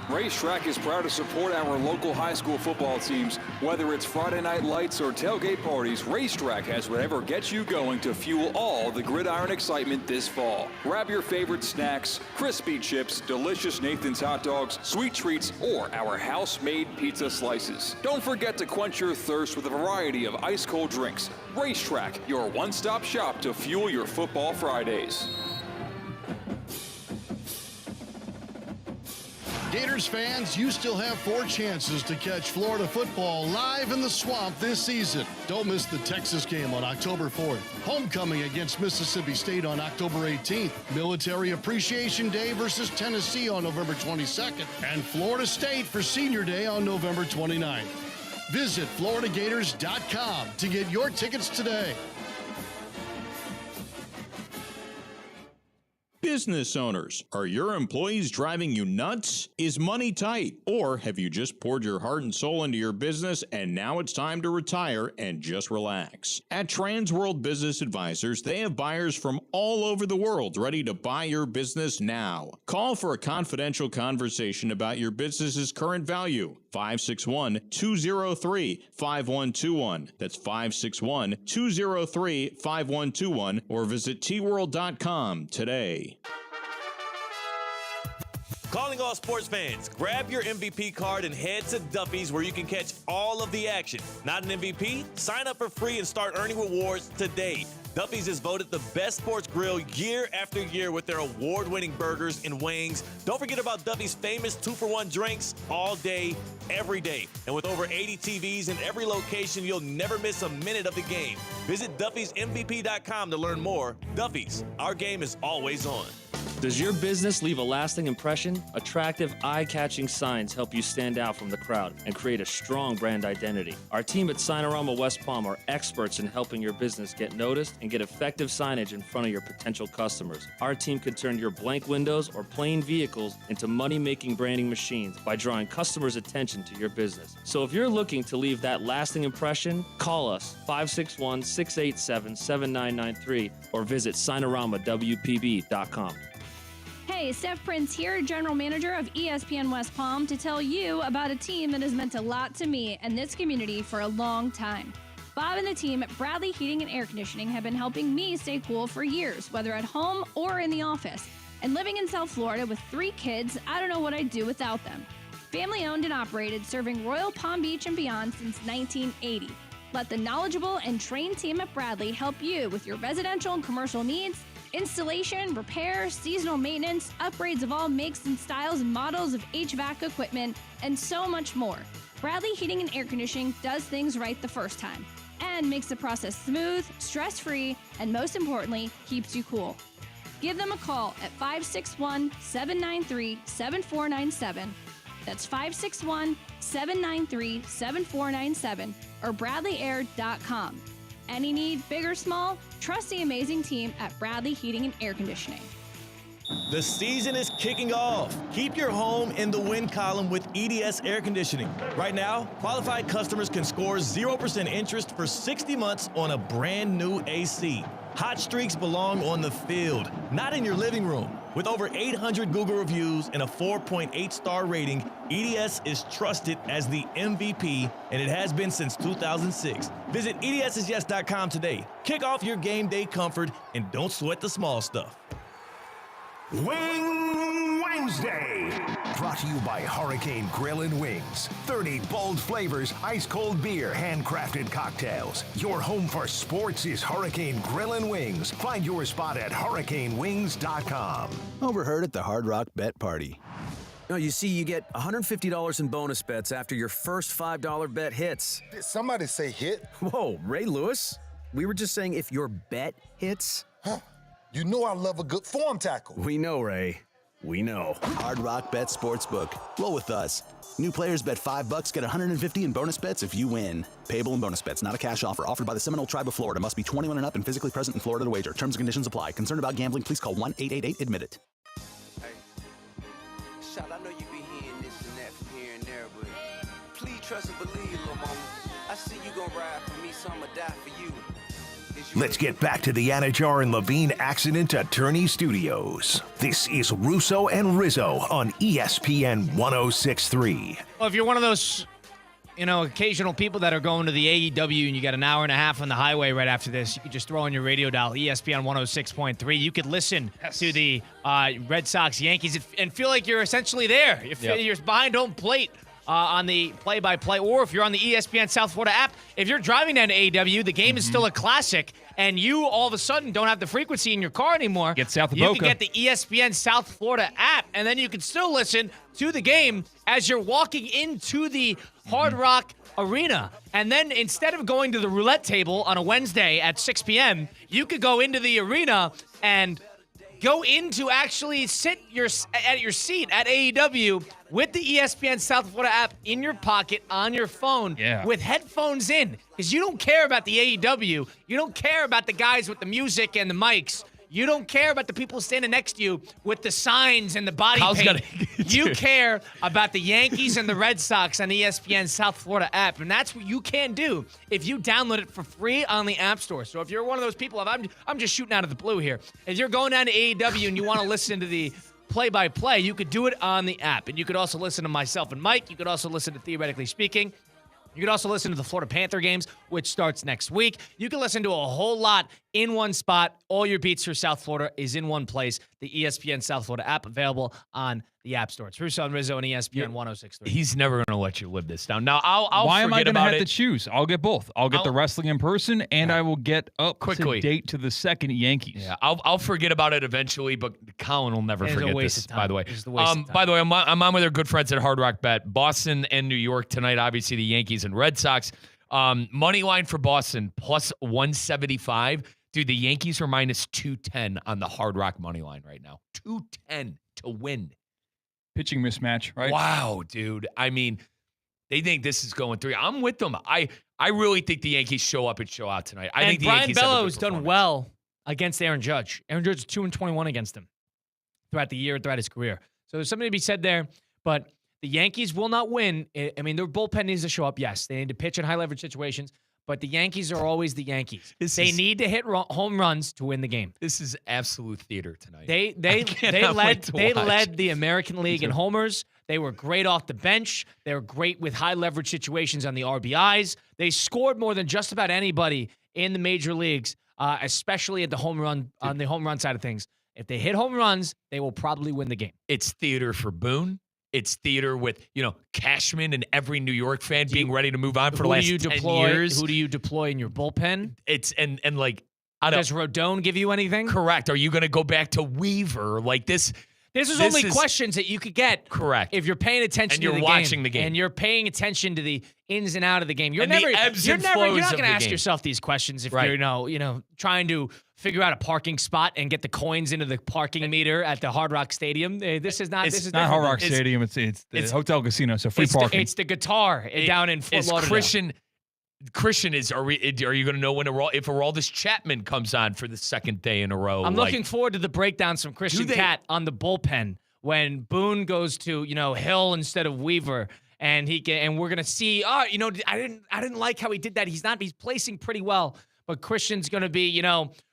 Racetrack is proud to support our local high school football teams. Whether it's Friday night lights or tailgate parties, Racetrack has whatever gets you going to fuel all the gridiron excitement this fall. Grab your favorite snacks, crispy chips, delicious Nathan's hot dogs, sweet treats, or our house-made pizza slices. Don't forget to quench your thirst with a variety of ice-cold drinks. Racetrack, your one-stop shop to fuel your football Fridays. Gators fans, you still have 4 chances to catch Florida football live in the Swamp this season. Don't miss the Texas game on October 4th, homecoming against Mississippi State on October 18th, Military Appreciation Day versus Tennessee on November 22nd, and Florida State for Senior Day on November 29th. Visit FloridaGators.com to get your tickets today. Business owners, are your employees driving you nuts? Is money tight? Or have you just poured your heart and soul into your business and now it's time to retire and just relax? At Transworld Business Advisors, they have buyers from all over the world ready to buy your business now. Call for a confidential conversation about your business's current value. 561-203-5121. That's 561-203-5121 or visit tworld.com today. Calling all sports fans, grab your MVP card and head to Duffy's where you can catch all of the action. Not an MVP? Sign up for free and start earning rewards today. Duffy's is voted the best sports grill year after year with their award-winning burgers and wings. Don't forget about Duffy's famous 2-for-1 drinks all day, every day. And with over 80 TVs in every location, you'll never miss a minute of the game. Visit Duffy'sMVP.com to learn more. Duffy's, our game is always on. Does your business leave a lasting impression? Attractive, eye-catching signs help you stand out from the crowd and create a strong brand identity. Our team at Signorama West Palm are experts in helping your business get noticed and get effective signage in front of your potential customers. Our team can turn your blank windows or plain vehicles into money-making branding machines by drawing customers' attention to your business. So if you're looking to leave that lasting impression, call us 561-687-7993 or visit SignoramawPB.com. Hey, Steph Prince here, General Manager of ESPN West Palm, to tell you about a team that has meant a lot to me and this community for a long time. Bob and the team at Bradley Heating and Air Conditioning have been helping me stay cool for years, whether at home or in the office. And living in South Florida with 3 kids, I don't know what I'd do without them. Family owned and operated, serving Royal Palm Beach and beyond since 1980. Let the knowledgeable and trained team at Bradley help you with your residential and commercial needs, installation, repair, seasonal maintenance, upgrades of all makes and styles and models of HVAC equipment, and so much more. Bradley Heating and Air Conditioning does things right the first time and makes the process smooth, stress-free, and most importantly, keeps you cool. Give them a call at 561-793-7497. That's 561-793-7497 or bradleyair.com. Any need, big or small, trust the amazing team at Bradley Heating and Air Conditioning. The season is kicking off. Keep your home in the win column with EDS Air Conditioning. Right now, qualified customers can score 0% interest for 60 months on a brand new AC. Hot streaks belong on the field, not in your living room. With over 800 Google reviews and a 4.8-star rating, EDS is trusted as the MVP, and it has been since 2006. Visit EDSIsYes.com today. Kick off your game day comfort and don't sweat the small stuff. Wing Wednesday, brought to you by Hurricane Grill and Wings. 30 bold flavors, ice-cold beer, handcrafted cocktails. Your home for sports is Hurricane Grill and Wings. Find your spot at hurricanewings.com. Overheard at the Hard Rock Bet Party. No, you see, you get $150 in bonus bets after your first $5 bet hits. Did somebody say hit? Whoa, Ray Lewis? We were just saying if your bet hits. Huh. You know I love a good form tackle. We know, Ray. We know. Hard Rock Bet Sportsbook. Roll with us. New players bet $5, get $150 in bonus bets if you win. Payable in bonus bets, not a cash offer. Offered by the Seminole Tribe of Florida. Must be 21 and up and physically present in Florida to wager. Terms and conditions apply. Concerned about gambling? Please call 1-888-ADMIT-IT. Hey, Shot, I know you be hearing this and that from here and there, but please trust and believe, little mama. I see you gonna ride for me, so I'ma die for you. Let's get back to the Anajar and Levine Accident Attorney Studios. This is Russo and Rizzo on ESPN 106.3. Well, if you're one of those, occasional people that are going to the AEW and you got an hour and a half on the highway right after this, you could just throw on your radio dial, ESPN 106.3. You could listen to the Red Sox Yankees and feel like you're essentially there. You're behind home plate. On the play-by-play, or if you're on the ESPN South Florida app, if you're driving down to AEW, the game is still a classic, and you all of a sudden don't have the frequency in your car anymore. Get South of You Boca. can get the ESPN South Florida app, and then you can still listen to the game as you're walking into the Hard Rock Arena. And then instead of going to the roulette table on a Wednesday at 6 p.m., you could go into the arena and go in to actually sit at your seat at AEW with the ESPN South Florida app in your pocket on your phone with headphones in, because you don't care about the AEW. You don't care about the guys with the music and the mics. You don't care about the people standing next to you with the signs and the body paint. You care about the Yankees and the Red Sox on the ESPN South Florida app, and that's what you can do if you download it for free on the App Store. So if you're one of those people, I'm just shooting out of the blue here. If you're going down to AEW and you want to listen to the play-by-play, you could do it on the app, and you could also listen to myself and Mike. You could also listen to Theoretically Speaking. You can also listen to the Florida Panther games, which starts next week. You can listen to a whole lot in one spot. All your beats for South Florida is in one place. The ESPN South Florida app available on the App Store. It's Russo and Rizzo and ESPN 106.3. He's never going to let you live this down. Now, I'll Why am I forget going to about have it. to choose? I'll get both. I'll get the wrestling in person, and I will get up Quickly. to date to the second Yankees. Yeah, I'll forget about it eventually, but Colin will never It's a forget waste this, of time. by the way. It's a waste of time. By the way, I'm on with our good friends at Hard Rock Bet. Boston and New York tonight, obviously the Yankees and Red Sox. Money line for Boston, plus 175. Dude, the Yankees are minus 210 on the Hard Rock money line right now. 210 to win. Pitching mismatch, right? Wow, dude. I mean, they think this is going through. I'm with them. I really think the Yankees show up and show out tonight. I think the Brian Yankees have a good Bellows done performance. well against Aaron Judge. Aaron Judge is 2-21 against him throughout the year, throughout his career. So there's something to be said there. But the Yankees will not win. I mean, their bullpen needs to show up. Yes, they need to pitch in high leverage situations. but the Yankees are always the Yankees. They need to hit home runs to win the game. This is absolute theater tonight. They led the American League in homers. They were great off the bench. They were great with high leverage situations on the RBIs. They scored more than just about anybody in the major leagues, especially at the home run on the home run side of things. If they hit home runs, they will probably win the game. It's theater for Boone. It's theater with, Cashman and every New York fan being ready to move on for the last 10 years. Who do you deploy in your bullpen? It's and does Rodon give you anything? Correct. Are you going to go back to Weaver? Like this? This is only questions that you could get. Correct. If you're paying attention and you're watching the game. And you're paying attention to the ins and out of the game. You're and the ebbs and flows you're not of going to ask game. yourself these questions if right. you're, trying to figure out a parking spot and get the coins into the parking meter at the Hard Rock Stadium. This is not Hard Rock Stadium. It's the Hotel Casino, so free parking. It's the guitar down in Fort Lauderdale. Christian are you going to know if Aroldis Chapman comes on for the second day in a row? I'm looking forward to the breakdowns from Christian Cat on the bullpen when Boone goes to Hill instead of Weaver, and we're gonna see. I didn't like how he did that. He's placing pretty well, but Christian's gonna be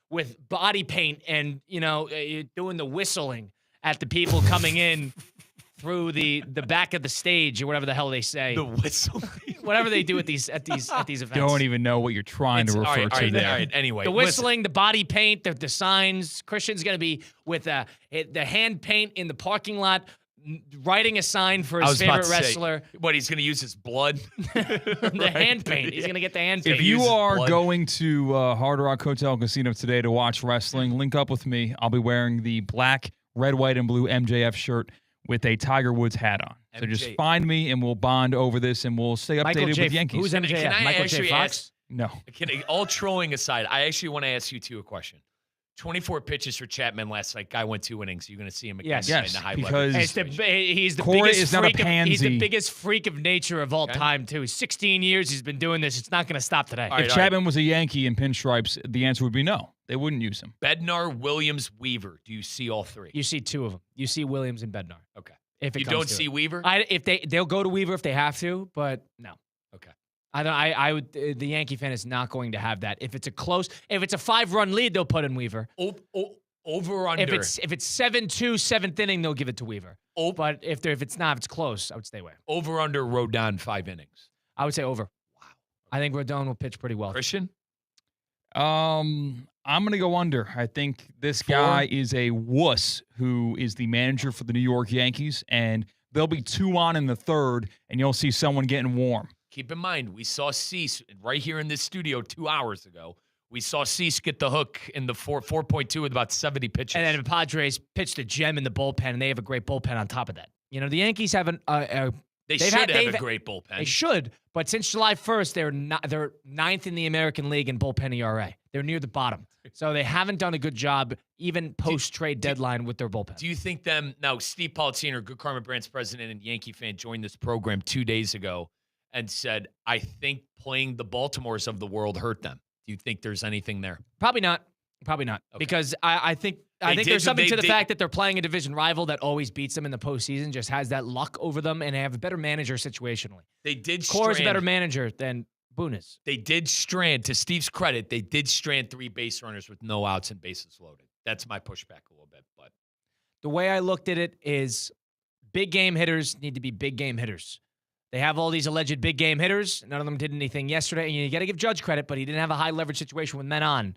with body paint and doing the whistling at the people coming in through the back of the stage or whatever the hell they say. The whistle. Whatever they do at these events. Don't even know what you're trying to refer to there. All right, anyway. The whistling, the body paint, the signs. Christian's going to be with the hand paint in the parking lot, writing a sign for his favorite wrestler. What, he's going to use his blood? The hand paint. He's going to get the hand paint. If you are going to Hard Rock Hotel Casino today to watch wrestling, link up with me. I'll be wearing the black, red, white, and blue MJF shirt with a Tiger Woods hat on. So just find me and we'll bond over this and we'll stay updated with Yankees. Who's MJF? Can I Michael actually J. Fox? No. All trolling aside, I actually want to ask you two a question. 24 pitches for Chapman last night. Guy went 2 innings. You're going to see him again in the high because level. He's the Cora biggest is not freak a pansy. He's the biggest freak of nature of all time, too. 16 years he's been doing this. It's not going to stop today. If Chapman was a Yankee in pinstripes, the answer would be no. They wouldn't use him. Bednar, Williams, Weaver. Do you see all three? You see 2 of them. You see Williams and Bednar. Okay. If you don't see Weaver? They'll go to Weaver if they have to, but no. Okay. I would. The Yankee fan is not going to have that. If it's a 5-run lead, they'll put in Weaver. Over under. If it's 7-2, 7th inning, they'll give it to Weaver. But if it's not, if it's close, I would stay away. Over under Rodon 5 innings. I would say over. Wow. I think Rodon will pitch pretty well. Christian? I'm going to go under. I think this guy is a wuss who is the manager for the New York Yankees, and they'll be 2 on in the third, and you'll see someone getting warm. Keep in mind, we saw Cease right here in this studio 2 hours ago. We saw Cease get the hook in the 4.2 with about 70 pitches. And then the Padres pitched a gem in the bullpen, and they have a great bullpen on top of that. The Yankees have They should have a great bullpen. They should, but since July 1st, they're 9th in the American League in bullpen ERA. They're near the bottom. So they haven't done a good job, even post-trade deadline, with their bullpen. Do you think now Steve Politziner, Good Karma Brands president and Yankee fan, joined this program 2 days ago and said, I think playing the Baltimores of the world hurt them. Do you think there's anything there? Probably not. Okay. Because I think there's something to the fact that they're playing a division rival that always beats them in the postseason, just has that luck over them, and they have a better manager situationally. Cora's a better manager than Boone is. They did strand, to Steve's credit, 3 base runners with no outs and bases loaded. That's my pushback a little bit. But the way I looked at it is big game hitters need to be big game hitters. They have all these alleged big game hitters. None of them did anything yesterday, and you got to give Judge credit, but he didn't have a high leverage situation with men on.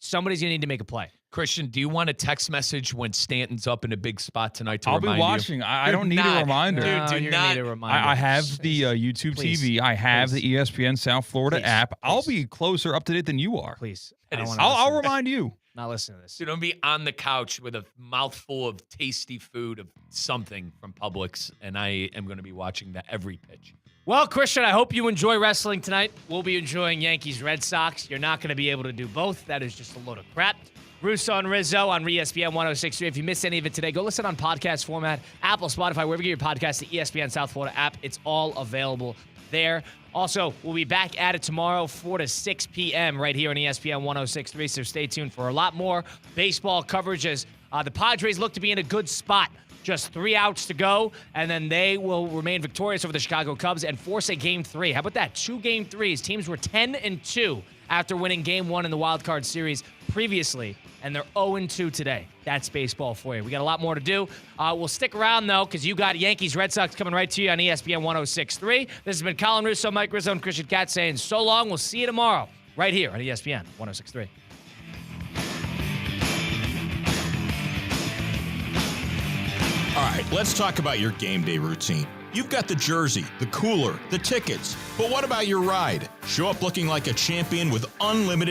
Somebody's going to need to make a play. Christian, do you want a text message when Stanton's up in a big spot tonight to I'll remind be watching. you? I don't need a reminder. Dude, do not. Need a reminder. I have the YouTube TV. I have the ESPN South Florida app. I'll be closer up to date than you are. Please. I'll remind you. Not listen to this. Dude, I'm going to be on the couch with a mouthful of tasty food of something from Publix, and I am going to be watching every pitch. Well, Christian, I hope you enjoy wrestling tonight. We'll be enjoying Yankees Red Sox. You're not going to be able to do both. That is just a load of crap. Russo and Rizzo on ESPN 106.3. If you missed any of it today, go listen on podcast format, Apple, Spotify, wherever you get your podcast, the ESPN South Florida app. It's all available there. Also, we'll be back at it tomorrow, 4 to 6 p.m. right here on ESPN 106.3. So stay tuned for a lot more baseball coverage as the Padres look to be in a good spot Just 3 outs to go, and then they will remain victorious over the Chicago Cubs and force a Game 3. How about that? 2 Game 3s. Teams were 10-2 after winning Game 1 in the Wild Card Series previously, and they're 0-2 today. That's baseball for you. We got a lot more to do. We'll stick around, though, because you got Yankees Red Sox coming right to you on ESPN 106.3. This has been Colin Russo, Mike Rizzo, and Christian Katz saying so long. We'll see you tomorrow right here on ESPN 106.3. All right, let's talk about your game day routine. You've got the jersey, the cooler, the tickets, but what about your ride? Show up looking like a champion with unlimited